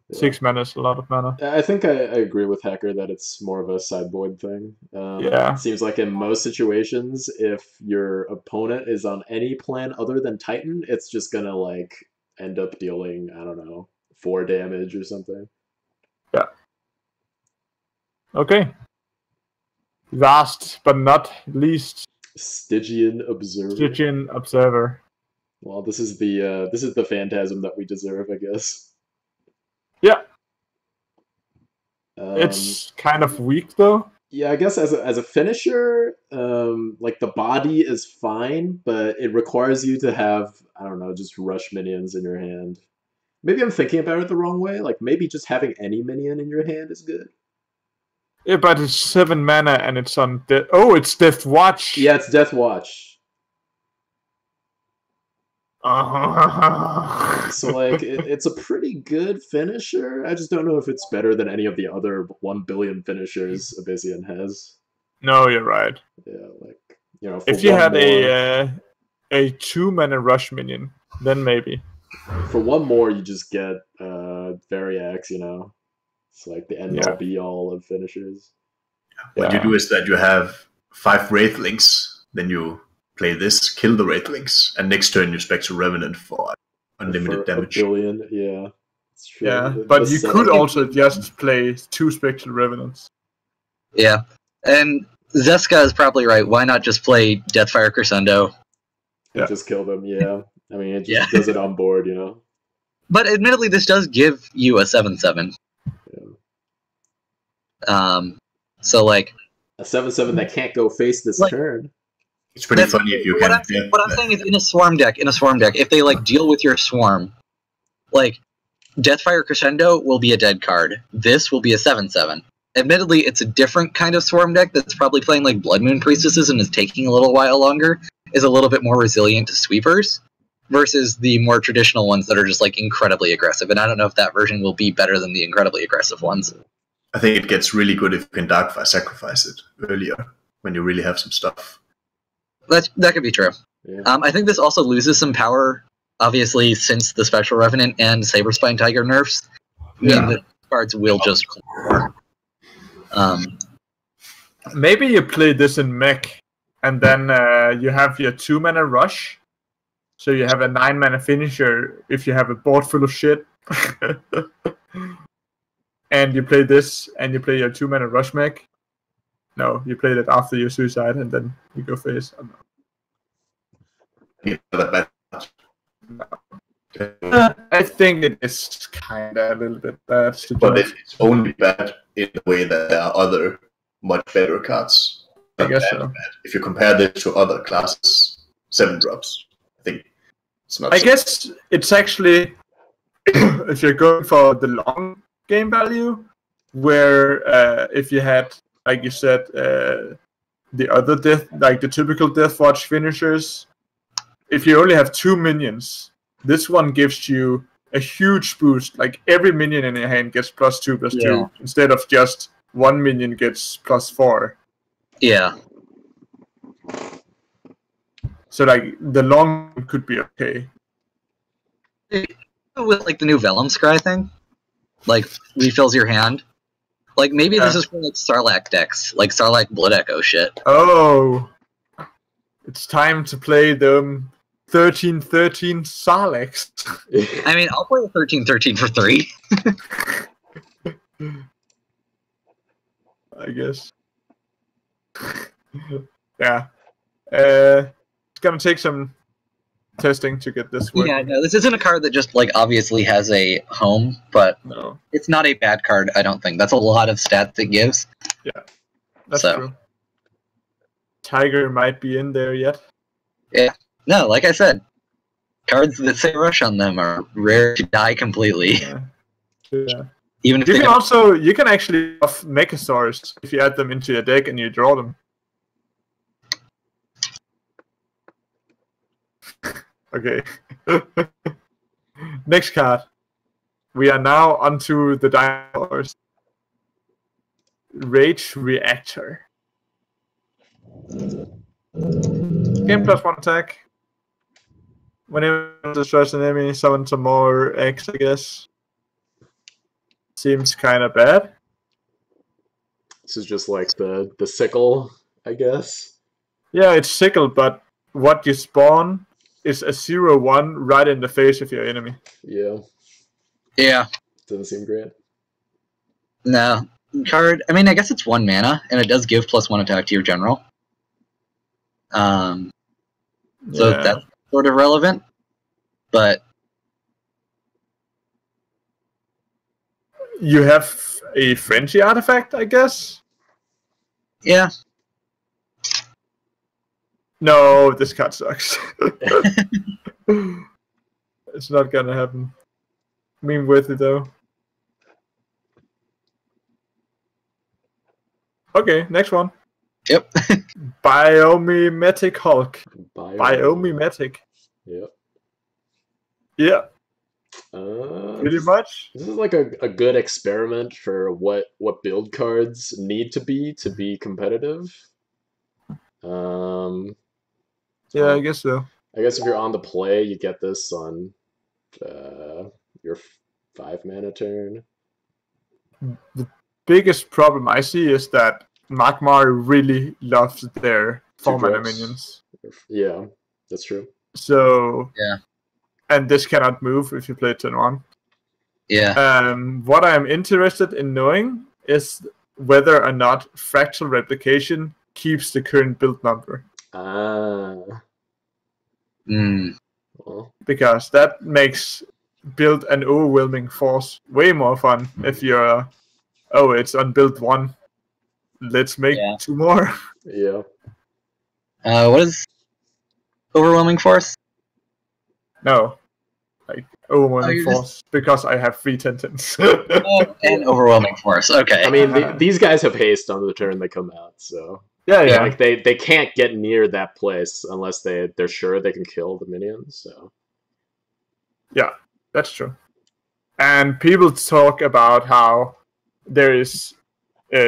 Yeah. 6 mana is a lot of mana. I think I agree with Hacker that it's more of a sideboard thing. Yeah. It seems like in most situations, if your opponent is on any plan other than Titan, it's just gonna like end up dealing, I don't know, 4 damage or something. Yeah. Okay. Last but not least, Stygian Observer. Stygian Observer. Well, this is the phantasm that we deserve, I guess. Yeah. It's kind of weak though. Yeah, I guess as a finisher, like the body is fine, but it requires you to have, I don't know, just rush minions in your hand. Maybe I'm thinking about it the wrong way. Like maybe just having any minion in your hand is good. Yeah, but it's 7 mana and it's on it's Death Watch. Yeah, it's Death Watch. So like it's a pretty good finisher. I just don't know if it's better than any of the other 1 billion finishers Abyssian has. No, you're right. Yeah, like if you had a 2-mana rush minion, then maybe. For 1 more, you just get Variax. It's like the end all be all of finishers. What you do is that you have 5 Wraithlings, then you play this, kill the Wraithlings, and next turn you Spectral Revenant for unlimited damage. 1 billion, yeah. It's true. Yeah, but you could also just play 2 Spectral Revenants. Yeah, and Zeska is probably right. Why not just play Deathfire Crescendo? Yeah. Just kill them, yeah. I mean, it just does it on board, But admittedly, this does give you a 7/7. Yeah. So like a 7/7 that can't go face this turn. It's pretty funny if you can. What I'm saying is, in a swarm deck, if they like deal with your swarm, like Deathfire Crescendo will be a dead card. This will be a 7/7. Admittedly, it's a different kind of swarm deck that's probably playing like Blood Moon Priestesses and is taking a little while longer. Is a little bit more resilient to sweepers. versus the more traditional ones that are just like incredibly aggressive. And I don't know if that version will be better than the incredibly aggressive ones. I think it gets really good if you can Darkfire sacrifice it earlier when you really have some stuff. That could be true. Yeah. I think this also loses some power, obviously, since the Spectral Revenant and Saberspine Tiger nerfs mean that cards will just more. Maybe you play this in mech, and then you have your 2-mana rush. So you have a 9-mana finisher if you have a board full of shit. And you play this, and you play your 2-mana rush mech. No, you played it after your suicide, and then you go face. I think it is kind of a little bit bad. But it's only bad in the way that there are other much better cards. I guess so. Bad. If you compare this to other classes, 7-drops, I think it's not. I guess it's actually, if you're going for the long game value, where if you had, like you said, the other the typical Deathwatch finishers, if you only have 2 minions, this one gives you a huge boost. Like every minion in your hand gets +2/+2 instead of just 1 minion gets +4. Yeah. So like the long could be okay. With like the new Vellum Scry thing, like refills your hand. Like maybe this is for like Sarlacc decks, like Sarlacc Blood Echo shit. Oh, it's time to play them 13/13 Sarlaccs. I mean, I'll play a 13/13 for 3. I guess. Yeah. It's gonna take some testing to get this working. Yeah, no, this isn't a card that just like obviously has a home, but no, it's not a bad card. I don't think that's a lot of stats it gives. Yeah, that's true. Tiger might be in there yet. Yeah, no, like I said, cards that say rush on them are rare to die completely. Yeah. Even if you can actually buff Mechasaurs if you add them into your deck and you draw them. Okay. Next card. We are now onto the dinosaurs. RHacker. Game +1 attack. Whenever you destroys an enemy, summon some more X, I guess. Seems kind of bad. This is just like the sickle, I guess. Yeah, it's sickle, but what you spawn is a 0/1 right in the face of your enemy. Yeah. Yeah. Doesn't seem great. No. Card, I mean, I guess it's 1 mana, and it does give +1 attack to your general. So that's sort of relevant. But you have a Frenzy artifact, I guess? Yeah. No, this card sucks. It's not gonna happen. I mean, worth it though. Okay, next one. Yep. Biomimetic Hulk. Biomimetic. Yep. Yeah. Pretty much. This is like a good experiment for what build cards need to be competitive. Yeah, I guess so. I guess if you're on the play, you get this on your 5-mana turn. The biggest problem I see is that Magmar really loves their 4-mana minions. Yeah, that's true. So yeah, and this cannot move if you play turn 1. Yeah. What I'm interested in knowing is whether or not fractal replication keeps the current build number. Well. Because that makes build an overwhelming force way more fun if you're it's on build 1. Let's make 2 more. Yeah. What is overwhelming force? No. Like overwhelming force because I have 3 Tentans. And overwhelming force. Okay. I mean, these guys have haste on the turn they come out, so yeah. Like they can't get near that place unless they're sure they can kill the minions. So Yeah, that's true. And people talk about how there is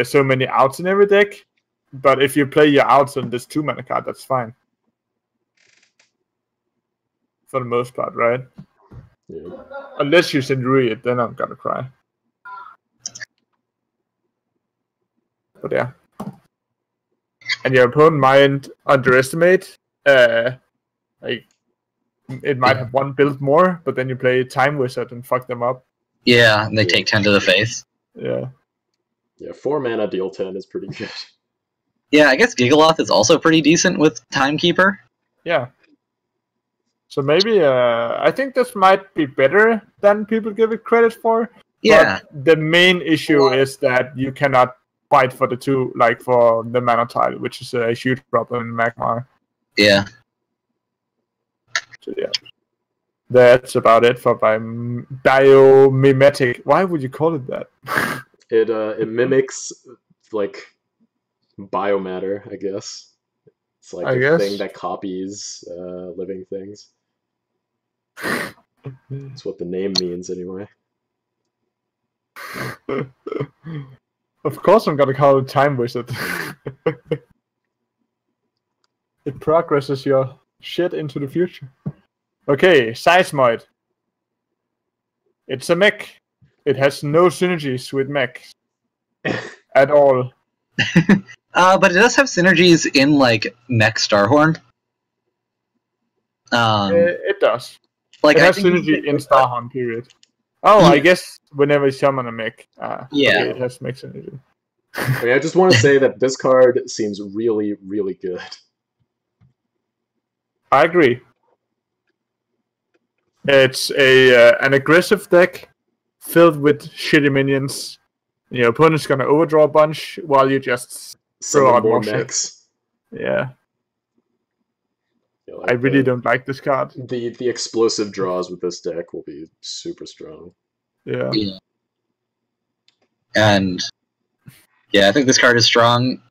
so many outs in every deck, but if you play your outs on this 2-mana card, that's fine. For the most part, right? Yeah. Unless you Sindri it, then I'm gonna cry. But yeah. And your opponent might underestimate, like, it might have one build more, but then you play Time Wizard and fuck them up. Yeah, and they take 10 to the face. Yeah. Yeah, 4 mana deal 10 is pretty good. Yeah, I guess Gigaloth is also pretty decent with Timekeeper. Yeah. So maybe, I think this might be better than people give it credit for. Yeah. But the main issue is that you cannot fight for the 2, like for the mana tile, which is a huge problem in Magmar. Yeah. So yeah. That's about it for biomimetic. Why would you call it that? It mimics, like, biomatter, I guess. It's like a thing that copies living things. That's what the name means, anyway. Of course I'm gonna call it Time Wizard. It progresses your shit into the future. Okay, Seismoid. It's a mech. It has no synergies with mechs. At all. But it does have synergies in, like, Mech Starhorn. It does. Like, it has synergy in Starhorn, period. Oh, yeah. I guess whenever you summon a mech. Yeah. Okay, it has mech synergy. I mean, I just want to say that this card seems really, really good. I agree. It's an aggressive deck filled with shitty minions. Your opponent's gonna overdraw a bunch while you just throw out more mechs. Yeah. Like I really don't like this card. The explosive draws with this deck will be super strong. Yeah. And yeah, I think this card is strong.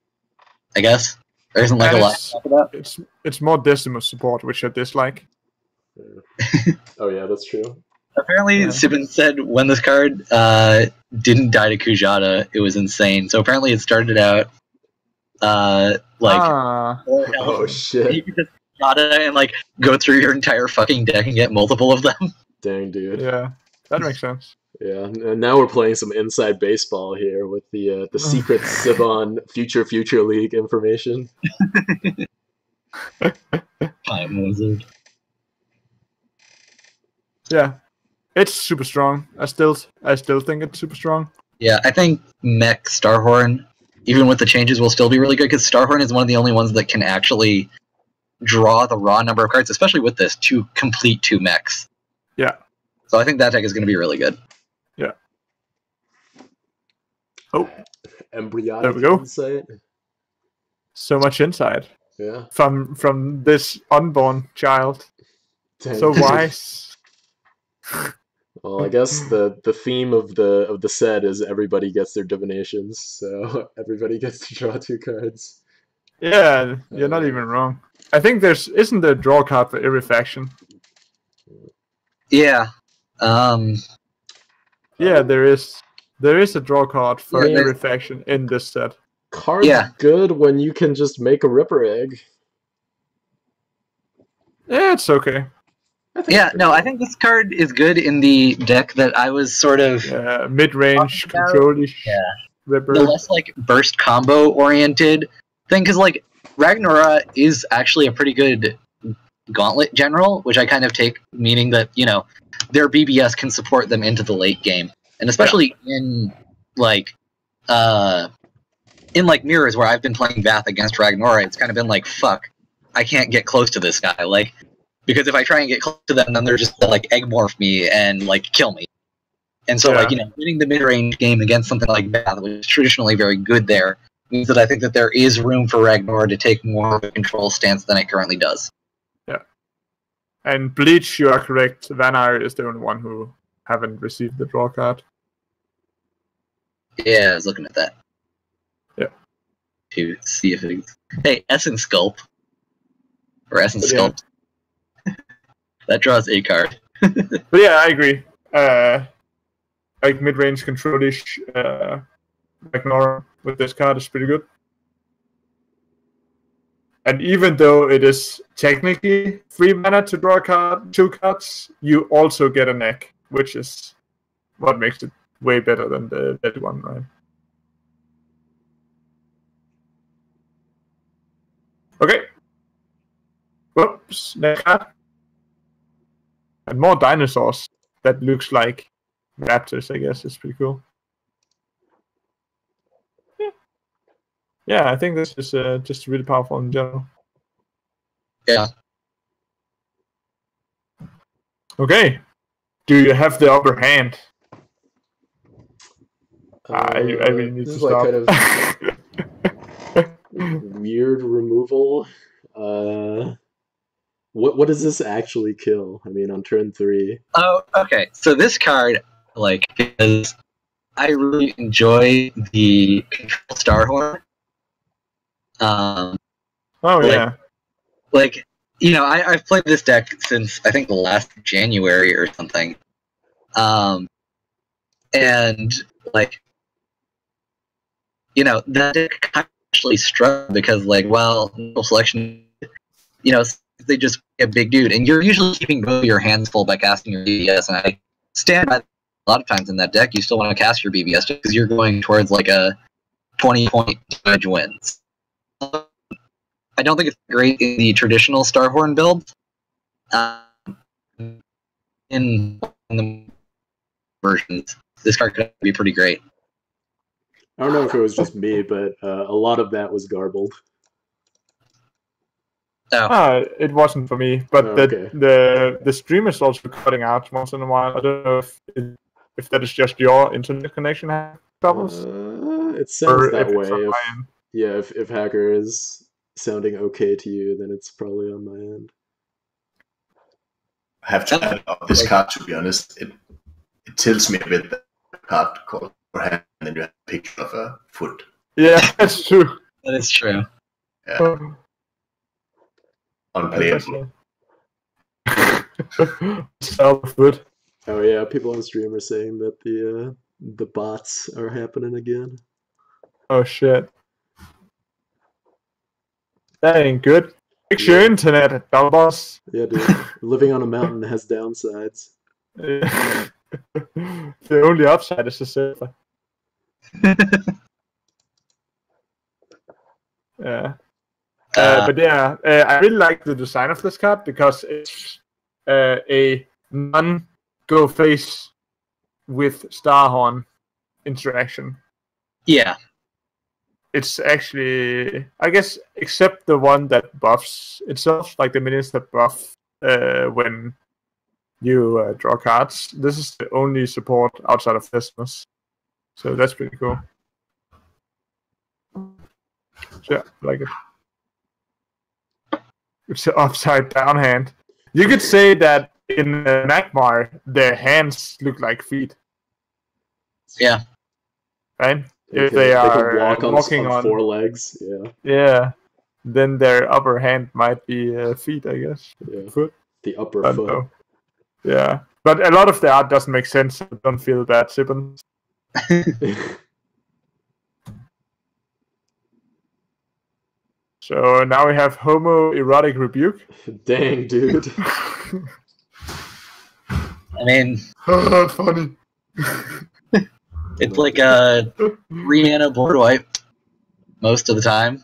I guess there isn't like a lot to talk about. It's more Decimus support, which I dislike. Yeah. Oh yeah, that's true. Apparently, Sibin said when this card didn't die to Kujata, it was insane. So apparently, it started out oh shit! You could just Kujata and like go through your entire fucking deck and get multiple of them. Dang, dude. Yeah, that makes sense. Yeah, and now we're playing some inside baseball here with the secret Sibon Future League information. Time Wizard. Yeah, it's super strong. I still think it's super strong. Yeah, I think Mech Starhorn, even with the changes, will still be really good because Starhorn is one of the only ones that can actually draw the raw number of cards, especially with this, to complete 2 mechs. Yeah. So I think that deck is going to be really good. Yeah. Oh. Embryonic there we go. Insight. So much insight. Yeah. From this unborn child. Dang. So wise. Well, I guess the theme of the set is everybody gets their divinations, so everybody gets to draw 2 cards. Yeah, you're not even wrong. I think isn't there a draw card for every faction? Yeah. Yeah, there is. There is a draw card for every faction in this set. Card's good when you can just make a Ripper Egg. Yeah, it's okay. I think this card is good in the deck that I was sort of mid-range control-ish Ripper. The less like burst combo oriented thing, because like Ragnarok is actually a pretty good gauntlet general, which I kind of take meaning that, you know, their BBS can support them into the late game. And especially in mirrors where I've been playing Vath against Ragnarok, it's kind of been like, fuck, I can't get close to this guy. Like, because if I try and get close to them, then they're just like egg morph me and like kill me. And so like, you know, winning the mid-range game against something like Vath, which is traditionally very good there, means that I think that there is room for Ragnar to take more of a control stance than it currently does. Yeah. And Bleach, you are correct. Vanar is the only one who haven't received the draw card. Yeah, I was looking at that. Yeah. To see if it's... Hey, Essence Sculpt. Or Essence Sculpt. That draws a card. But yeah, I agree. Like mid-range control-ish Nora with this card is pretty good. And even though it is technically 3 mana to draw a card, 2 cards, you also get a neck, which is what makes it way better than the dead one, right? Okay. Whoops, next card. And more dinosaurs. That looks like raptors, I guess. It's pretty cool. Yeah, I think this is just really powerful in general. Yeah. Okay. Do you have the upper hand? I really need to stop. Like kind of weird removal. What does this actually kill? I mean, on turn 3. Oh, okay. So this card, like, because I really enjoy the Control Starhorn. Oh yeah. Like, you know, I've played this deck since I think last January or something. And like, you know, that deck actually struggled because, like, well, no selection, you know, they just a big dude, and you're usually keeping both your hands full by casting your BBS. And I stand by a lot of times in that deck, you still want to cast your BBS just because you're going towards like a 20-point damage wins. I don't think it's great in the traditional Starhorn build. In the versions, this card could be pretty great. I don't know if it was just me, but a lot of that was garbled. Oh. It wasn't for me, but okay. the stream is also cutting out once in a while. I don't know if that is just your internet connection has problems. It sounds that way. If Hacker is sounding okay to you, then it's probably on my end. I have to add up this card, to be honest. It tilts me a bit, that card called hand, and then you have a picture of a foot. Yeah, that's true. That is true. Yeah. Unplayable. Foot. Oh yeah, people on stream are saying that the bots are happening again. Oh shit. That ain't good. Fix your internet, Dalboz. Yeah, dude. Living on a mountain has downsides. The only upside is the server. Yeah. But yeah, I really like the design of this card because it's a non-go face with Starhorn interaction. Yeah. It's actually, I guess, except the one that buffs itself, like the minions that buff when you draw cards. This is the only support outside of Christmas. So that's pretty cool. So, yeah, I like it. It's an upside down hand. You could say that in Magmar, their hands look like feet. Yeah. Right? If they are walking on 4 legs, yeah. Yeah. Then their upper hand might be feet, I guess. Yeah. Foot. The upper foot. Know. Yeah. But a lot of the art doesn't make sense, so don't feel bad, Sippin. So now we have homoerotic rebuke. Dang, dude. I mean, funny. It's like a Rihanna board wipe most of the time.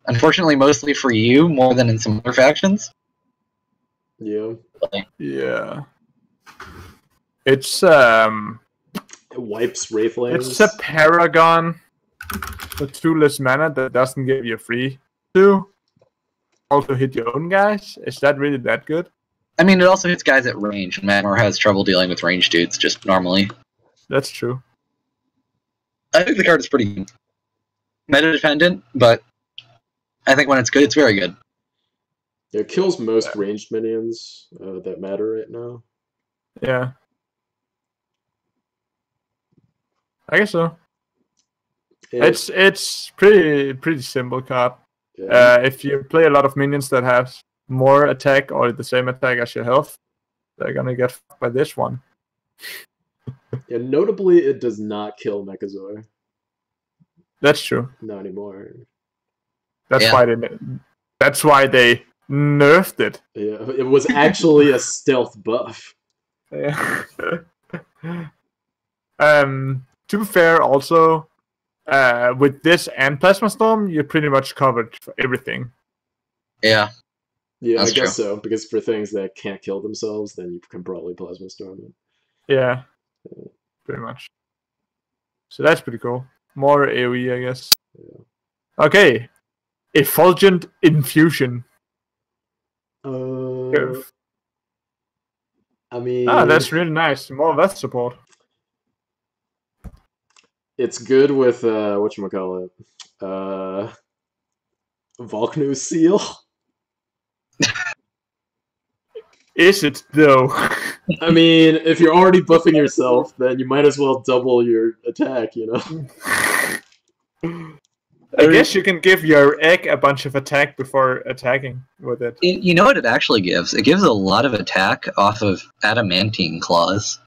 Unfortunately, mostly for you more than in some other factions. Yeah. Yeah. It's it wipes Wraithlands. It's a Paragon with 2 less mana that doesn't give you free to also hit your own guys. Is that really that good? I mean, it also hits guys at range, and Magmar has trouble dealing with range dudes just normally. That's true. I think the card is pretty good. Meta dependent, but I think when it's good, it's very good. It kills most ranged minions that matter right now. Yeah. I guess so. Yeah. It's pretty simple card. Yeah. If you play a lot of minions that have more attack or the same attack as your health, they're gonna get fucked by this one. Yeah, notably, it does not kill Mechazor. That's true. Not anymore. That's why they nerfed it. Yeah, it was actually a stealth buff. Yeah. To be fair, also, with this and Plasma Storm, you're pretty much covered for everything. Yeah. Yeah, I guess so. Because for things that can't kill themselves, then you can probably Plasma Storm it. Yeah. Pretty much. So that's pretty cool. More AoE, I guess. Yeah. Okay. Effulgent Infusion. I mean... that's really nice. More Veth support. It's good with, whatchamacallit? Volknu's Seal? Is it, though? I mean, if you're already buffing yourself, then you might as well double your attack, you know? I guess you can give your egg a bunch of attack before attacking with it. You know what it actually gives? It gives a lot of attack off of adamantine claws.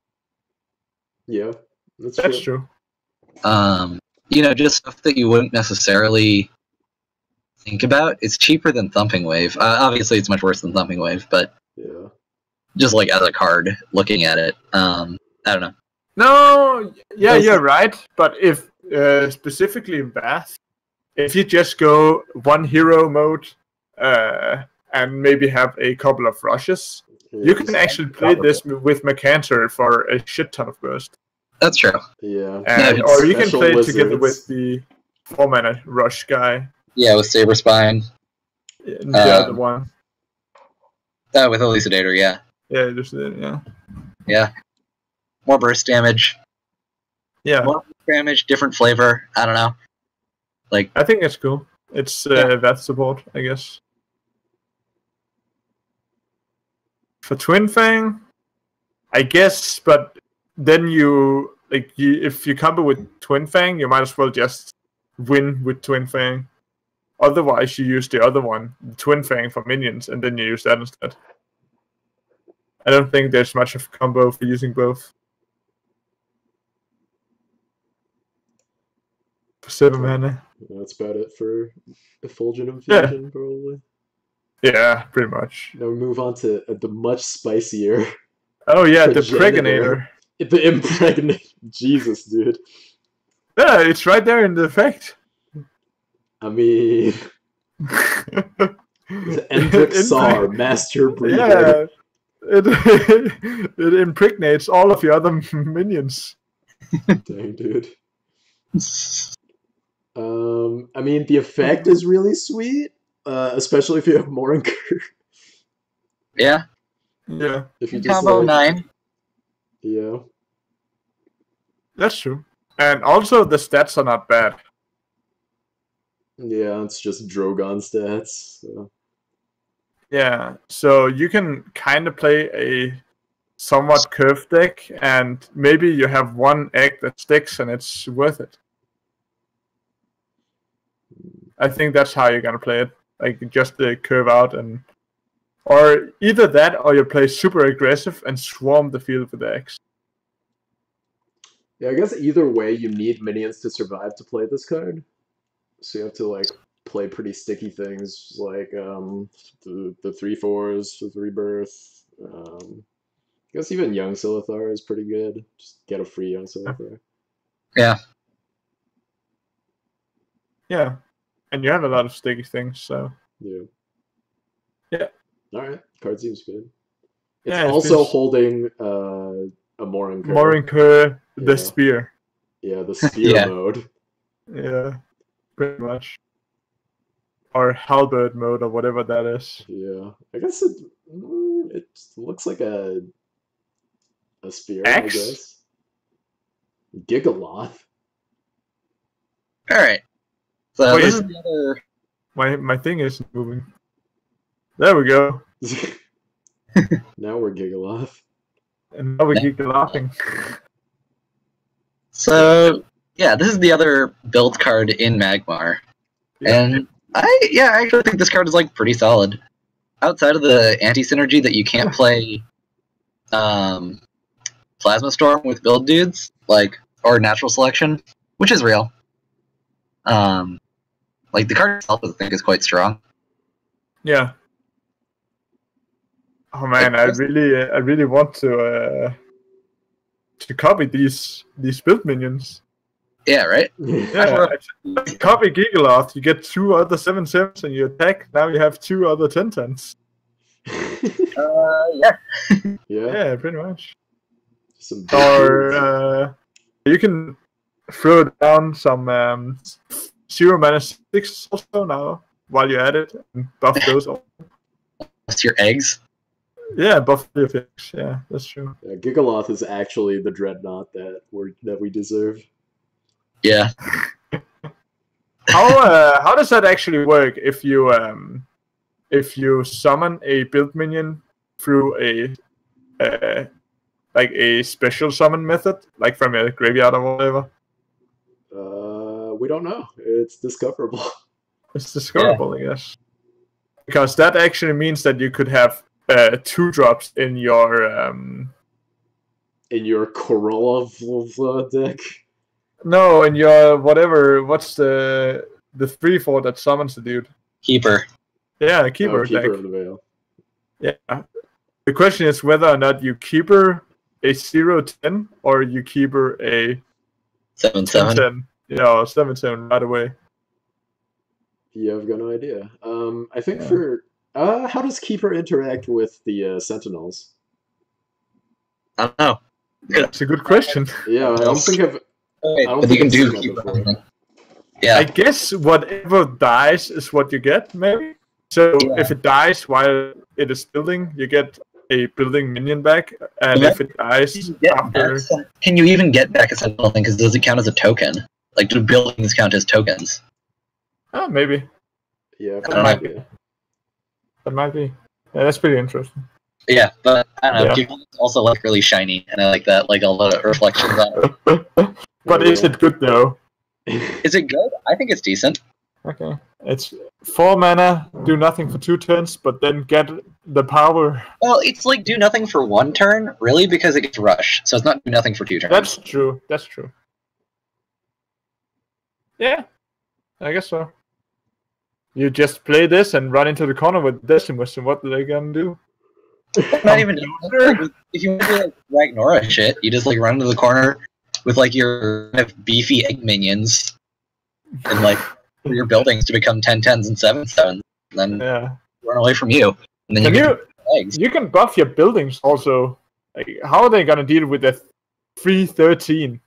Yeah, that's true. Just stuff that you wouldn't necessarily think about. It's cheaper than Thumping Wave. Obviously, it's much worse than Thumping Wave, but yeah, just like as a card, looking at it, I don't know. No, yeah, you're right. But if specifically in Bath, if you just go one hero mode and maybe have a couple of rushes, you can actually play this with Mercantor for a shit ton of burst. That's true. Yeah. Or you can play it together with the 4-mana rush guy. Yeah, with Saber Spine. And the other one. With Elucidator, yeah. Yeah, Elucidator, yeah. Yeah. More burst damage. Yeah. More burst damage, different flavor. I don't know. Like, I think it's cool. It's that support, I guess. For Twin Fang, I guess, but then if you combo with Twin Fang, you might as well just win with Twin Fang. Otherwise, you use the other one, the Twin Fang, for minions, and then you use that instead. I don't think there's much of a combo for using both. For 7 mana. That's about it for Effulgent Infusion, probably. Yeah, pretty much. Now we move on to the much spicier. Oh yeah, the Pregnator. The Impregnate. Jesus, dude. Yeah, it's right there in the effect. I mean... Endrixar, Master Breeder. Yeah, it impregnates all of your other minions. Dang, dude. I mean, the effect is really sweet, especially if you have Morinker. Yeah. Yeah. If you just combo 9. Yeah. That's true. And also, the stats are not bad. Yeah, it's just Drogon stats. So. Yeah, so you can kind of play a somewhat curved deck, and maybe you have one egg that sticks, and it's worth it. I think that's how you're gonna play it, like just curve out, or either that, or you play super aggressive and swarm the field with eggs. Yeah, I guess either way, you need minions to survive to play this card. So you have to like play pretty sticky things like the 3/4s with Rebirth. I guess even Young Silithar is pretty good. Just get a free Young Silithar. Yeah. Yeah, and you have a lot of sticky things, so yeah. Yeah. All right, card seems good. It's yeah, also holding a Morinker. Morinker, the spear. Yeah, the spear mode. Yeah, pretty much. Or halberd mode, or whatever that is. Yeah, I guess it looks like a spear. Axe? I guess. Gigaloth. All right. So Wait, this is the other. My thing isn't moving. There we go. Now we're Gigaloth. And now we keep laughing. So yeah, this is the other build card in Magmar, and I actually think this card is like pretty solid. Outside of the anti-synergy that you can't play Plasma Storm with build dudes, like, or Natural Selection, which is real. Like, the card itself, I think, is quite strong. Yeah. Oh man, I really want to copy these build minions. Yeah, right? Yeah, copy Gigaloth, you get 2 other 7/7s and you attack, now you have 2 other 10/10s. Yeah. Yeah, pretty much. Or you can throw down some 0 mana 6 also now while you're at it and buff those all. That's your eggs? Yeah, buff your fish. Yeah, that's true. Yeah, Gigaloth is actually the dreadnought that we deserve. Yeah. How does that actually work if you summon a build minion through a like a special summon method, like from a graveyard or whatever? We don't know. It's discoverable. It's discoverable, I guess. Because that actually means that you could have 2 drops in your Korolov deck. No, in your whatever. What's the 3/4 that summons the dude? Keeper. Yeah, Keeper deck. Keeper of the Veil. Yeah. The question is whether or not you Keeper a 0/10 or you Keeper a 7/7. Yeah, 7/7 right away. Yeah, I've got no idea. I think for how does Keeper interact with the Sentinels? I don't know. That's a good question. Yeah, I don't think I've. But you can do Keeper. Yeah. I guess whatever dies is what you get, maybe. So if it dies while it is building, you get a building minion back, and if it dies after... Can you even get back a Sentinel thing, because does it count as a token? Like, do buildings count as tokens? Oh, maybe. Yeah, that might be. That might be. Yeah, that's pretty interesting. Yeah, but I don't know. People also like really shiny, and I like that, like all the reflections on it. But is it good though? Is it good? I think it's decent. Okay, it's 4 mana, do nothing for 2 turns, but then get the power. Well, it's like do nothing for 1 turn, really, because it gets rush. So it's not do nothing for 2 turns. That's true. That's true. Yeah, I guess so. You just play this and run into the corner with Decimus, and what are they gonna do? Not even like, if you want to do like Ragnora shit, you just like run into the corner with like your kind of beefy egg minions and like for your buildings to become 10/10s and 7/7s, and then run away from you. And then you can buff your buildings also. Like, how are they gonna deal with the 3/13?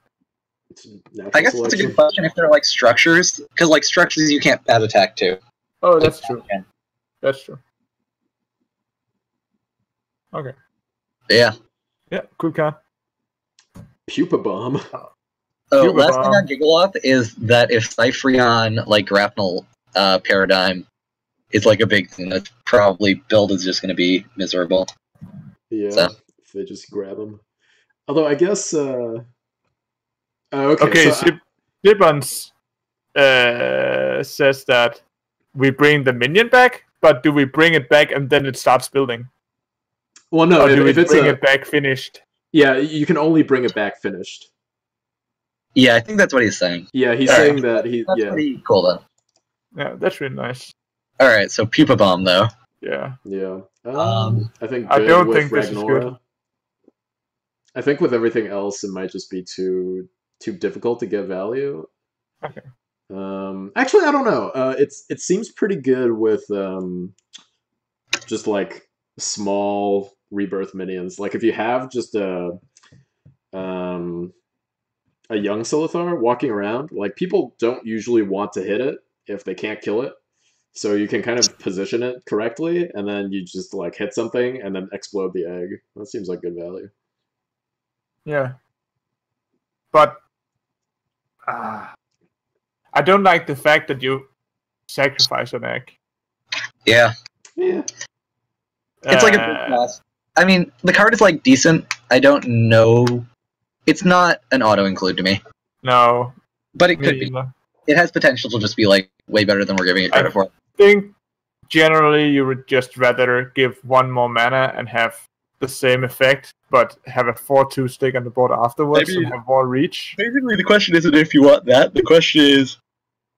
I guess that's a good question if they're like structures, because like structures you can't bad attack to. Oh, that's true. That's true. Okay. Yeah. Yeah, cool card. Pupa Bomb. Oh, last thing on Gigaloth is that if Cyphreon, like Grapnel paradigm, is like a big thing, that probably build is just going to be miserable. Yeah, so. If they just grab them. Although I guess... okay, so Gibbons says that we bring the minion back, but do we bring it back and then it starts building? Well, no, or do we bring it back finished? Yeah, you can only bring it back finished. Yeah, I think that's what he's saying. Yeah, he's saying that That's pretty cool, though. Yeah, that's really nice. All right, so Pupa Bomb, though. Yeah. Yeah. I think I don't think Ragnora. this is good. I think with everything else, it might just be too difficult to get value. Okay. Actually, I don't know. It seems pretty good with just like small rebirth minions. Like if you have just a young Silithar walking around, like people don't usually want to hit it if they can't kill it. So you can kind of position it correctly, and then you just like hit something and then explode the egg. That seems like good value. Yeah. But I don't like the fact that you sacrifice an egg. Yeah. Yeah. It's like a big class. I mean, the card is like decent. I don't know. It's not an auto-include to me. No. But it could be. It has potential to just be like way better than we're giving it credit for. I think generally you would just rather give 1 more mana and have the same effect, but have a 4/2 stick on the board afterwards and have more reach. Basically, the question isn't if you want that. The question is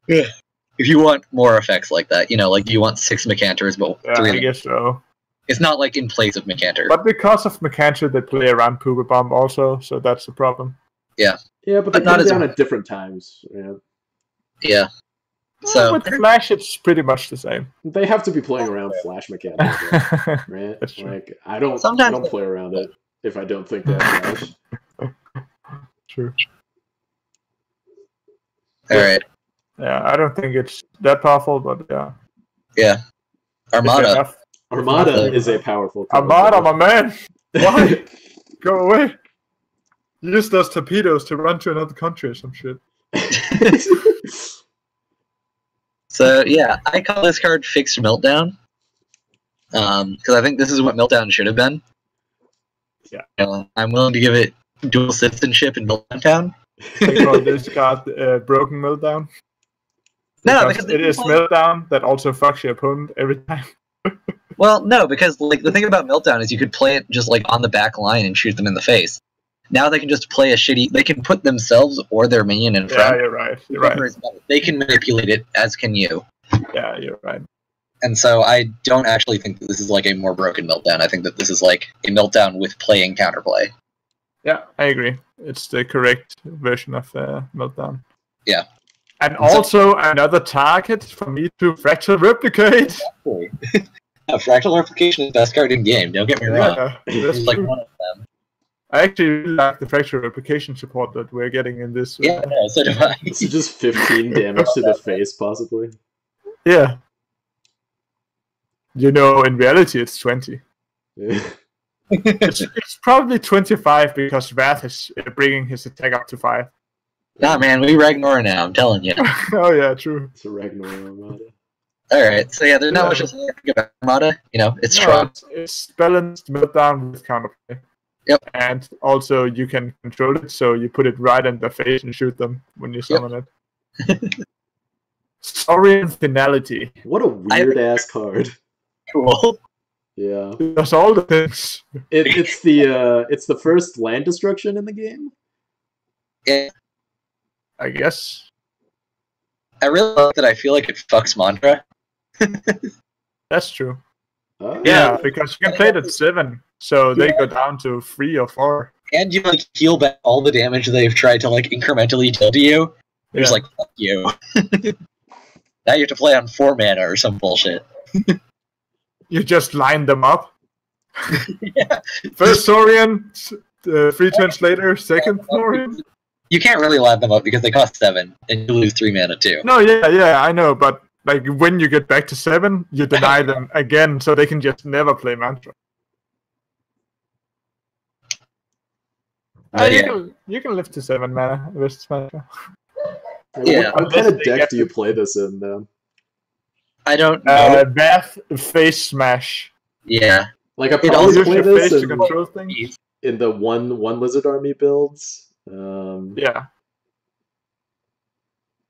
if you want more effects like that. You know, like you want 6 Mechantors, but 3 of them. I guess so. It's not like in place of Mechantor. But because of Mechantor, they play around Pooper Bomb also, so that's the problem. Yeah, but they come down at different times. Yeah. So with Flash, it's pretty much the same. They have to be playing around Flash Mechanics, right? That's true. Like I don't play around it if I don't think they have Flash. True. All right. Yeah, I don't think it's that powerful, but yeah. Yeah. Armada. Armada is a powerful card. Armada, my man! Why? Go away! Use those torpedoes to run to another country or some shit. So, yeah, I call this card Fixed Meltdown. Because I think this is what Meltdown should have been. Yeah. I'm willing to give it dual citizenship in Meltdown Town. I call this card Broken Meltdown. No, because it is Meltdown that also fucks your opponent every time. Well, no, because like the thing about Meltdown is you could play it just like on the back line and shoot them in the face. Now they can just play a shitty. They can put themselves or their minion in front. Yeah, you're right. You're right. They can manipulate it, as can you. Yeah, you're right. And so I don't actually think that this is like a more broken Meltdown. I think that this is like a Meltdown with playing counterplay. Yeah, I agree. It's the correct version of Meltdown. Yeah. And also another target for me to Fractal Replicate. Fractal Replication is the best card in game, don't get me wrong. Yeah, it's like one of them. I actually really like the Fractal Replication support that we're getting in this. Yeah, no, so do I. It's just 15 damage to the face, possibly. Yeah. You know, in reality, it's 20. Yeah. it's probably 25 because Wrath is bringing his attack up to 5. Nah, man, we Ragnar now, I'm telling you. Oh, yeah, true. It's a Ragnar Armada. Alright, so yeah, there's not much to say about Armada. You know, it's strong. It's balanced Meltdown with counterplay. Yep. And also you can control it, so you put it right in their face and shoot them when you summon it. Saurian Finality. What a weird-ass card. Cool. Yeah. That's all the things. It's the first land destruction in the game? Yeah. I guess. I really like that I feel like it fucks Mantra. That's true. Yeah, because you can play it at 7, so they go down to 3 or 4. And you like heal back all the damage they've tried to like incrementally deal to you. They're just like, fuck you. Now you have to play on 4 mana or some bullshit. You just line them up. Yeah. First Saurian, 3 turns later, second Saurian. You can't really line them up because they cost 7, and you lose 3 mana too. No, yeah, I know, but like when you get back to 7, you deny them again, so they can just never play Mantra. You can live to 7 mana with Mantra. Yeah. What kind of deck do you play this in, though? I don't know. Bath Face Smash. Yeah. Like I probably play this in the one Lizard Army builds. Yeah.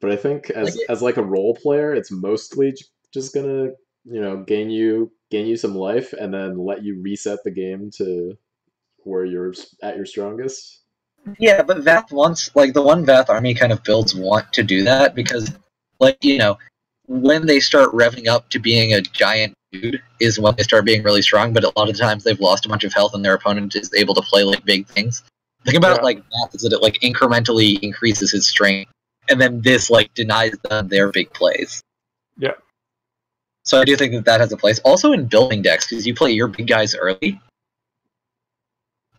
But I think as like a role player, it's mostly just gonna, gain you some life and then let you reset the game to where you're at your strongest. Yeah, but Vath wants, like, the one Vath army kind of builds want to do that because, like, when they start revving up to being a giant dude is when they start being really strong, but a lot of the times they've lost a bunch of health and their opponent is able to play, like, big things. The thing about, like, Vath is that it, like, incrementally increases his strength, and then this, like, denies them their big plays. Yeah. So I do think that has a place. Also in building decks, because you play your big guys early.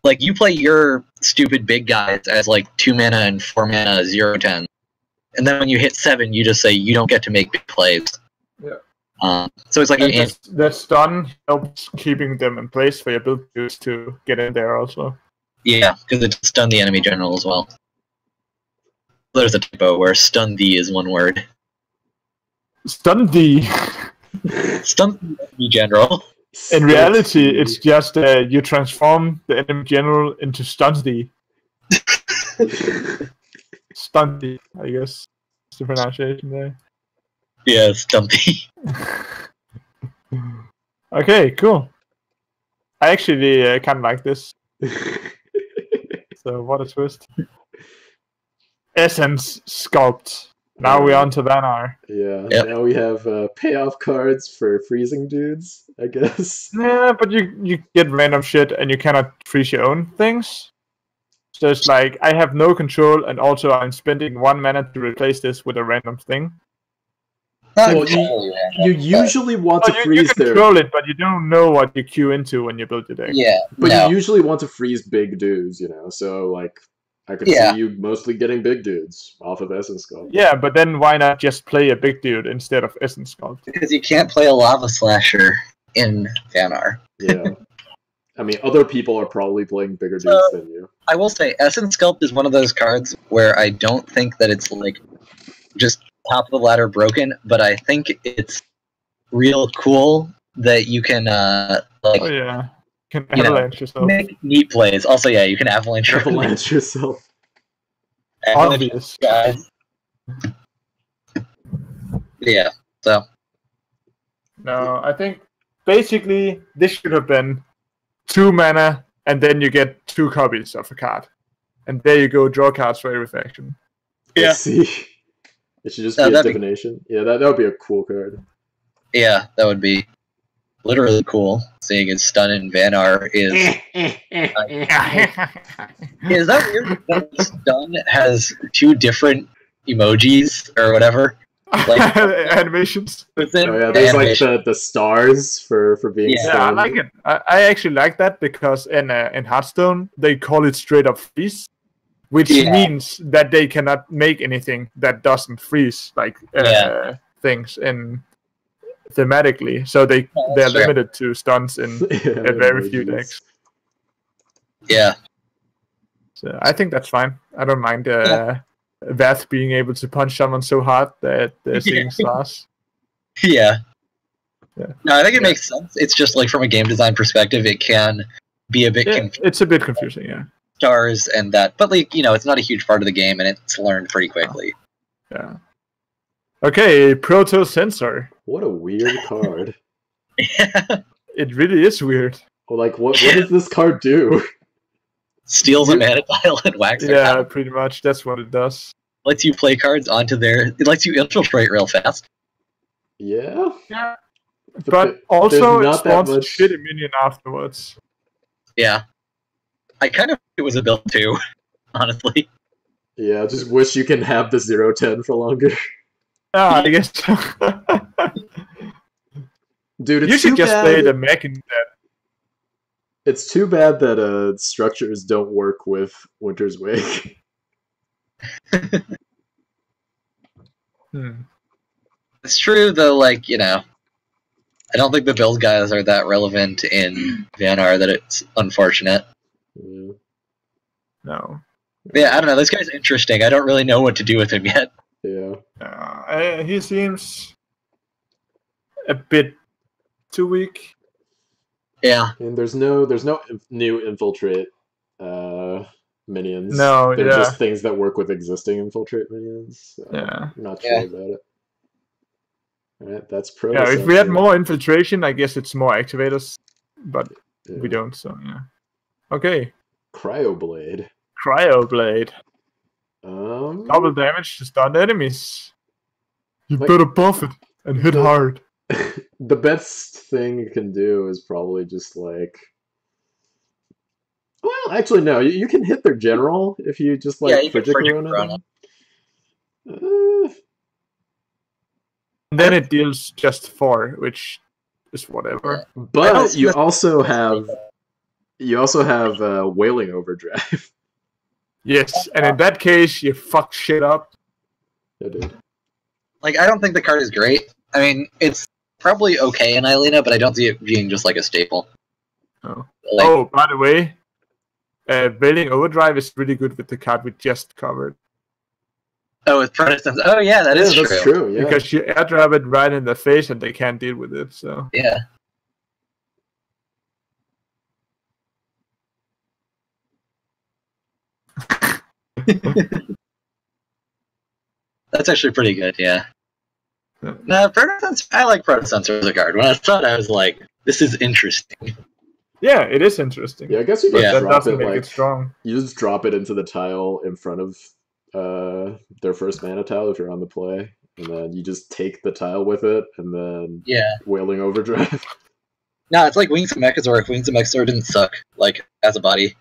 Like, you play your stupid big guys as, like, 2 mana and 4 mana 0/10. And then when you hit 7, you just say you don't get to make big plays. Yeah. So it's like the stun helps keeping them in place for your build to get in there also. Yeah, because it stun the enemy general as well. There's a typo where stun thee is one word. Stun thee. Stun the enemy general. In reality, it's just you transform the enemy general into stun thee. Stun thee, I guess. It's the pronunciation there. Yeah, stun thee. Okay, cool. I actually kind of like this. So what a twist. Essence Sculpt. Now we're on to Vanguard. Yeah, now we have payoff cards for freezing dudes, I guess. Yeah, but you get random shit and you cannot freeze your own things. So it's like, I have no control, and also I'm spending 1 mana to replace this with a random thing. Well, you usually want to freeze you control it, but you don't know what you queue into when you build your deck. Yeah, but you usually want to freeze big dudes, you know, so like... I could see you mostly getting big dudes off of Essence Sculpt. Yeah, but then why not just play a big dude instead of Essence Sculpt? Because you can't play a Lava Slasher in Vanguard. Yeah. I mean, other people are probably playing bigger dudes than you. I will say, Essence Sculpt is one of those cards where I don't think that it's, like, just top of the ladder broken, but I think it's real cool that you can, like... Oh, yeah. Can avalanche yourself. Make neat plays. Also, yeah, you can avalanche yourself. Obvious. Guys. Yeah, so. No, I think basically this should have been 2 mana, and then you get 2 copies of a card. And there you go, draw cards for every faction. Yeah. See. It should just be a divination. Yeah, that would be a cool card. Yeah, that would be literally cool, seeing as stun in Vanguard is... is that weird that stun has 2 different emojis, or whatever? Like, animations. There's like the stars for being stunned. Yeah, I like it. I actually like that, because in Hearthstone, they call it straight up freeze, which means that they cannot make anything that doesn't freeze, like things in... thematically, so they're limited to stuns in very few decks. Yeah. So I think that's fine. I don't mind Vath being able to punch someone so hard that they're seeing stars. Yeah. No, I think it makes sense. It's just like from a game design perspective, it can be a bit confusing. It's a bit confusing, yeah. Stars and that, but like, you know, it's not a huge part of the game, and it's learned pretty quickly. Yeah. Okay, Proto Sensor. What a weird card. It really is weird. Well, like, what does this card do? Steals a mana tile and whacks it out. Pretty much. That's what it does. Lets you play cards onto their... It lets you infiltrate real fast. Yeah. Yeah. But also it spawns a shitty minion afterwards. Yeah. I kind of think it was a build too, honestly. Yeah, I just wish you can have the 0/10 for longer. I guess so. Dude, it's you should just play the mech in that. It's too bad that structures don't work with Winter's Wake. It's true, though, like, you know, I don't think the build guys are that relevant in Vanguard that it's unfortunate. Yeah. No. Yeah, I don't know, this guy's interesting. I don't really know what to do with him yet. Yeah. He seems a bit too weak. Yeah. And there's no new infiltrate minions. No, they're just things that work with existing infiltrate minions. So I'm not sure about it. Alright, that's pro. Yeah, if we had more infiltration, I guess it's more activators, but we don't, so yeah. Okay. Cryoblade. Double damage to stun enemies. You better buff it and hit hard. The best thing you can do is probably just like... Well, actually, no. You can hit their general if you just like Frigid Corona. Then it deals just 4, which is whatever. But you also have Wailing Overdrive. Yes, and in that case, you fuck shit up. Yeah, dude. Like, I don't think the card is great. I mean, it's probably okay in Ilena, but I don't see it being just like a staple. Oh, like, by the way, Wailing Overdrive is really good with the card we just covered. Oh, with Protestants. Oh, yeah, that's true. Yeah. Because you airdrop it right in the face and they can't deal with it, so... Yeah. That's actually pretty good, yeah. No, Protestants, I like Protestants as a card. When I saw it, I was like, this is interesting. Yeah, it is interesting. Yeah, I guess you just drop it like strong. You just drop it into the tile in front of their first mana tile if you're on the play, and then you just take the tile with it, and then Wailing Overdrive. No, it's like Wings of Mechazor. If Wings of Mechazor didn't suck, like, as a body.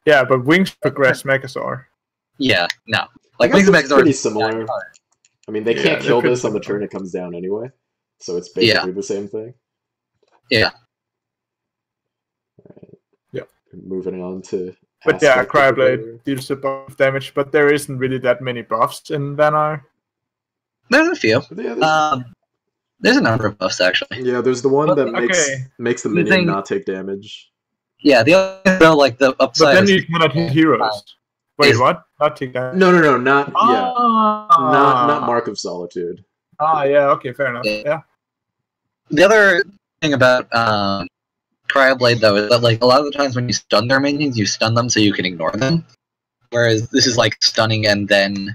Yeah, but Wings progress Mechazor. Yeah, no. Like, Wings of Mechazor pretty similar. I mean, they can't kill this on the turn it comes down anyway, so it's basically the same thing. Yeah. Alright. Yep. Moving on to... But yeah, Cryblade deals a buff damage, but there isn't really that many buffs in Vanguard. There's a few. There's a number of buffs, actually. Yeah, there's the one that makes the minion not take damage. Yeah, the other, though, like, the upside... But then you cannot hit heroes. Wait, what? Not take damage? No, not not Mark of Solitude. Yeah, okay, fair enough, yeah. The other thing about Cryoblade, though, is that, like, a lot of the times when you stun their minions, you stun them so you can ignore them. Whereas this is, like, stunning and then...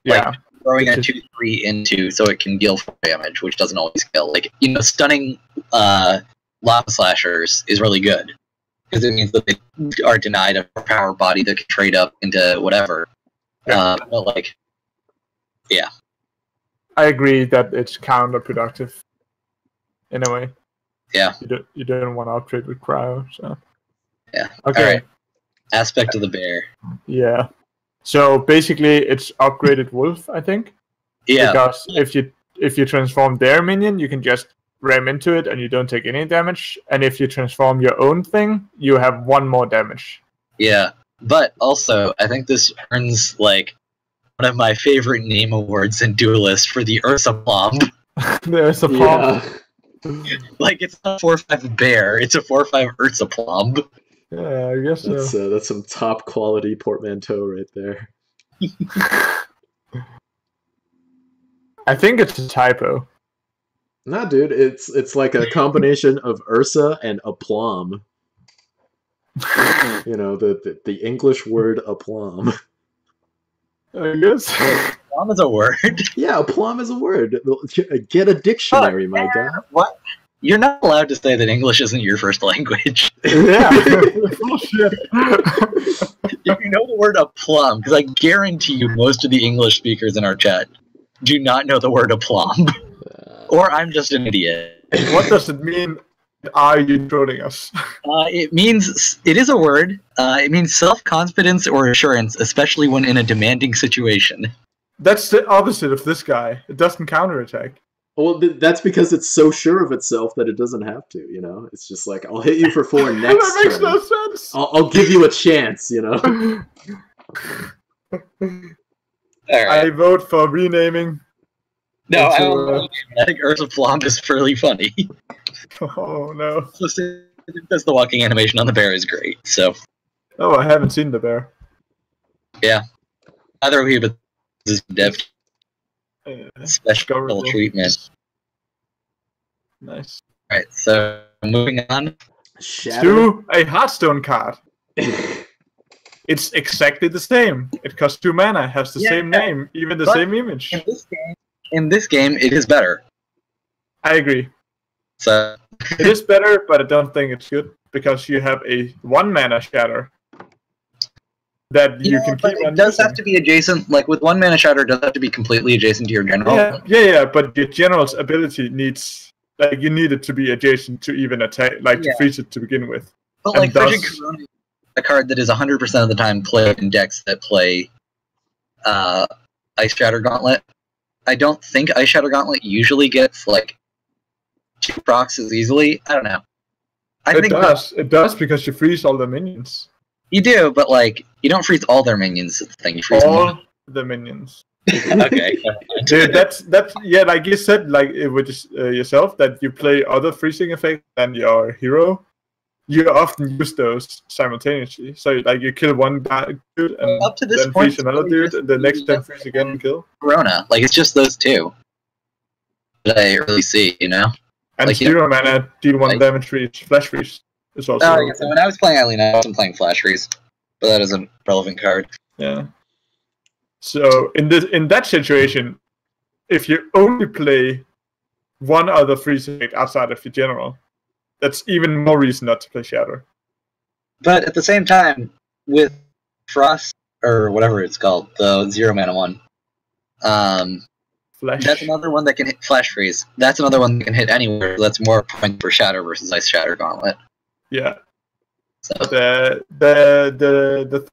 like, throwing a 2/3 into so it can deal 4 damage, which doesn't always kill. Like, you know, stunning Lava Slashers is really good. Because it means that they are denied a power body that can trade up into whatever. But, like, yeah. I agree that it's counterproductive. In a way. Yeah. You don't want to upgrade with Cryo, so... Yeah. Okay. Alright. Aspect of the Bear. Yeah. So basically, it's upgraded Wolf, I think. Yeah. Because if you transform their minion, you can just ram into it and you don't take any damage. And if you transform your own thing, you have 1 more damage. Yeah. But also, I think this earns, like, one of my favorite name awards in Duelyst for the Ursa Plomb. The Ursa Plomb. Like, it's not a 4/5 bear, it's a 4/5 Ursa Plomb. Yeah, I guess so. That's some top quality portmanteau right there. I think it's a typo. Nah, dude, it's like a combination of Ursa and aplomb. You know, the English word aplomb. I guess. Aplomb is a word? Yeah, aplomb is a word. Get a dictionary, my guy. What? You're not allowed to say that English isn't your first language. Yeah. Bullshit. If you know the word aplomb, because I guarantee you most of the English speakers in our chat do not know the word aplomb. Or I'm just an idiot. What does it mean? Are you trolling us? It means, it is a word. It means self-confidence or assurance, especially when in a demanding situation. That's the opposite of this guy. It doesn't counterattack. Well, that's because it's so sure of itself that it doesn't have to, you know? It's just like, I'll hit you for 4 next turn. That makes no sense! I'll give you a chance, you know? Right. I vote for renaming. No, I think Ursa Plomb is fairly funny. Oh, no. That's the walking animation on the bear is great, so... Oh, I haven't seen the bear. Yeah. Either of you, but this is dev. Special treatment. Nice. Alright, so moving on to a Hearthstone card. It's exactly the same. It costs 2 mana, has the same name, even the same image. In this game, it is better. I agree. So it is better, but I don't think it's good because you have a 1 mana shatter that you can keep on. It does have to be adjacent. Like with 1 mana shatter, it does have to be completely adjacent to your general. Yeah. But your general's ability needs, like, you need it to be adjacent to even attack, like to freeze it to begin with. But like Frigid Corona is a card that is 100% of the time played in decks that play Ice Shatter Gauntlet. I don't think Ice Shatter Gauntlet usually gets like 2 procs as easily. I don't know. It does because you freeze all the minions. You do, but like you don't freeze all their minions. It's the thing. You freeze all the minions. Okay. Dude, that's like you said, like with yourself, that you play other freezing effects than your hero. You often use those simultaneously. So like you kill one dude and up to this then point, freeze another dude, and the next time freeze again and kill. Corona, like it's just those 2 that I really see, you know. And like, 0 mana, deal 1 damage freeze, flash freeze. Is also so when I was playing Eileen, I wasn't playing flash freeze, but that is a relevant card. Yeah. So in that situation, if you only play 1 other freeze effect outside of your general, that's even more reason not to play Shatter. But at the same time, with Frost, or whatever it's called, the 0-mana one, that's another one that can hit Flash Freeze. That's another one that can hit anywhere. That's more points for Shatter versus Ice Shatter Gauntlet. Yeah. So the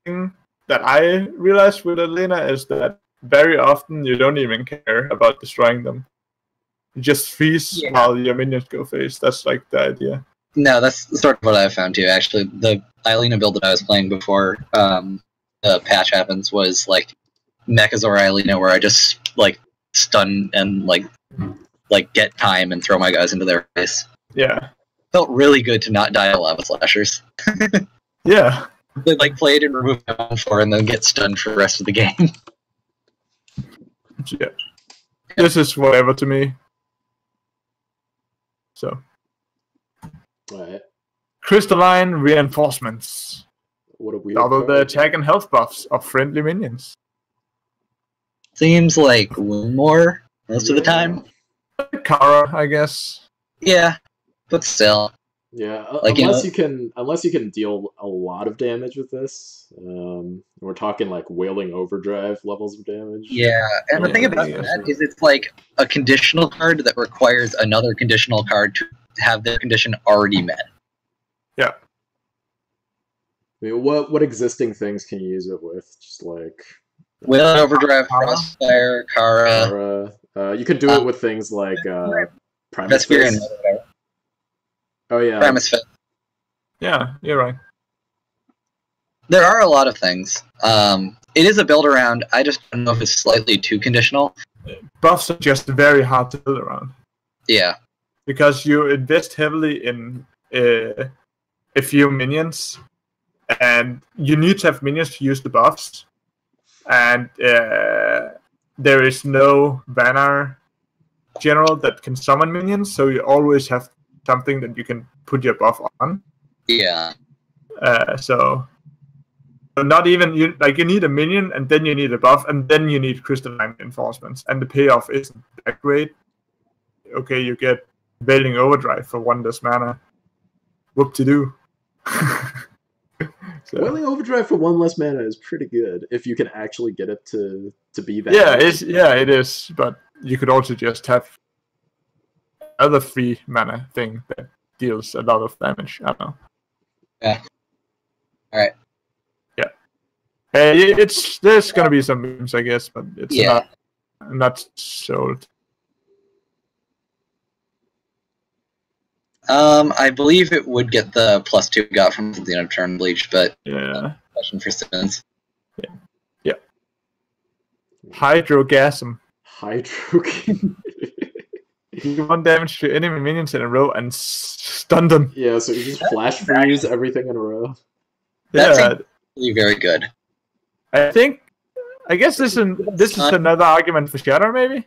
thing that I realized with Elena is that very often you don't even care about destroying them. You just freeze while your minions go face. That's like the idea. No, that's sort of what I found too. Actually, the Ielena build that I was playing before the patch happens was like Mechazor Ielena, where I just like stun and like get time and throw my guys into their face. Yeah. Felt really good to not die to Lava Slashers. Yeah. They like play it and remove my 1/4 and then get stunned for the rest of the game. Yeah. This is whatever to me. So. Alright. Crystalline reinforcements. What a weird double the attack and health buffs of friendly minions. Seems like more most of the time. Kara, I guess. Yeah, but still. Yeah, like, unless you can deal a lot of damage with this. We're talking like Wailing Overdrive levels of damage. Yeah, and the thing about that is it's like a conditional card that requires another conditional card to have their condition already met. Yeah. I mean, what existing things can you use it with? Just like Wailing Overdrive, Frostfire, Kara. You could do it with things like Primus Fist. Oh yeah. Primus Fist. Yeah, you're right. There are a lot of things. It is a build around. I just don't know if it's slightly too conditional. Buffs are just very hard to build around. Yeah. Because you invest heavily in a few minions, and you need to have minions to use the buffs. And there is no banner general that can summon minions, so you always have something that you can put your buff on. Yeah. So not even you need a minion, and then you need a buff, and then you need crystalline reinforcements, and the payoff isn't that great. Okay, you get Wailing Overdrive for 1 less mana. Whoop-de-doo. So. Wailing Overdrive for 1 less mana is pretty good if you can actually get it to be that. Yeah, it is. But you could also just have other 3 mana thing that deals a lot of damage. I don't know. Yeah. All right. Yeah. There's gonna be some memes, I guess, but it's not sold. I believe it would get the +2 we got from the end of turn bleach, but question for Simmons. Yeah. Hydrogasm. You do 1 damage to enemy minions in a row and stun them. Yeah, so you just flash freeze everything in a row. That's actually very good. I guess this is another argument for Shatter, maybe.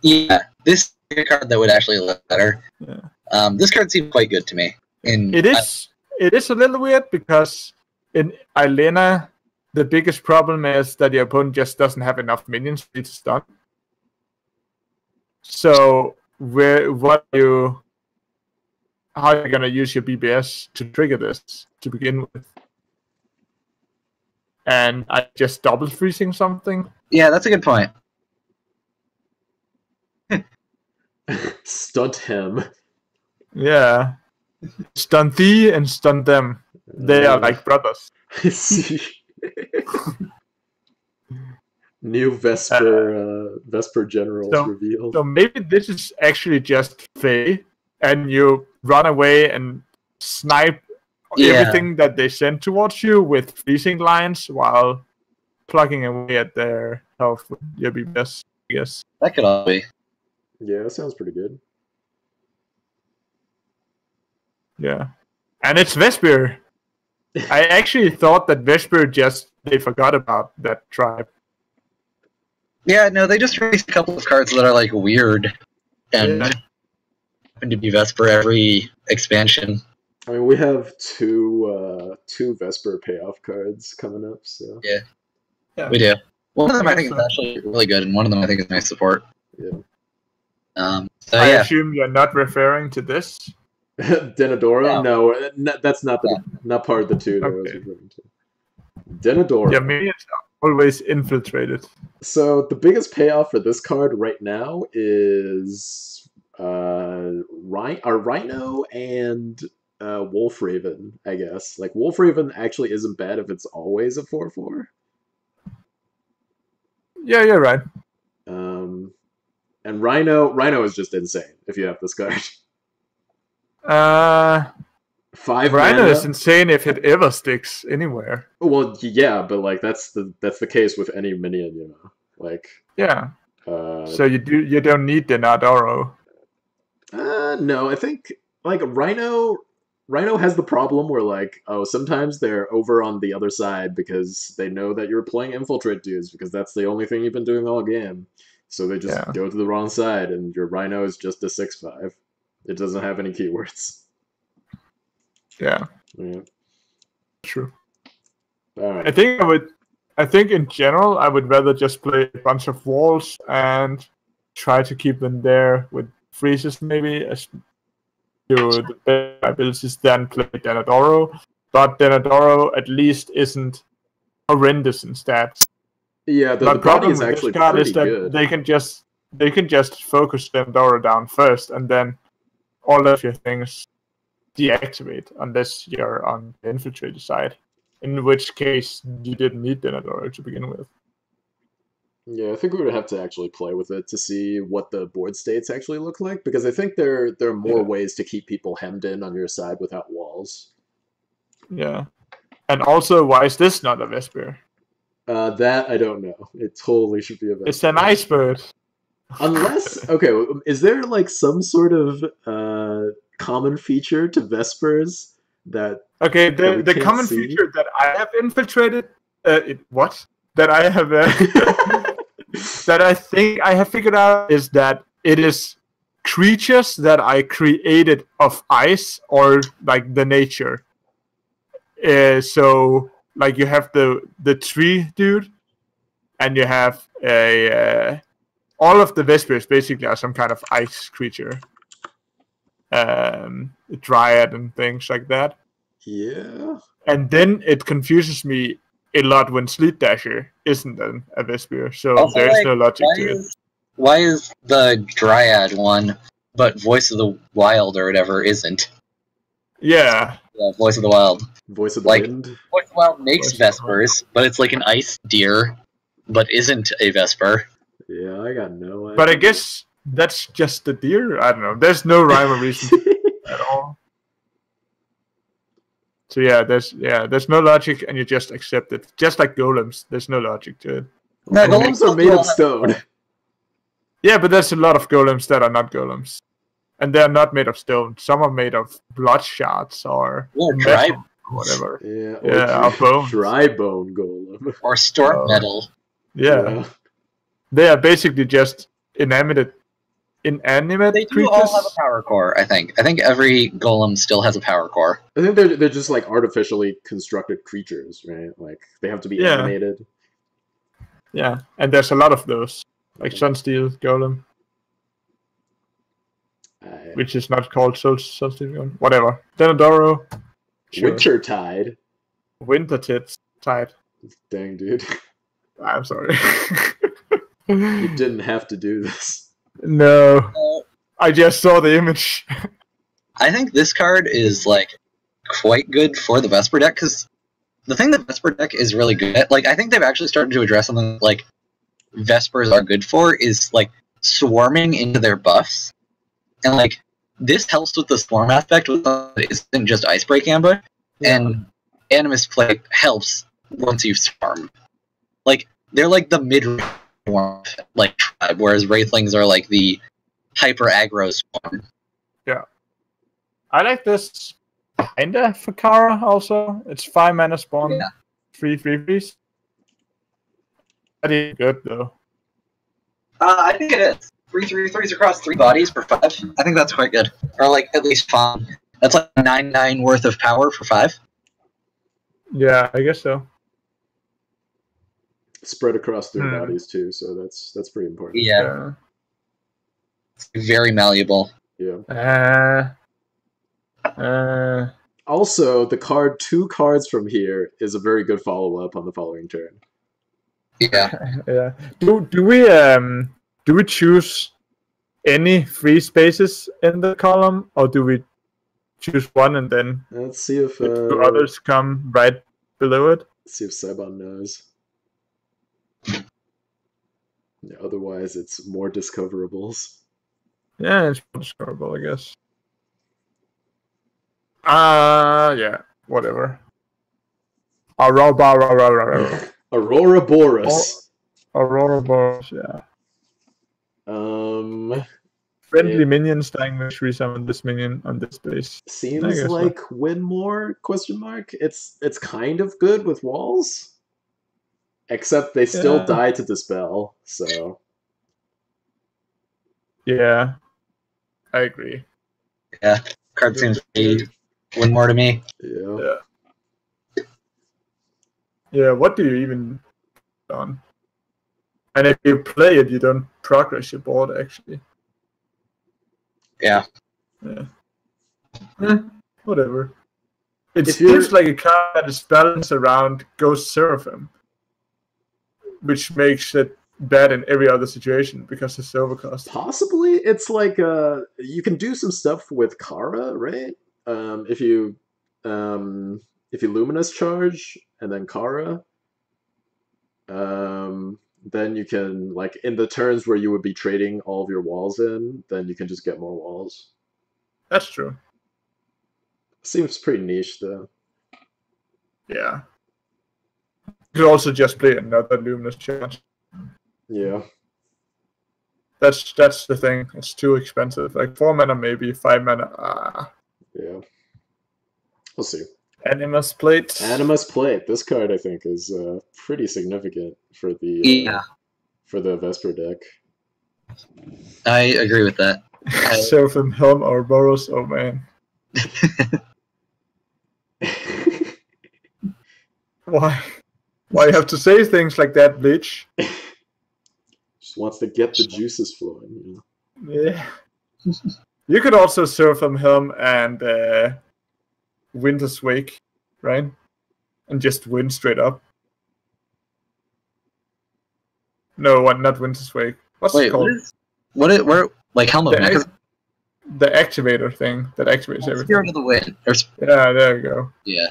Yeah, this is a card that would actually look better. Yeah. This card seems quite good to me. It is a little weird because in Ielena, the biggest problem is that your opponent just doesn't have enough minions to stun. So how are you gonna use your BBS to trigger this to begin with? And I just double freezing something. Yeah, that's a good point. Stunt him. Yeah. Stun thee and stun them. They are like brothers. New Vesper Generals revealed. So maybe this is actually just Fae, and you run away and snipe everything that they send towards you with freezing lines while plugging away at their health with your BBS, I guess. That could all be. Yeah, that sounds pretty good. Yeah. And it's Vesper. I actually thought that Vesper they forgot about that tribe. Yeah, no, they just released a couple of cards that are like weird and happen to be Vesper every expansion. I mean, we have two Vesper payoff cards coming up, so yeah, we do. One of them I think is actually really good, and one of them I think is nice support. Yeah. I assume you're not referring to this. Denadoro? No, that's not not part of the two that I was referring to. Denadoro. Yeah, maybe it's always infiltrated. So the biggest payoff for this card right now is our Rhino and Wolfraven, I guess. Like Wolfraven actually isn't bad if it's always a 4/4. Yeah, you're right. And Rhino is just insane if you have this card. 5 Rhino is insane if it ever sticks anywhere. Well, yeah, but like that's the case with any minion, you know. Like yeah. So you don't need the Denadoro. No, I think like Rhino has the problem where like sometimes they're over on the other side because they know that you're playing infiltrate dudes because that's the only thing you've been doing all game. So they just go to the wrong side, and your Rhino is just a 6/5. It doesn't have any keywords. Yeah. True. All right. I think in general I would rather just play a bunch of walls and try to keep them there with freezes maybe as to the better abilities than play Denadoro. But Denadoro at least isn't horrendous in stats. Yeah, the problem is actually pretty good. They can just focus Denadoro down first, and then all of your things deactivate unless you're on the infiltrator side. In which case, you didn't need Denadoro to begin with. Yeah, I think we would have to actually play with it to see what the board states actually look like, because I think there are more ways to keep people hemmed in on your side without walls. Yeah. And also, why is this not a Vesper? That I don't know. It totally should be a Vesper. It's an ice bird. Unless, okay, is there like some sort of common feature to Vespers that... Okay, the common feature that I have infiltrated... That I have... that I think I have figured out is that it is creatures that I created of ice or like the nature. So... Like you have the tree dude, and you have all of the Vespers basically are some kind of ice creature, dryad and things like that. Yeah. And then it confuses me a lot when Sleet Dasher isn't a Vesper, so also, there's no logic to it. Why is the dryad one, but Voice of the Wild or whatever isn't? Yeah. Yeah, Voice of the Wild. Voice of the Wind. Voice of the Wild makes Vespers, but it's like an ice deer, but isn't a Vesper. Yeah, I got no idea. But I guess that's just the deer. I don't know. There's no rhyme or reason at all. So there's no logic, and you just accept it. Just like golems, there's no logic to it. No, golems are made of stone. Yeah, but there's a lot of golems that are not golems. And they're not made of stone. Some are made of blood shards or dry metal, or whatever. Or bone. Dry bone golem. Or storm metal. Yeah. They are basically just inanimate They do creatures. all have a power core, I think. I think every golem still has a power core. I think they're just like artificially constructed creatures, right? Like they have to be animated. Yeah, and there's a lot of those. Like Sunsteel Golem. Which is not called Sunsteel Golem. Whatever. Denadoro. Sure. Wintertide. Wintertide. Dang, dude. I'm sorry. You didn't have to do this. No. I just saw the image. I think this card is, like, quite good for the Vesper deck, because the thing that Vesper deck is really good at, like, I think they've actually started to address something like Vespers are good for, is, like, swarming into their buffs. And, like, this helps with the swarm aspect, it isn't just Icebreak Ambush, and Animus Plague helps once you swarm. Like, they're like the mid-range swarm, like, tribe, whereas Wraithlings are like the hyper-aggro swarm. Yeah. I like this kinda for Kara also. It's 5 mana spawn, 3/3. That is good, though. I think it is. 3/3s across 3 bodies for 5. I think that's quite good. Or, like, at least 5. That's like 9/9 worth of power for 5. Yeah, I guess so. Spread across 3 bodies, too, so that's pretty important. Yeah. It's very malleable. Yeah. Also, the card 2 cards from here is a very good follow-up on the following turn. Yeah. Yeah. Do we choose any free spaces in the column, or do we choose one and then let's see if the others come right below it? Let's see if Saibon knows. Yeah, otherwise, it's more discoverables. Yeah, it's more discoverable, I guess. Yeah, whatever. Ouroboros. Ouroboros, yeah. Friendly minions dying with resummon this minion on this base. Seems like so. Win more? ? It's kind of good with walls, except they still die to dispel. So yeah, I agree. Yeah, card seems to be win more to me. Yeah. Yeah. What do you even on? And if you play it, you don't progress your board actually. Yeah. Whatever. It seems like a card that is balanced around Ghost Seraphim, which makes it bad in every other situation because it's overcost. Possibly, it's like you can do some stuff with Kara, right? If you Luminous Charge and then Kara, then you can, like, in the turns where you would be trading all of your walls in, then you can just get more walls. That's true. Seems pretty niche, though. Yeah. You could also just play another Luminous Charge. Yeah. That's the thing. It's too expensive. Like 4 mana, maybe 5 mana. Yeah. We'll see. Animus Plate. Animus Plate. This card, I think, is pretty significant for the Vesper deck. I agree with that. Seraphim Helm or Boros. Oh man. Why you have to say things like that, Bleach? Just wants to get the juices flowing, you know? Yeah. You could also Seraphim Helm and Winter's Wake, right? And just win straight up. No, not Winter's Wake. What's it called? Where like Helm of Mecha? The activator thing that activates everything. Spirit of the Wind. Yeah, there you go. Yeah.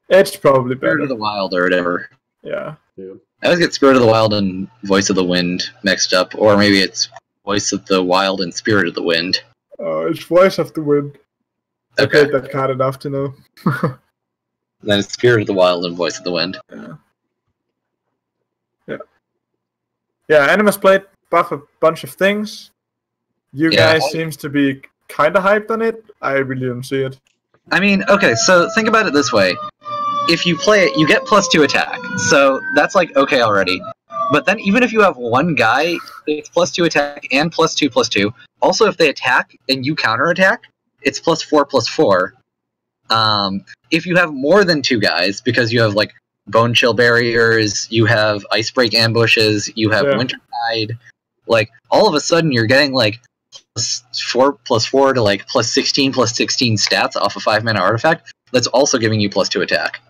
It's probably better. Spirit of the Wild or whatever. Yeah. I always get Spirit of the Wild and Voice of the Wind mixed up, or maybe it's Voice of the Wild and Spirit of the Wind. Oh, it's Voice of the Wind. I played that card enough to know. Then it's Spirit of the Wild and Voice of the Wind. Yeah, Animus Plate buff a bunch of things. You guys seems to be kind of hyped on it. I really don't see it. I mean, okay, so think about it this way. If you play it, you get +2 attack. So that's like okay already. But then even if you have one guy, it's +2 attack and +2/+2. Also, if they attack and you counterattack, it's +4/+4. If you have more than 2 guys, because you have like Bone Chill Barriers, you have Icebreak Ambushes, you have Wintertide, like all of a sudden you're getting like +4/+4 to like +16/+16 stats off a 5-mana artifact. That's also giving you +2 attack.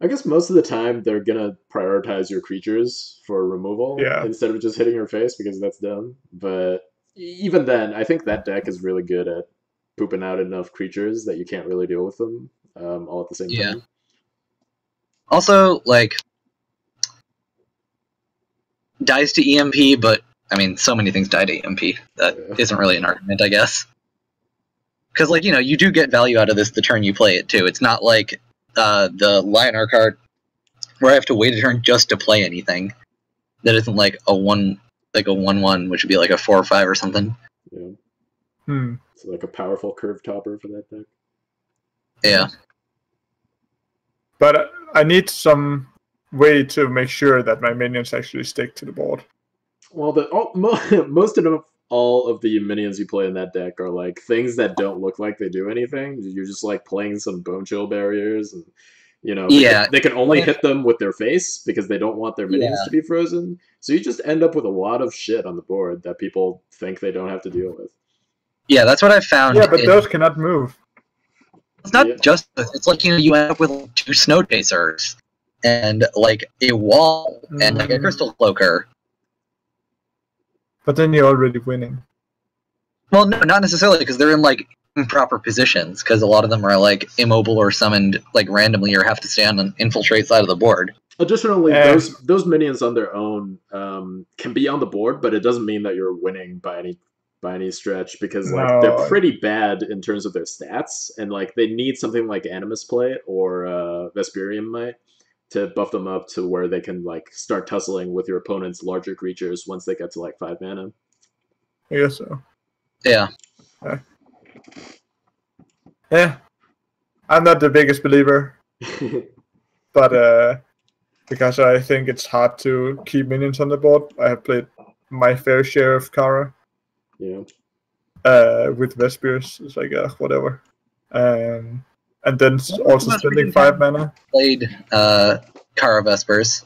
I guess most of the time they're gonna prioritize your creatures for removal instead of just hitting your face because that's dumb. But even then, I think that deck is really good at pooping out enough creatures that you can't really deal with them all at the same time. Also, like, dies to EMP, but I mean, so many things die to EMP. That isn't really an argument, I guess. Because, like, you know, you do get value out of this the turn you play it, too. It's not like the Lionar card where I have to wait a turn just to play anything. That isn't like a 1/1, which would be like a 4 or 5 or something. Yeah. So like a powerful curve topper for that deck. Yeah. But I need some way to make sure that my minions actually stick to the board. Well, most of all of the minions you play in that deck are like things that don't look like they do anything. You're just like playing some Bone Chill Barriers, and you know, they can only hit them with their face because they don't want their minions to be frozen. So you just end up with a lot of shit on the board that people think they don't have to deal with. Yeah, that's what I found. Yeah, but those cannot move. it's not just it's like you end up with like 2 snow chasers and like a wall and like a crystal cloaker. But then you're already winning. Well, no, not necessarily, because they're in like improper positions, because a lot of them are like immobile or summoned like randomly or have to stay on an infiltrate side of the board. Additionally, those minions on their own can be on the board, but it doesn't mean that you're winning by any stretch, because like they're pretty bad in terms of their stats, and like they need something like Animus Plate or Vesperium Might to buff them up to where they can like start tussling with your opponent's larger creatures once they get to like 5 mana. I guess so. Yeah. Yeah. I'm not the biggest believer. But because I think it's hard to keep minions on the board. I have played my fair share of Kara. Yeah. With Vespers. It's like whatever. And then also spending 5 mana. Played Kara Vespers.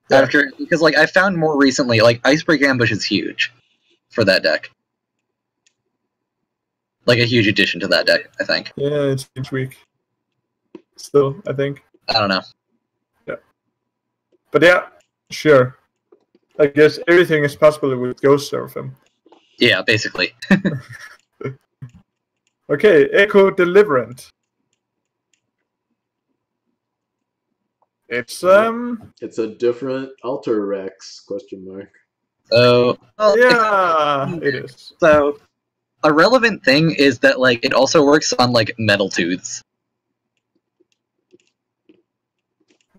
Because like I found more recently, like Icebreak Ambush is huge for that deck. Like a huge addition to that deck, I think. Yeah, it's each week. Still, I think. I don't know. Yeah. But yeah, sure. I guess everything is possible with Ghost Seraphim. Yeah, basically. Okay, Echo Deliverant. It's a different Alter Rex ? So yeah, it is. So a relevant thing is that like it also works on like Metal Tooths.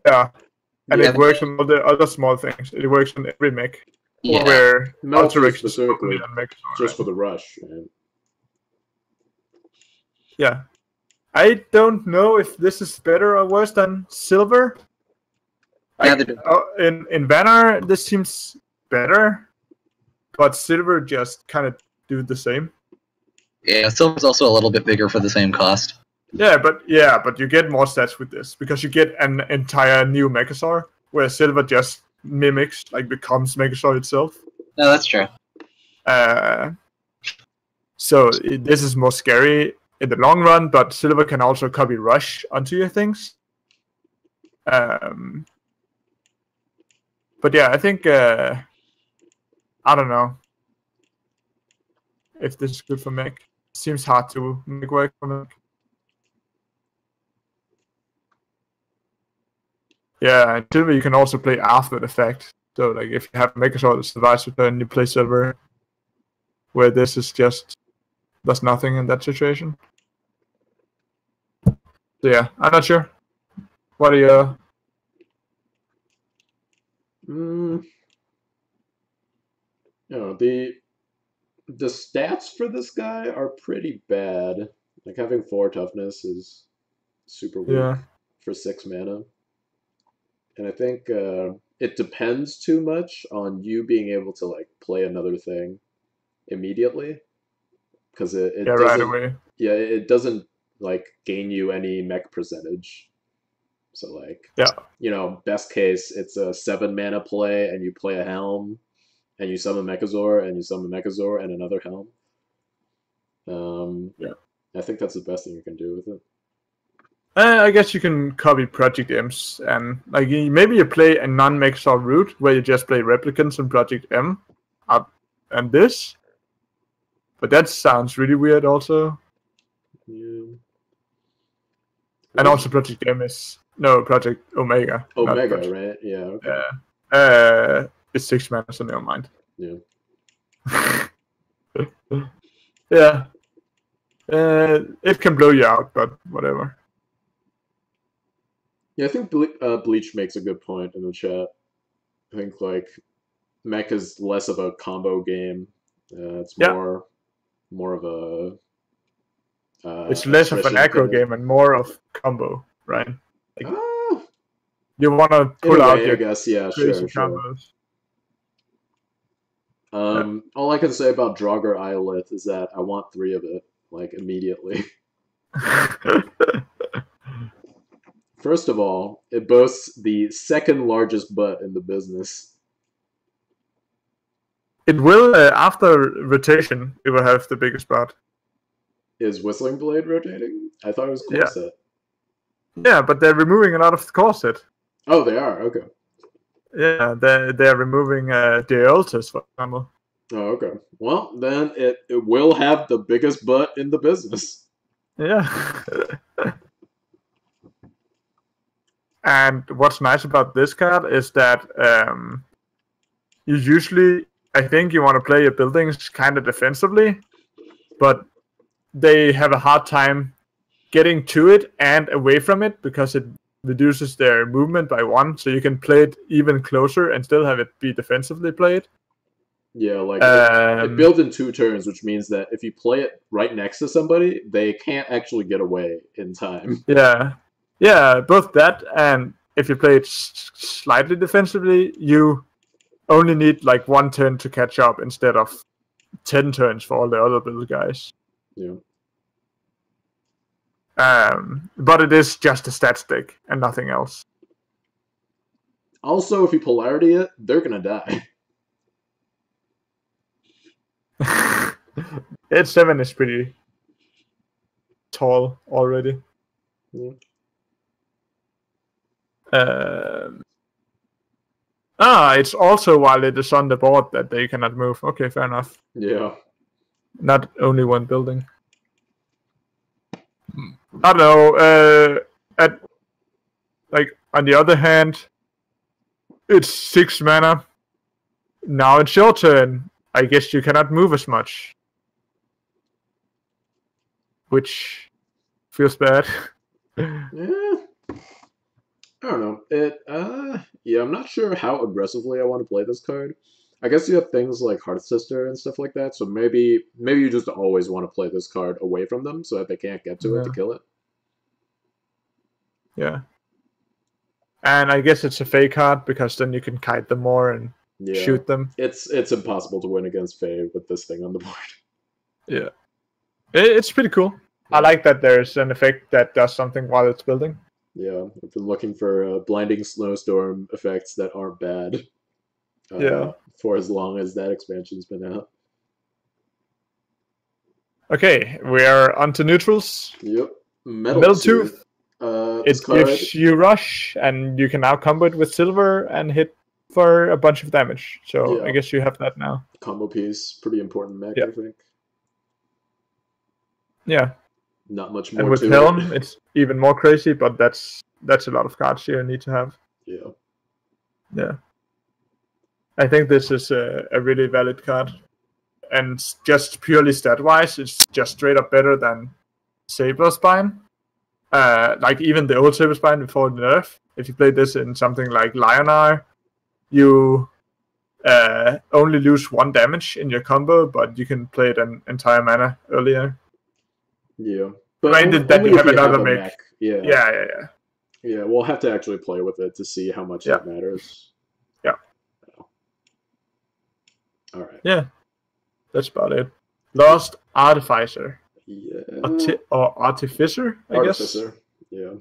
Yeah, and it works on all the other small things. It works on every mech. Yeah. Where Alter Rex specifically just for the rush. Right? Yeah. I don't know if this is better or worse than Silver. Yeah, in Banner, this seems better, but Silver just kind of do the same. Yeah, Silver's also a little bit bigger for the same cost. Yeah, but you get more stats with this because you get an entire new Megazord, where Silver just mimics, like becomes Megazord itself. No, that's true. So this is more scary in the long run, but Silver can also copy Rush onto your things. But yeah, I think I don't know if this is good for mech. Seems hard to make work for mech. Yeah, and Silver you can also play after the fact. So like if you have Megazord that survives your turn, you play Silver. Where this is just does nothing in that situation. So yeah, I'm not sure. What are your... The stats for this guy are pretty bad. Like having 4 toughness is super weak for 6 mana. And I think it depends too much on you being able to like play another thing immediately. Because it doesn't, right away. Yeah, it doesn't like gain you any mech percentage. So like, best case, it's a 7 mana play, and you play a Helm, and you summon Mechazor, and you summon Mechazor and another Helm. I think that's the best thing you can do with it. I guess you can copy Project M's, and like maybe you play a non-Mechazor route where you just play Replicants and Project M, and this. But that sounds really weird, also. Yeah. And also Project M is... No, Project Omega. Omega, right? Yeah, okay. It's 6 mana, so never mind. Yeah. Yeah. It can blow you out, but whatever. Yeah, I think Bleach makes a good point in the chat. I think, like, mech is less of a combo game. It's more of a... it's less of an aggro game and more of combo, right? Like, you want to pull out your crazy combos. All I can say about Draugr Iolith is that I want 3 of it, like, immediately. First of all, it boasts the 2nd largest butt in the business. It will, after rotation, it will have the biggest butt. Is Whistling Blade rotating? I thought it was Corset. Yeah, but they're removing a lot of the Corset. Oh, they are? Okay. Yeah, they're removing duelyst, for example. Oh, okay. Well, then it will have the biggest butt in the business. Yeah. And what's nice about this card is that you usually, I think you want to play your buildings kind of defensively, but they have a hard time getting to it and away from it because it reduces their movement by 1, so you can play it even closer and still have it be defensively played. Yeah, like it builds in 2 turns, which means that if you play it right next to somebody, they can't actually get away in time. Yeah, both that and if you play it slightly defensively, you only need like 1 turn to catch up instead of 10 turns for all the other build guys. Yeah. But it is just a stat stick and nothing else. Also, if you polarity it, they're gonna die. Its 7 is pretty tall already. Yeah. It's also while it is on the board that they cannot move. Okay, fair enough. Yeah. Not only 1 building. I don't know. On the other hand, it's 6 mana. Now it's your turn. I guess you cannot move as much, which feels bad. Yeah. I don't know. Yeah, I'm not sure how aggressively I want to play this card. I guess you have things like Hearth Sister and stuff like that, so maybe you just always want to play this card away from them so that they can't get to it to kill it. Yeah. And I guess it's a Fae card because then you can kite them more and shoot them. It's impossible to win against Fae with this thing on the board. Yeah. It's pretty cool. I like that there's an effect that does something while it's building. Yeah, I've been looking for blinding snowstorm effects that aren't bad. For as long as that expansion's been out. Okay, we are onto neutrals. Yep. Metal Tooth. It gives you rush, and you can now combo it with silver and hit for a bunch of damage. So I guess you have that now. Combo piece, pretty important mech, I think. Yeah. Not much more. And with Helm, it's even more crazy, but that's a lot of cards you need to have. Yeah. I think this is a really valid card. And just purely stat-wise, it's just straight up better than Saber Spine. Like even the old Saber Spine before the nerf. If you play this in something like Lionar, you only lose 1 damage in your combo, but you can play it an entire mana earlier. Yeah. But granted that you have another mech. Yeah, we'll have to actually play with it to see how much that matters. Yeah. Alright. Yeah. That's about it. Lost Artificer. Yeah. Or Artificer, I guess. Yeah.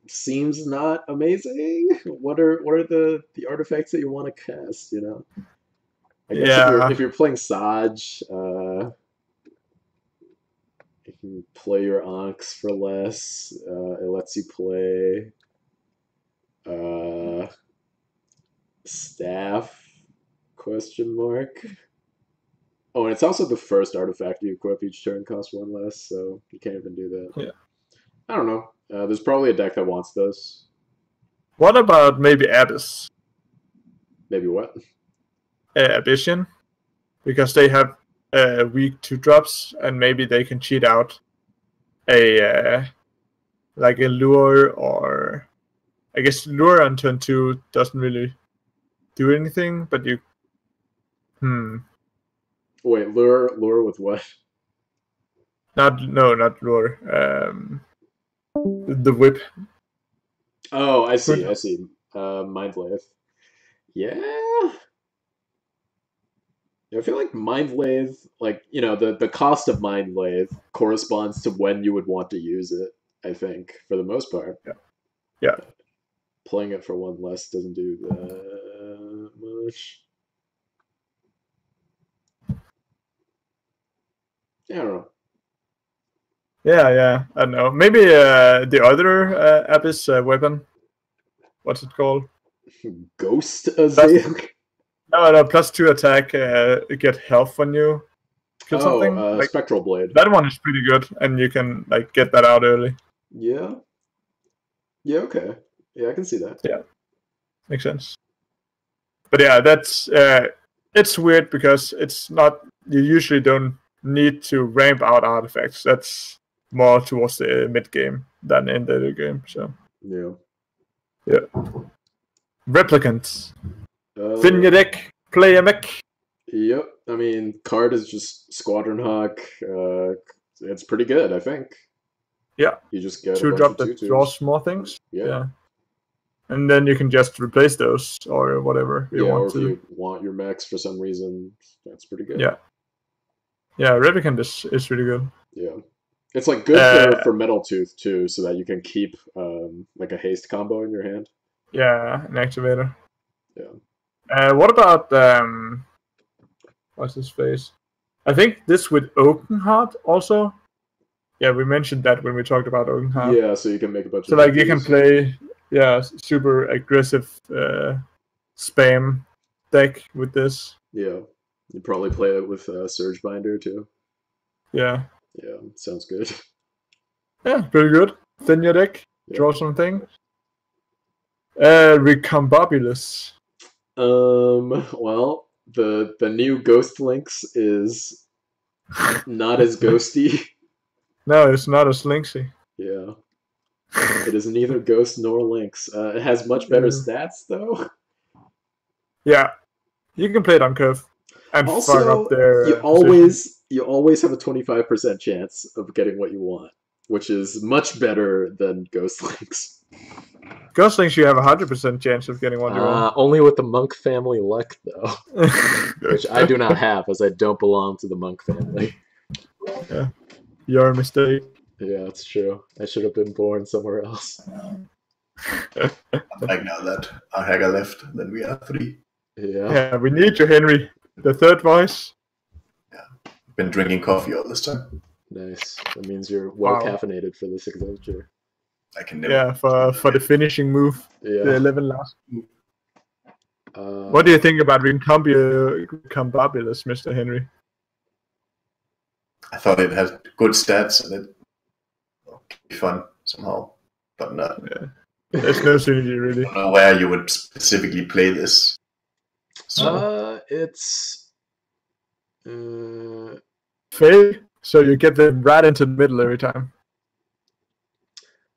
Seems not amazing. What are the artifacts that you want to cast, you know? I guess if you're playing Saj, you can play your Onks for less. It lets you play Staff ? Oh, and it's also the first artifact you equip each turn costs 1 less, so you can't even do that. Yeah. I don't know. There's probably a deck that wants this. What about maybe Abyss? Maybe what? Abyssion, because they have weak 2-drops, and maybe they can cheat out a lure, or I guess lure on turn 2 doesn't really do anything, but you. Wait, lure with what? Not lure. The whip. Oh, I see. Mind Lathe. Yeah. I feel like Mind Lathe, the cost of Mind Lathe corresponds to when you would want to use it, I think, for the most part. Yeah. Playing it for 1 less doesn't do that much. Yeah, I don't know. Yeah, I don't know. Maybe the other Abyss weapon. What's it called? Ghost Azale? No, +2 attack, get health when you kill something. Like, Spectral Blade. That one is pretty good, and you can like get that out early. Yeah. Yeah, okay. Yeah, I can see that. Yeah. Makes sense. But yeah, that's it's weird because it's not, you usually don't need to ramp out artifacts. That's more towards the mid game than in the early game. So yeah. Replicants. Thin your deck, play a mech. Yep. I mean, card is just Squadron Hawk. It's pretty good, I think. Yeah. You just get 2-drop that draws more things. Yeah. And then you can just replace those or whatever you want to. Or if you want your mechs for some reason, that's pretty good. Yeah. Yeah, Replicant is really good. Yeah. It's like good for Metal Tooth too, so that you can keep like a haste combo in your hand. Yeah, an activator. Yeah. What about what's his face? I think this with Oakenheart also. Yeah, we mentioned that when we talked about Oakenheart. Yeah, so you can make a bunch of. So like you can play super aggressive spam deck with this. Yeah, you probably play it with Surge Binder too. Yeah. Yeah, sounds good. Yeah, pretty good. Thin your deck, draw something. Recombobulus. Well, the new Ghost Lynx is not as ghosty. No, it's not as Lynxy. Yeah. It is neither Ghost nor Lynx. It has much better stats, though. Yeah. You can play it on curve. And also, fuck up their you always have a 25% chance of getting what you want, which is much better than Ghost Lynx. Ghost Lynx, you have a 100% chance of getting what you want. Only with the Monk family luck, though. Which I do not have, as I don't belong to the Monk family. Yeah. Your mistake. Yeah, it's true. I should have been born somewhere else. Like now that RHacker left, then we are free. Yeah, we need you, Henry. The third voice. Yeah. Been drinking coffee all this time. Nice. That means you're well caffeinated for this adventure. I can never. Yeah, for the finishing move. Yeah. The 11 last move. What do you think about Recombobulus, Mr. Henry? I thought it had good stats and it would be fun somehow, but not. Yeah. There's no synergy really. I don't know where you would specifically play this. So. It's fail, so you get them right into the middle every time.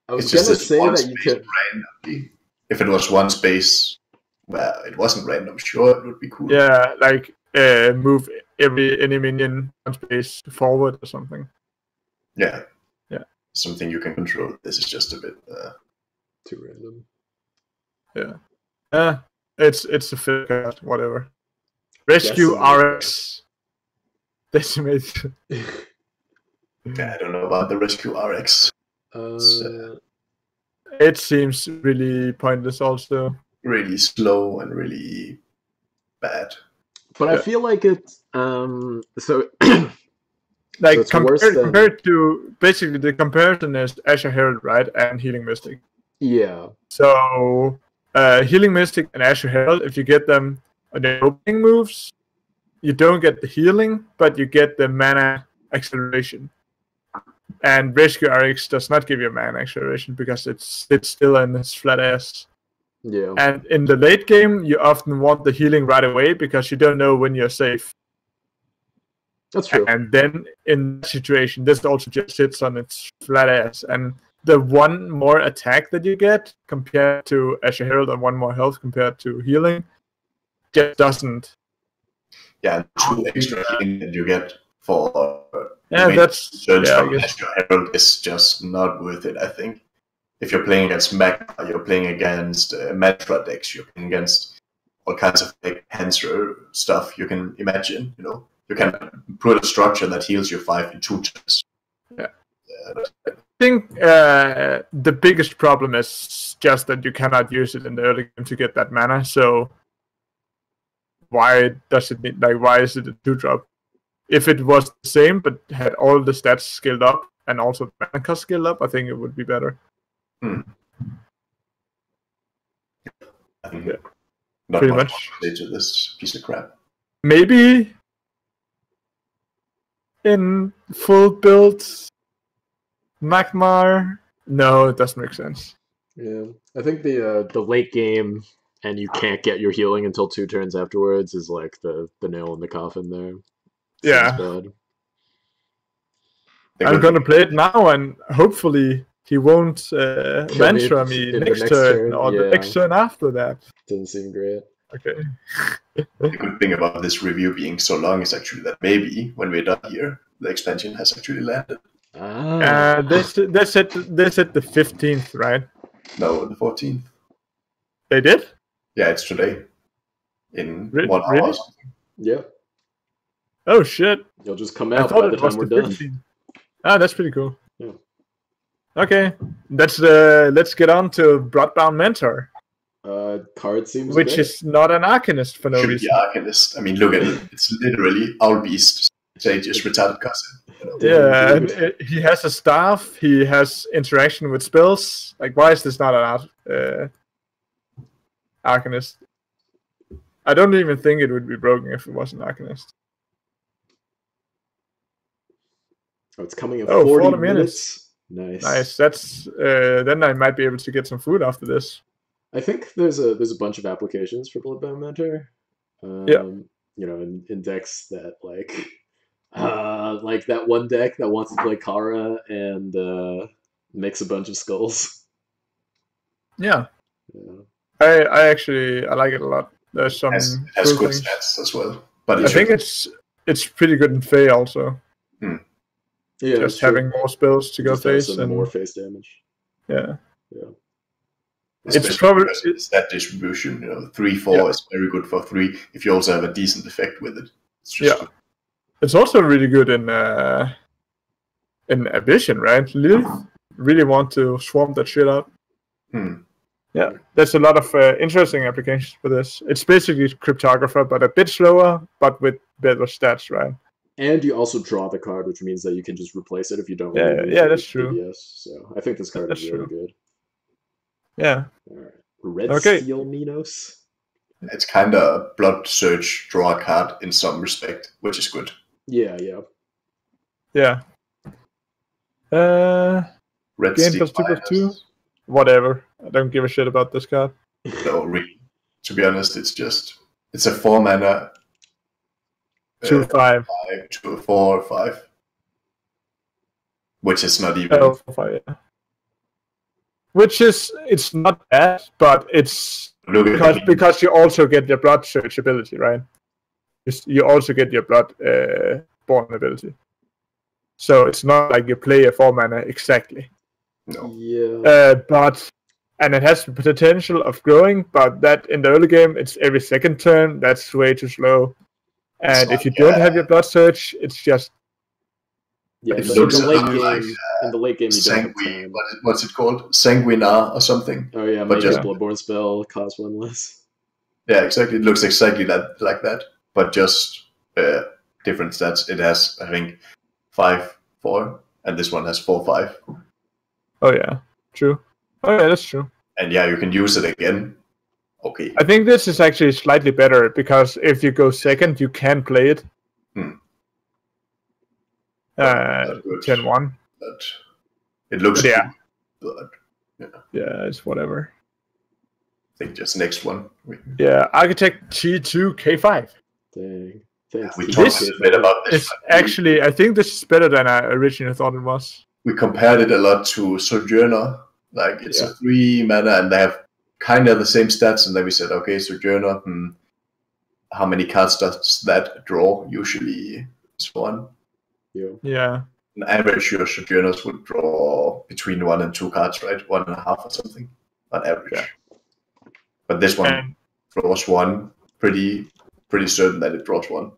I was gonna say that you could randomly. If it was one space where it wasn't random, sure, it would be cool. Yeah, like move any minion one space forward or something. Yeah. Yeah. Something you can control. This is just a bit too random. Yeah. It's a fair card, whatever. Rescue RX. Decimate. Yeah, I don't know about the Rescue RX. It seems really pointless also. Really slow and really bad. But I feel like it's so like so compared to basically the comparison is Azure Herald, right, and Healing Mystic. Yeah. So Healing Mystic and Azure Herald, if you get them on the opening moves, you don't get the healing, but you get the mana acceleration. And Rescue RX does not give you mana acceleration because it's still in its flat ass. Yeah. And in the late game, you often want the healing right away because you don't know when you're safe. That's true. And then in that situation, this also just sits on its flat ass. And the one more attack that you get compared to Azure Herald and one more health compared to healing just doesn't. Yeah, 2 extra healing that you get for that's from Azure Herald is just not worth it, I think. If you're playing against Mech, you're playing against Matra decks, you're playing against all kinds of like cancer stuff you can imagine, you know. You can put a structure that heals you 5 in 2 turns. Yeah. I think the biggest problem is just that you cannot use it in the early game to get that mana, so why is it a 2-drop? if it was the same but had all the stats scaled up and also the mana cost scaled up, I think it would be better. I think not pretty much to this piece of crap. Maybe in full build Magmar. No, it doesn't make sense. Yeah, I think the late game and you can't get your healing until 2 turns afterwards is like the nail in the coffin there. Yeah. Bad. I'm gonna play it now, and hopefully he won't venture me next turn or the next turn after that. Doesn't seem great. Okay. The good thing about this review being so long is actually that maybe when we're done here, the expansion has actually landed. They said the 15th, right? No, the 14th. They did? Yeah, it's today. In 1 hour. Really? Yep. Oh shit! You'll just come out by the time we're done. 15th. Ah, that's pretty cool. Yeah. Okay, let's get on to Bloodbound Mentor. Card seems which great. Is not an Arcanist for no reason. Arcanist. I mean, look at it. It's literally Owl Beast. Say just retarded cousin. Yeah, and he has a staff. He has interaction with spells. Like, why is this not an Arcanist? I don't even think it would be broken if it was an Arcanist. Oh, it's coming in 40 minutes. Nice. That's then I might be able to get some food after this. I think there's a bunch of applications for Bloodbound Mentor. You know, in decks that like that one deck that wants to play Kara and makes a bunch of skulls. Yeah. I like it a lot. There's some has cool good things. stats as well. But I think it's pretty good in Fey also. Yeah, just having more spells to go face and more face damage. Yeah. Especially it's probably stat distribution. You know, 3/4 is very good for 3. If you also have a decent effect with it, it's just good. It's also really good in Vision, right? Lilith really want to swamp that shit up. Yeah, there's a lot of interesting applications for this. It's basically Cryptographer, but a bit slower, but with better stats, right? And you also draw the card, which means that you can just replace it if you don't. Yeah, that's true. Yes, so I think this card is really good. Yeah. All right. Red Steel Minos. It's kind of Blood Search, draw a card in some respect, which is good. Yeah. Red Gain Steel +2/+2. Whatever. I don't give a shit about this card. No, really. To be honest, it's a 4 mana. 2/5. 4 or 5. Which is not even. 5, yeah. Which is, it's not bad, but it's because you also get your Blood Search ability, right? You also get your Blood Born ability. So it's not like you play a 4 mana exactly. No. Yeah. And it has the potential of growing, but that in the early game, it's every second turn. That's way too slow. And if you don't have your Blood Search, it's just. Yeah, it in the late game, you don't have time. What's it called? Sanguinar or something? Oh yeah, but just Bloodborne spell, cost 1 less. Yeah, exactly. It looks exactly like that, but just different stats. It has, I think, 5/4, and this one has 4/5. Oh yeah, true. Oh yeah, that's true. And yeah, you can use it again. Okay. I think this is actually slightly better because if you go second, you can play it. 10-1. But it looks good, but yeah, it's whatever. I think just next one. Yeah, Architect T2 K5. Dang. Thanks. We talked a bit about this. Actually, I think this is better than I originally thought it was. We compared it a lot to Sojourner. Like, it's a 3 mana, and they have kind of the same stats, and then we said, okay, Sojourner, how many cards does that draw? Usually it's 1. Yeah. On average, your Sojourners would draw between 1 and 2 cards, right? 1.5 or something, on average. Yeah. But this one draws 1. Pretty certain that it draws 1.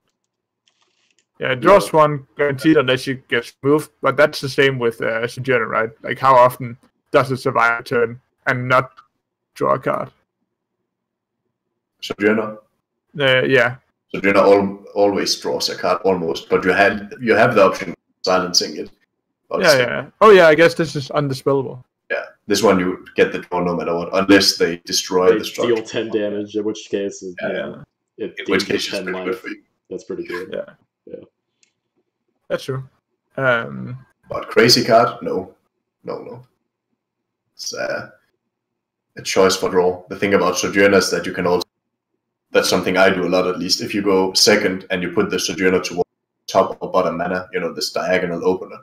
Yeah, it draws 1 guaranteed unless you get moved, but that's the same with Sojourner, right? Like, how often does it survive a turn and not draw a card? Sojourner? Yeah. Sojourner always draws a card, almost, but you have the option of silencing it. Obviously. Yeah. Oh yeah, I guess this is undispellable. Yeah, this one you get the draw no matter what, unless they destroy the structure. Deal 10 damage, in which case, in which case, 10 life. Good for you. That's pretty good. Yeah. That's true. But crazy card? No. It's a choice for draw. The thing about Sojourner is that you can also. That's something I do a lot, at least. If you go second and you put the Sojourner towards top or bottom mana, this diagonal opener,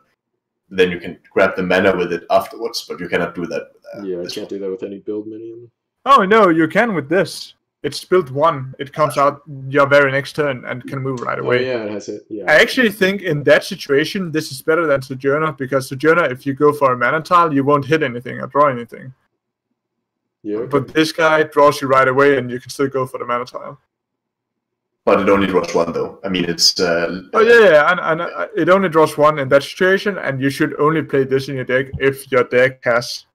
then you can grab the mana with it afterwards, but you cannot do that. I can't do that with any build minion. Oh, no, you can with this. It's built 1. It comes out your very next turn and can move right away. Oh, yeah, it has it. Yeah. I actually think in that situation, this is better than Sojourner, because Sojourner, if you go for a mana tile, you won't hit anything or draw anything. Yeah, okay. But this guy draws you right away, and you can still go for the mana tile. But it only draws 1, though. I mean, it's... and it only draws 1 in that situation, and you should only play this in your deck if your deck has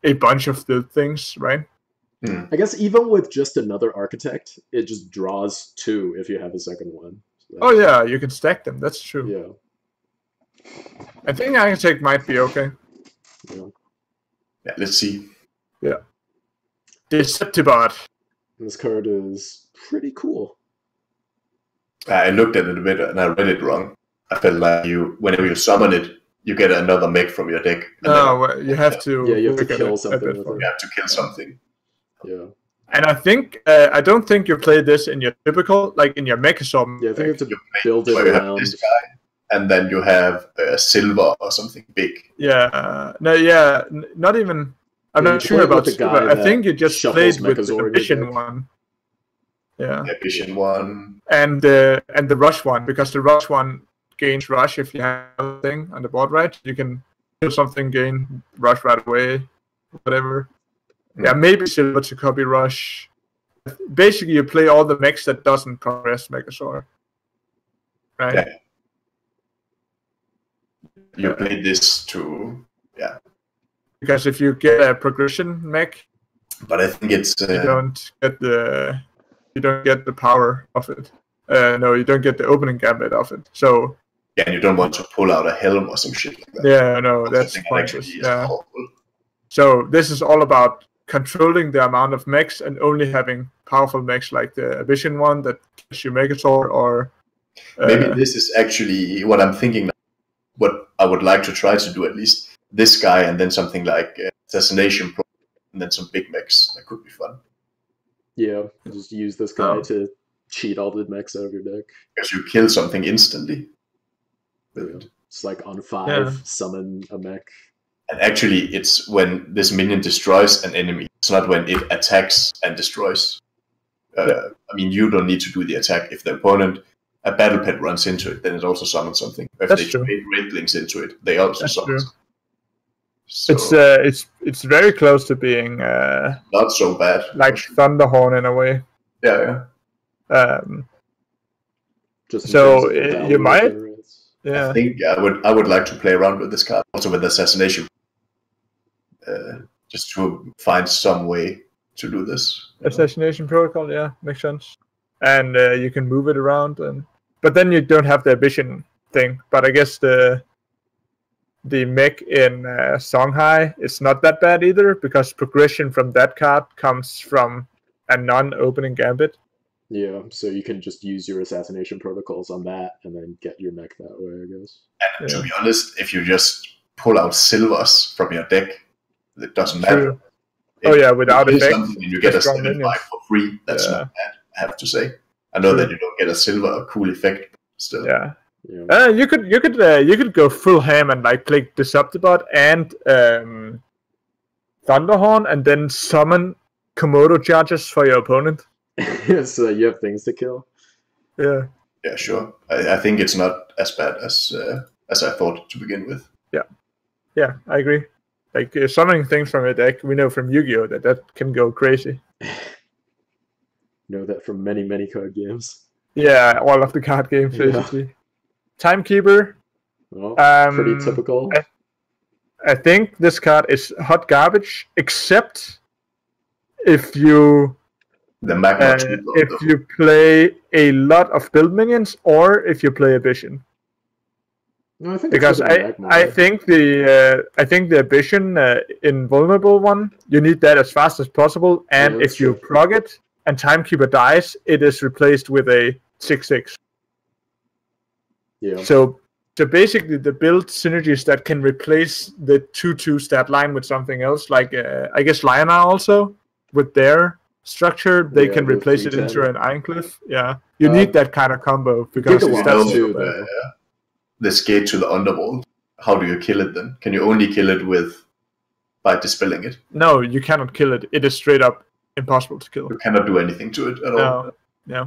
a bunch of the things, right? I guess even with just another Architect, it just draws 2 if you have a second one. So yeah, you can stack them. That's true. Yeah. I think Architect might be okay. Yeah, let's see. Yeah. Deceptibot. This card is pretty cool. I looked at it a bit and I read it wrong. I felt like whenever you summon it, you get another mech from your deck. You have to. Yeah, you have to kill something. You have to kill something. Yeah. And I think I don't think you play this in your typical, like in your Mechastorm. Yeah, I think you have to build it around this guy, and then you have a silver or something big. Yeah. Not even. I'm not sure about silver. I think you just played with the Ambition one. Yeah. Ambition one. And the Rush one, because the Rush one gains Rush if you have a thing on the board, right? You can do something, gain Rush right away, whatever. Yeah, maybe silver to copy Rush. Basically, you play all the mechs that doesn't progress Megazord. Right? Yeah. You play this to... Yeah. Because if you get a progression mech... But I think it's... You don't get the power of it. No, you don't get the opening gambit of it. So... Yeah, and you don't want to pull out a helm or some shit like that. Yeah, no, that's pointless. Yeah. So this is all about controlling the amount of mechs and only having powerful mechs like the Ambition one that gives you Megazord or... Maybe this is actually what I'm thinking now. What I would like to try to do at least. This guy and then something like Assassination Pro and then some big mechs. That could be fun. Yeah, just use this guy to cheat all the mechs out of your deck. Because you kill something instantly. It's like on 5, summon a mech. And actually, it's when this minion destroys an enemy. It's not when it attacks and destroys. I mean, you don't need to do the attack. If the opponent, a battle pet runs into it, then it also summons something. If they trade Raid Links into it, they also summon something. So, it's very close to being not so bad. Like Thunderhorn in a way. Yeah. So you might. Yeah. I think I would like to play around with this card, also with Assassination, just to find some way to do this. Assassination Protocol, yeah, makes sense. And you can move it around, but then you don't have the Ambition thing. But I guess the mech in Songhai is not that bad either, because progression from that card comes from a non-opening gambit. Yeah, so you can just use your Assassination Protocols on that and then get your mech that way, I guess. And to be honest, if you just pull out silvers from your deck, it doesn't matter. Without effect. And you get a 7/5 for free, that's not bad, I have to say. I know that you don't get a silver cool effect, but still. Yeah. You could go full ham and like play Deceptibot and Thunderhorn and then summon Komodo charges for your opponent. So you have things to kill. Yeah. Yeah, sure. I think it's not as bad as I thought to begin with. Yeah. Yeah, I agree. Like summoning things from a deck, we know from Yu-Gi-Oh that can go crazy. Know that from many, many card games. Yeah, all of the card games basically. Timekeeper. Well, pretty typical. I think this card is hot garbage, except if you The magma. If you play a lot of build minions, or if you play Ambition. No, I think because I think the Ambition invulnerable one, you need that as fast as possible, and if you prog it and Timekeeper dies, it is replaced with a 6/6. Yeah. So basically, the build synergies that can replace the 2/2 stat line with something else, like I guess Lionar also with their structure, they can replace it into an Ironcliff. Yeah, you need that kind of combo because that's this gate to the underworld. How do you kill it then? Can you only kill it by dispelling it? No, you cannot kill it. It is straight up impossible to kill. You cannot do anything to it at all. No.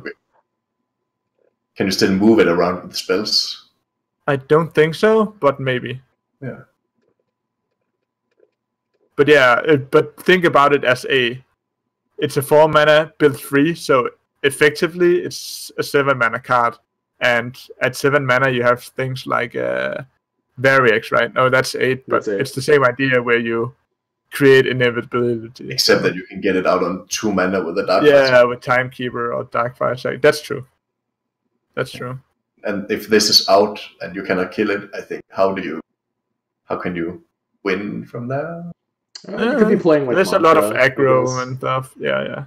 Can you still move it around with spells? I don't think so, but maybe. Yeah. But but think about it as it's a 4 mana build 3, so effectively it's a 7 mana card. And at 7 mana you have things like Variax, right? No, that's 8, but it's the same idea where you create inevitability. Except that you can get it out on 2 mana with a Dark Fire. With Timekeeper or Darkfire Sight. That's true. And if this is out and you cannot kill it, I think how can you win from there? You could be playing with there's a lot of aggro and stuff. Yeah,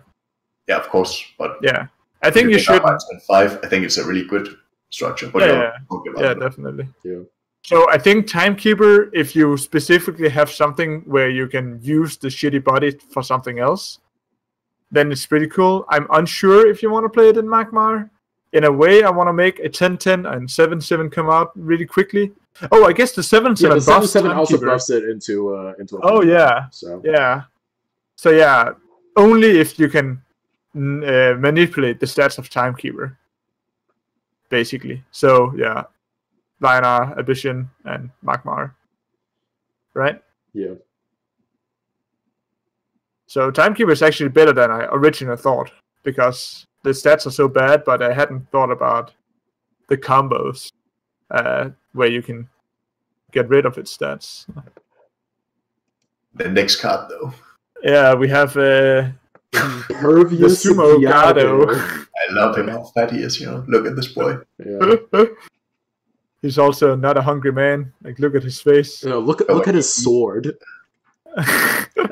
of course, but I think you should. 5. I think it's a really good structure. Definitely. Yeah. So I think Timekeeper, if you specifically have something where you can use the shitty body for something else, then it's pretty cool. I'm unsure if you want to play it in Magmar. In a way, I want to make a 10/10 and 7/7 come out really quickly. Oh, I guess the 7/7 the 7/7 also buffs it into a So only if you can manipulate the stats of Timekeeper, basically. So Lionar, Ambition, and Magmar, right? Yeah. So Timekeeper is actually better than I originally thought, because the stats are so bad, but I hadn't thought about the combos where you can get rid of its stats. The next card, though. Yeah, we have Impervious Sumo Gado. I love him, how fat he is, Look at this boy. Yeah. He's also not a hungry man. Like, look at his face. Look at his sword.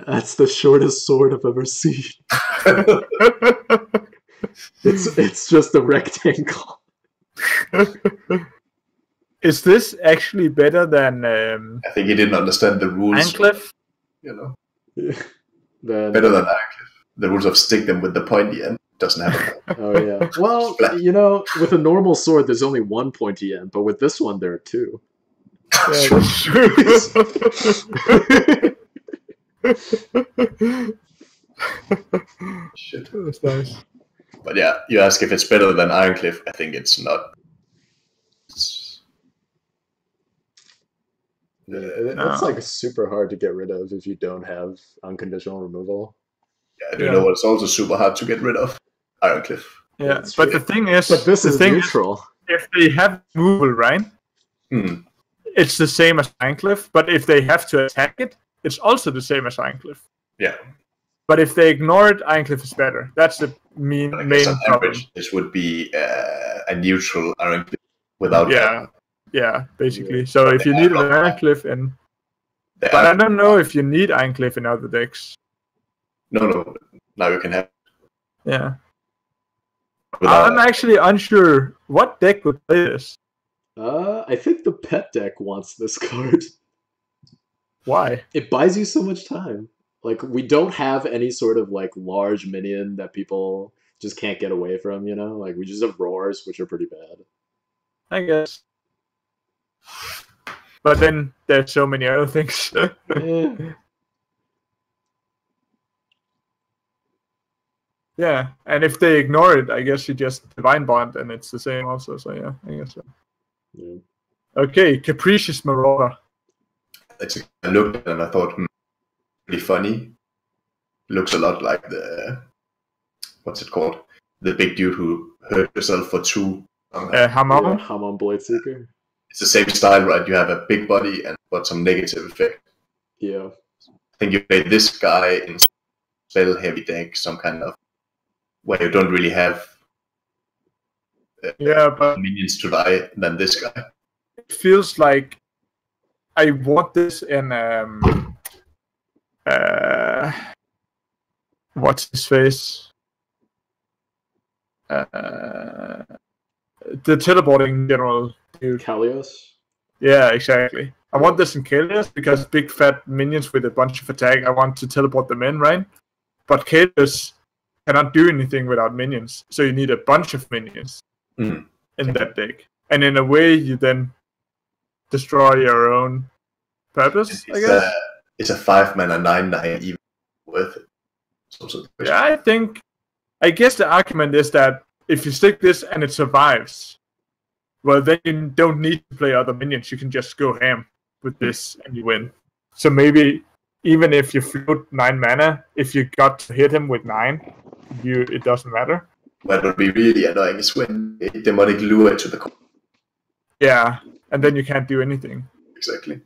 That's the shortest sword I've ever seen. It's just a rectangle. Is this actually better than? I think he didn't understand the rules. Ironcliff? Better than Ironcliff. The rules of stick them with the pointy end doesn't happen. Oh yeah. Well, with a normal sword, there's only one pointy end, but with this one, there are 2. Yeah, that's true. Shit. That's nice. But you ask if it's better than Ironcliff. I think it's not. It's like super hard to get rid of if you don't have unconditional removal. Yeah, do you know what's also super hard to get rid of? Ironcliff. Yeah, but the thing is, this is neutral. If they have removal, right? It's the same as Ironcliff, but if they have to attack it, it's also the same as Ironcliff. Yeah. But if they ignore it, Ironcliff is better. That's the main problem. This would be a neutral Ironcliff without that. Yeah, basically. Yeah. So if you need an Ironcliff but I don't know if you need Ironcliff in other decks. No. Now you can have. Yeah. I'm actually unsure what deck would play this. I think the pet deck wants this card. Why? It buys you so much time. Like, we don't have any sort of large minion that people just can't get away from, Like, we just have roars, which are pretty bad. I guess. But then there's so many other things. Yeah, and if they ignore it, I guess you just Divine Bond, and it's the same also. So yeah, I guess so. Yeah. Okay, Capricious Marauder. I looked at it and I thought, pretty funny. Looks a lot like what's it called? The big dude who hurt himself for 2. Hamon? Hamon Bladeseeker. It's the same style, right? You have a big body but some negative effect. Yeah. I think you play this guy in spell heavy deck, some kind of where you don't really have but minions to die than this guy. It feels like I want this in what's his face? The teleporting general dude. Kalios? Yeah, exactly. I want this in Kalios because big fat minions with a bunch of attack, I want to teleport them in, right? But Kalios cannot do anything without minions, so you need a bunch of minions in that deck. And in a way, you then destroy your own purpose, I guess. It's a 5-mana 9/9 even worth it. Yeah, I guess the argument is that if you stick this and it survives, well, then you don't need to play other minions. You can just go ham with this and you win. So maybe even if you float 9 mana, if you got to hit him with 9, it doesn't matter. What would be really annoying is when a demonic lure to the corner. Yeah, and then you can't do anything. Exactly.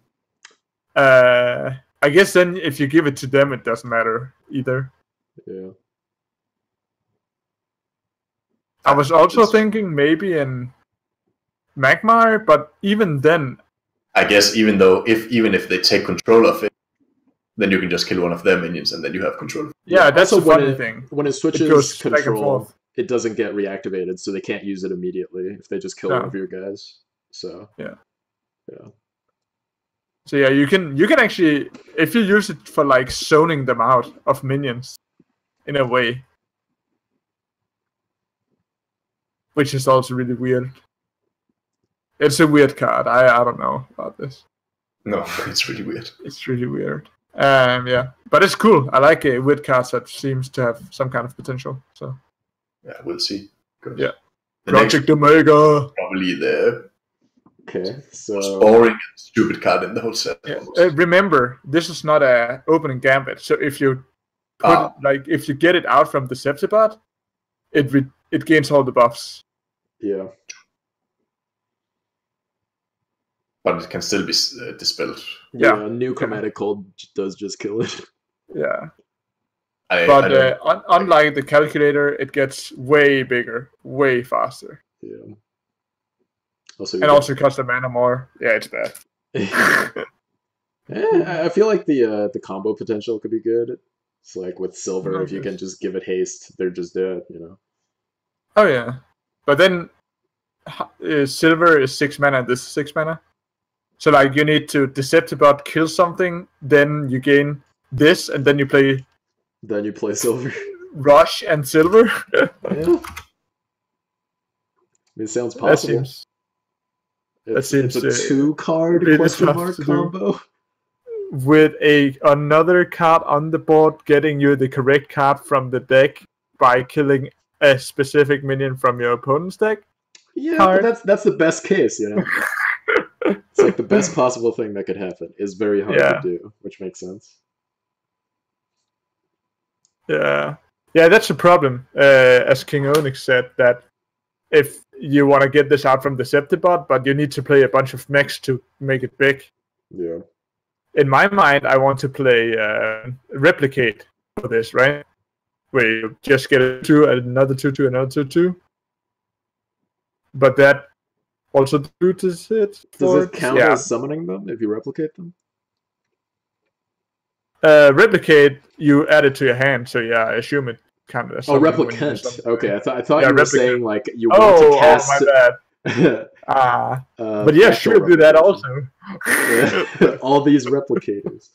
I guess then if you give it to them, it doesn't matter either. Yeah. I was also thinking maybe in Magmar, but even then, I guess even if they take control of it, then you can just kill one of their minions and then you have control. Yeah, that's a funny thing. When it switches control, it doesn't get reactivated, so they can't use it immediately if they just kill one of your guys. So yeah. So yeah, you can actually, if you use it for like zoning them out of minions, in a way, which is also really weird. It's a weird card. I don't know about this. No, it's really weird. It's really weird. Yeah, but it's cool. I like weird cards that seems to have some kind of potential. So yeah, we'll see. Good. Yeah, Project Omega. Probably the most boring and stupid card in the whole set. Yeah. Remember, this is not a opening gambit. So if you put if you get it out from the Septibot, it gains all the buffs. Yeah. But it can still be dispelled. Yeah, new chromatic cold does just kill it. Yeah. Unlike the calculator, it gets way bigger, way faster. Yeah. Also costs the mana more. Yeah, it's bad. I feel like the combo potential could be good. It's like with silver, if you can just give it haste, they're just dead, you know? Oh, yeah. But then silver is 6 mana, this is 6 mana. So, like, you need to Deceptibot kill something, then you gain this, and then you play... Then you play silver. Rush and silver. Yeah. It sounds possible. It's a 2-card question mark combo. With another card on the board getting you the correct card from the deck by killing a specific minion from your opponent's deck. Yeah, but that's the best case, you know? It's like the best possible thing that could happen. Is very hard to do, which makes sense. Yeah. Yeah, that's the problem. As King Onyx said, that if you want to get this out from the Septibot, but you need to play a bunch of mechs to make it big. Yeah. In my mind, I want to play Replicate for this, right? Where you just get a 2, another 2, another 2. But that also does it. Does it count as summoning them if you replicate them? Replicate, you add it to your hand, so yeah, I assume it counted as summoning. Oh, replicant. Okay, I thought you were saying like you want to cast. Oh, my bad. But yeah, sure, do that also. All these replicators.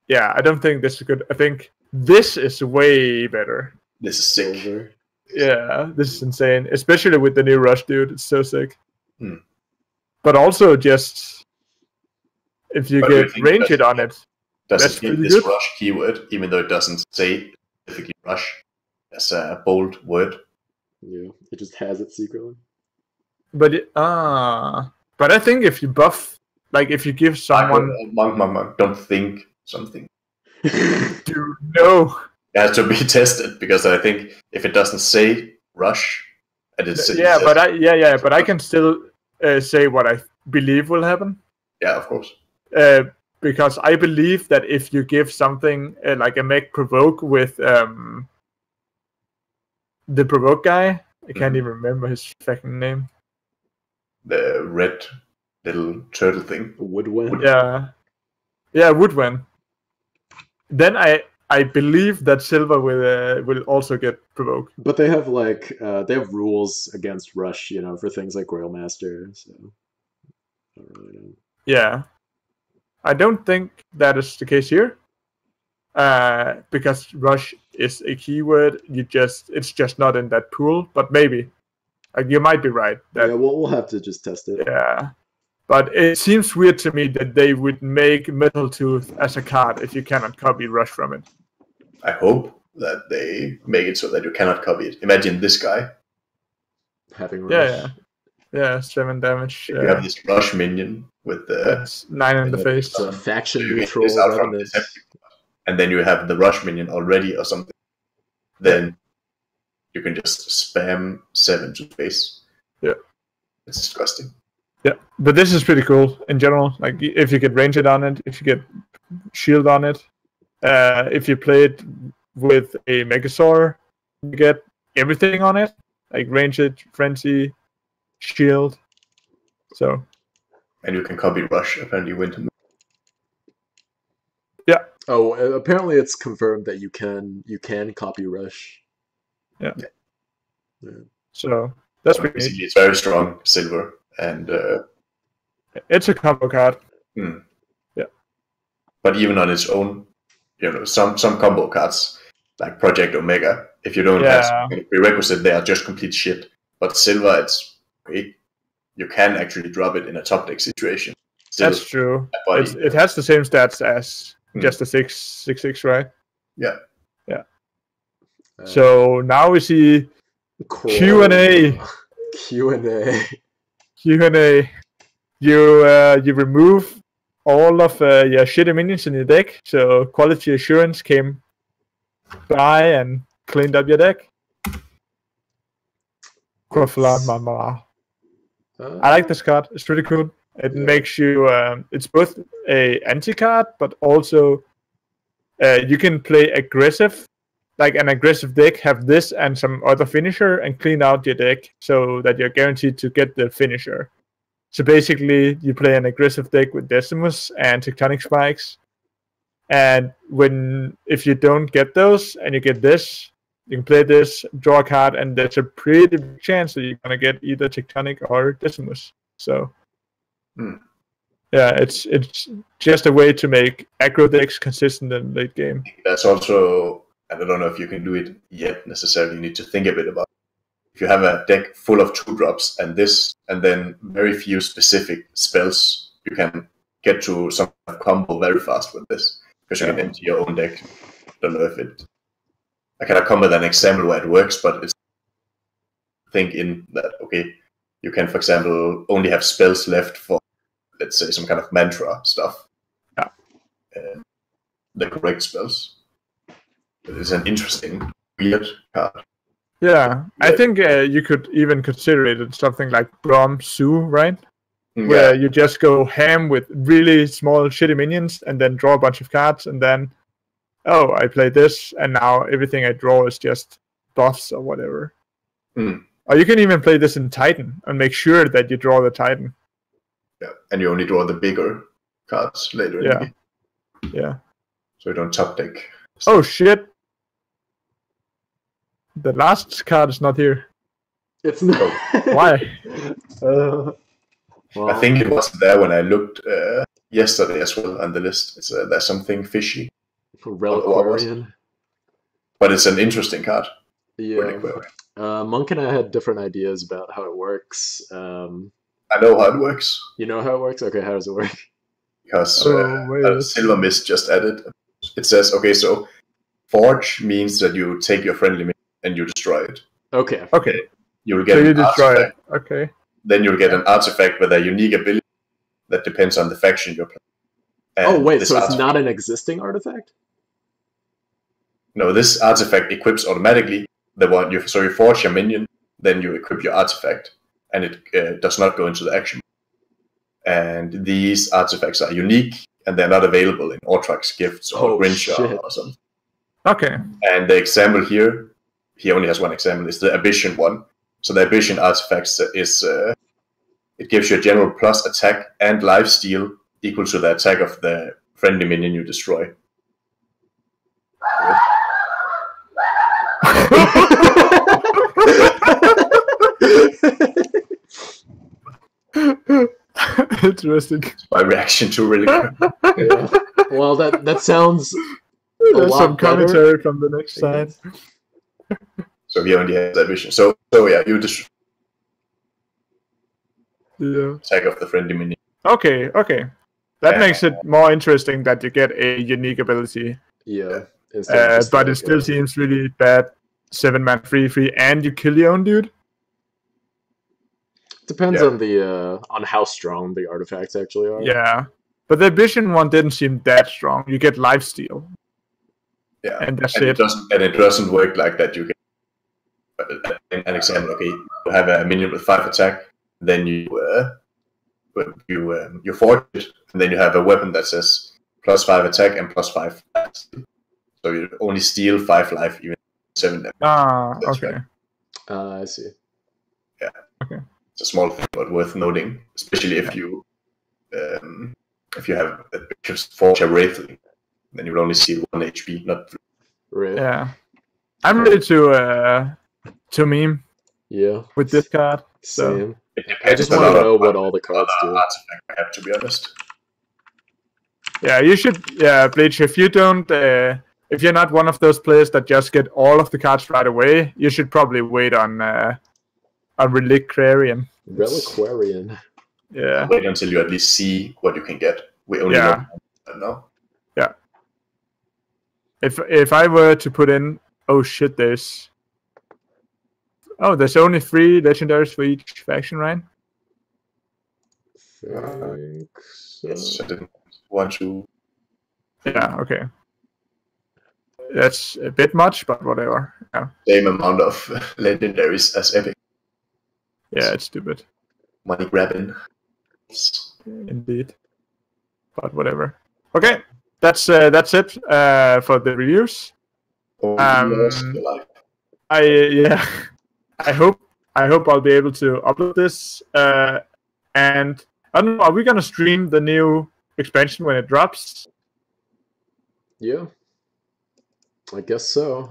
Yeah, I don't think this is good. I think this is way better. This is sick. Yeah, this is insane, especially with the new Rush, dude. It's so sick. But also, just if you get range it on it, does it get this good. Rush keyword, even though it doesn't say specifically Rush as a bold word? Yeah, it just has it secretly. But I think if you buff, like if you give someone, Monk, don't think something. Dude, no. It has to be tested, because I think if it doesn't say Rush, and it's but I can still say what I believe will happen. Yeah, of course. Because I believe that if you give something like a mech provoke with the provoke guy. I can't even remember his fucking name. The red little turtle thing. Woodwind. Yeah, Woodwind. Then I believe that Silver will also get provoked. But they have they have rules against rush, for things like Grailmaster. So I don't really know. Yeah, I don't think that is the case here. Because rush is a keyword, it's just not in that pool. But maybe, you might be right. Yeah, we'll have to just test it. Yeah, but it seems weird to me that they would make Metal Tooth as a card if you cannot copy rush from it. I hope that they make it so that you cannot copy it. Imagine this guy having rush. Yeah, 7 damage. You have this rush minion with the 9 in the face. It's a faction neutral. And then you have the rush minion already or something. Then you can just spam 7 to face. Yeah. It's disgusting. Yeah, but this is pretty cool in general. Like, if you get ranged on it, if you get shield on it, if you play it with a Megasaur, you get everything on it. Like ranged, frenzy, shield. So. And you can copy rush, apparently winter. Yeah. Oh, apparently it's confirmed that you can copy rush. Yeah. So that's pretty neat. It's very strong silver, and it's a combo card. Yeah. But even on its own, some combo cards like Project Omega, if you don't have some prerequisite, they are just complete shit. But silver, it's great. You can actually drop it in a top deck situation. That's true. It has the same stats as just a 6/6, right? Yeah. Yeah. So now we see Q&A. Q&A. You remove all of your shitty minions in your deck, so quality assurance came by and cleaned up your deck. I like this card. It's pretty cool. It makes you. It's both a anti card, but also you can play aggressive, like an aggressive deck. Have this and some other finisher, and clean out your deck so that you're guaranteed to get the finisher. So basically, you play an aggressive deck with Decimus and Tectonic Spikes, and if you don't get those and you get this, you can play this, draw a card, and there's a pretty big chance that you're gonna get either Tectonic or Decimus. So, yeah, it's just a way to make aggro decks consistent in late game. That's also, and I don't know if you can do it yet necessarily. You need to think a bit about it. If you have a deck full of 2-drops and this, and then very few specific spells, you can get to some combo very fast with this because you can empty your own deck. Don't know if I cannot come with an example where it works, but it's think in that you can, for example, only have spells left for, let's say, some kind of mantra stuff. Yeah. The correct spells. It's an interesting, weird card. Yeah, I think you could even consider it something like Brom Zoo, right? Where you just go ham with really small shitty minions and then draw a bunch of cards and then, I play this and now everything I draw is just buffs or whatever. Or you can even play this in Titan and make sure that you draw the Titan. Yeah, and you only draw the bigger cards later in the game. Yeah. So you don't top deck. Oh shit! The last card is not here. It's not. Why? Well, I think it wasn't there when I looked yesterday as well on the list. There's something fishy. Reliquarian. But it's an interesting card. Yeah. Monk and I had different ideas about how it works. I know how it works. You know how it works? Okay, how does it work? Because Silver Mist just added. It says, so Forge means that you take your friendly minion and you destroy it. Okay. You'll get an artifact. Okay. Then you'll get an artifact with a unique ability that depends on the faction you're playing. And so it's not an existing artifact? No, this artifact equips automatically the one you forge your minion, then you equip your artifact, and it does not go into the action. And these artifacts are unique, and they're not available in Ortrax gifts or Grincha or something. Okay. And the example here he only has one example, is the Ambition one. So the Ambition artifacts is it gives you a general plus attack and lifesteal equal to the attack of the friendly minion you destroy. Interesting. My reaction to really quick. Yeah. Well, that sounds. There's some commentary from the next side. So he only has that vision. So yeah, you just attack of the friendly minion. Okay. That makes it more interesting that you get a unique ability. Yeah. But it still seems really bad. 7-man free, and you kill your own dude. Depends on the on how strong the artifacts actually are. Yeah, but the Ambition one didn't seem that strong. You get lifesteal. Yeah, and that's it. It doesn't work like that. You can an example. Okay, you have a minion with 5 attack, then you forge it, and then you have a weapon that says +5 attack and +5 life. So you only steal 5 life, even 7 damage. Okay. I see. Yeah. Okay. It's a small thing, but worth noting, especially if you have just forge a wraithling, then you will only steal 1 HP, not 3. Right. Yeah. I'm ready to meme. Yeah. With this card. Same. I just want to know what all the cards do. I have to be honest. Yeah, you should. Yeah, Bleach. If you don't, if you're not one of those players that just get all of the cards right away, you should probably wait on a Reliquarian. Reliquarian. Yeah. Wait until you at least see what you can get. We only know now. Yeah. If I were to put in, there's only 3 legendaries for each faction, right? Yes, I didn't want to. Yeah. Okay. That's a bit much, but whatever. Yeah. Same amount of legendaries as epic. Yeah, it's stupid. Money grabbing. Indeed. But whatever. Okay, that's it for the reviews. I hope I'll be able to upload this. And I don't know, are we gonna stream the new expansion when it drops? Yeah, I guess so.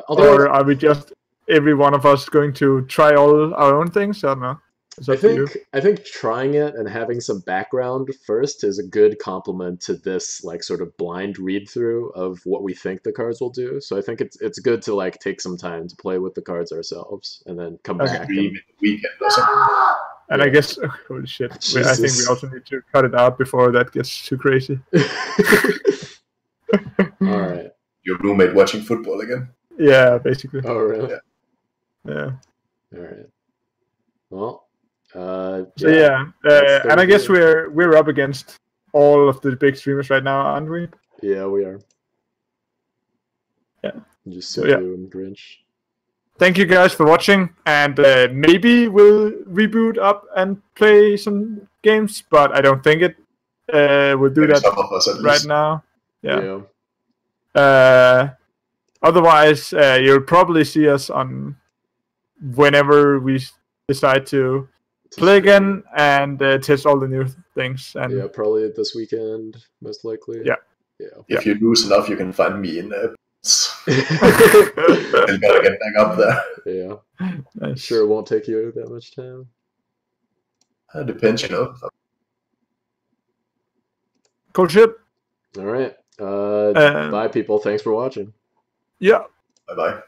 Or are we just every one of us going to try all our own things? I don't know. I think trying it and having some background first is a good complement to this like sort of blind read through of what we think the cards will do. So I think it's good to like take some time to play with the cards ourselves and then come back. Weekend or something. And I guess holy shit, I think we also need to cut it out before that gets too crazy. All right. Your roommate watching football again? Yeah, basically. Oh really? Yeah. All right. Well. And I guess we're up against all of the big streamers right now, aren't we? Yeah, we are. Yeah. Just Suzu and Grinch. Thank you guys for watching, and maybe we'll reboot up and play some games, but I don't think we'll do that right now. Yeah. Otherwise, you'll probably see us on whenever we decide to play again and test all the new things. And yeah, probably this weekend, most likely. Yeah. If you lose enough, you can find me in and gotta get back up there. Yeah. Nice. Sure, it won't take you that much time. Depends, you know. Cool shit. All right. Bye, people. Thanks for watching. Yeah. Bye-bye.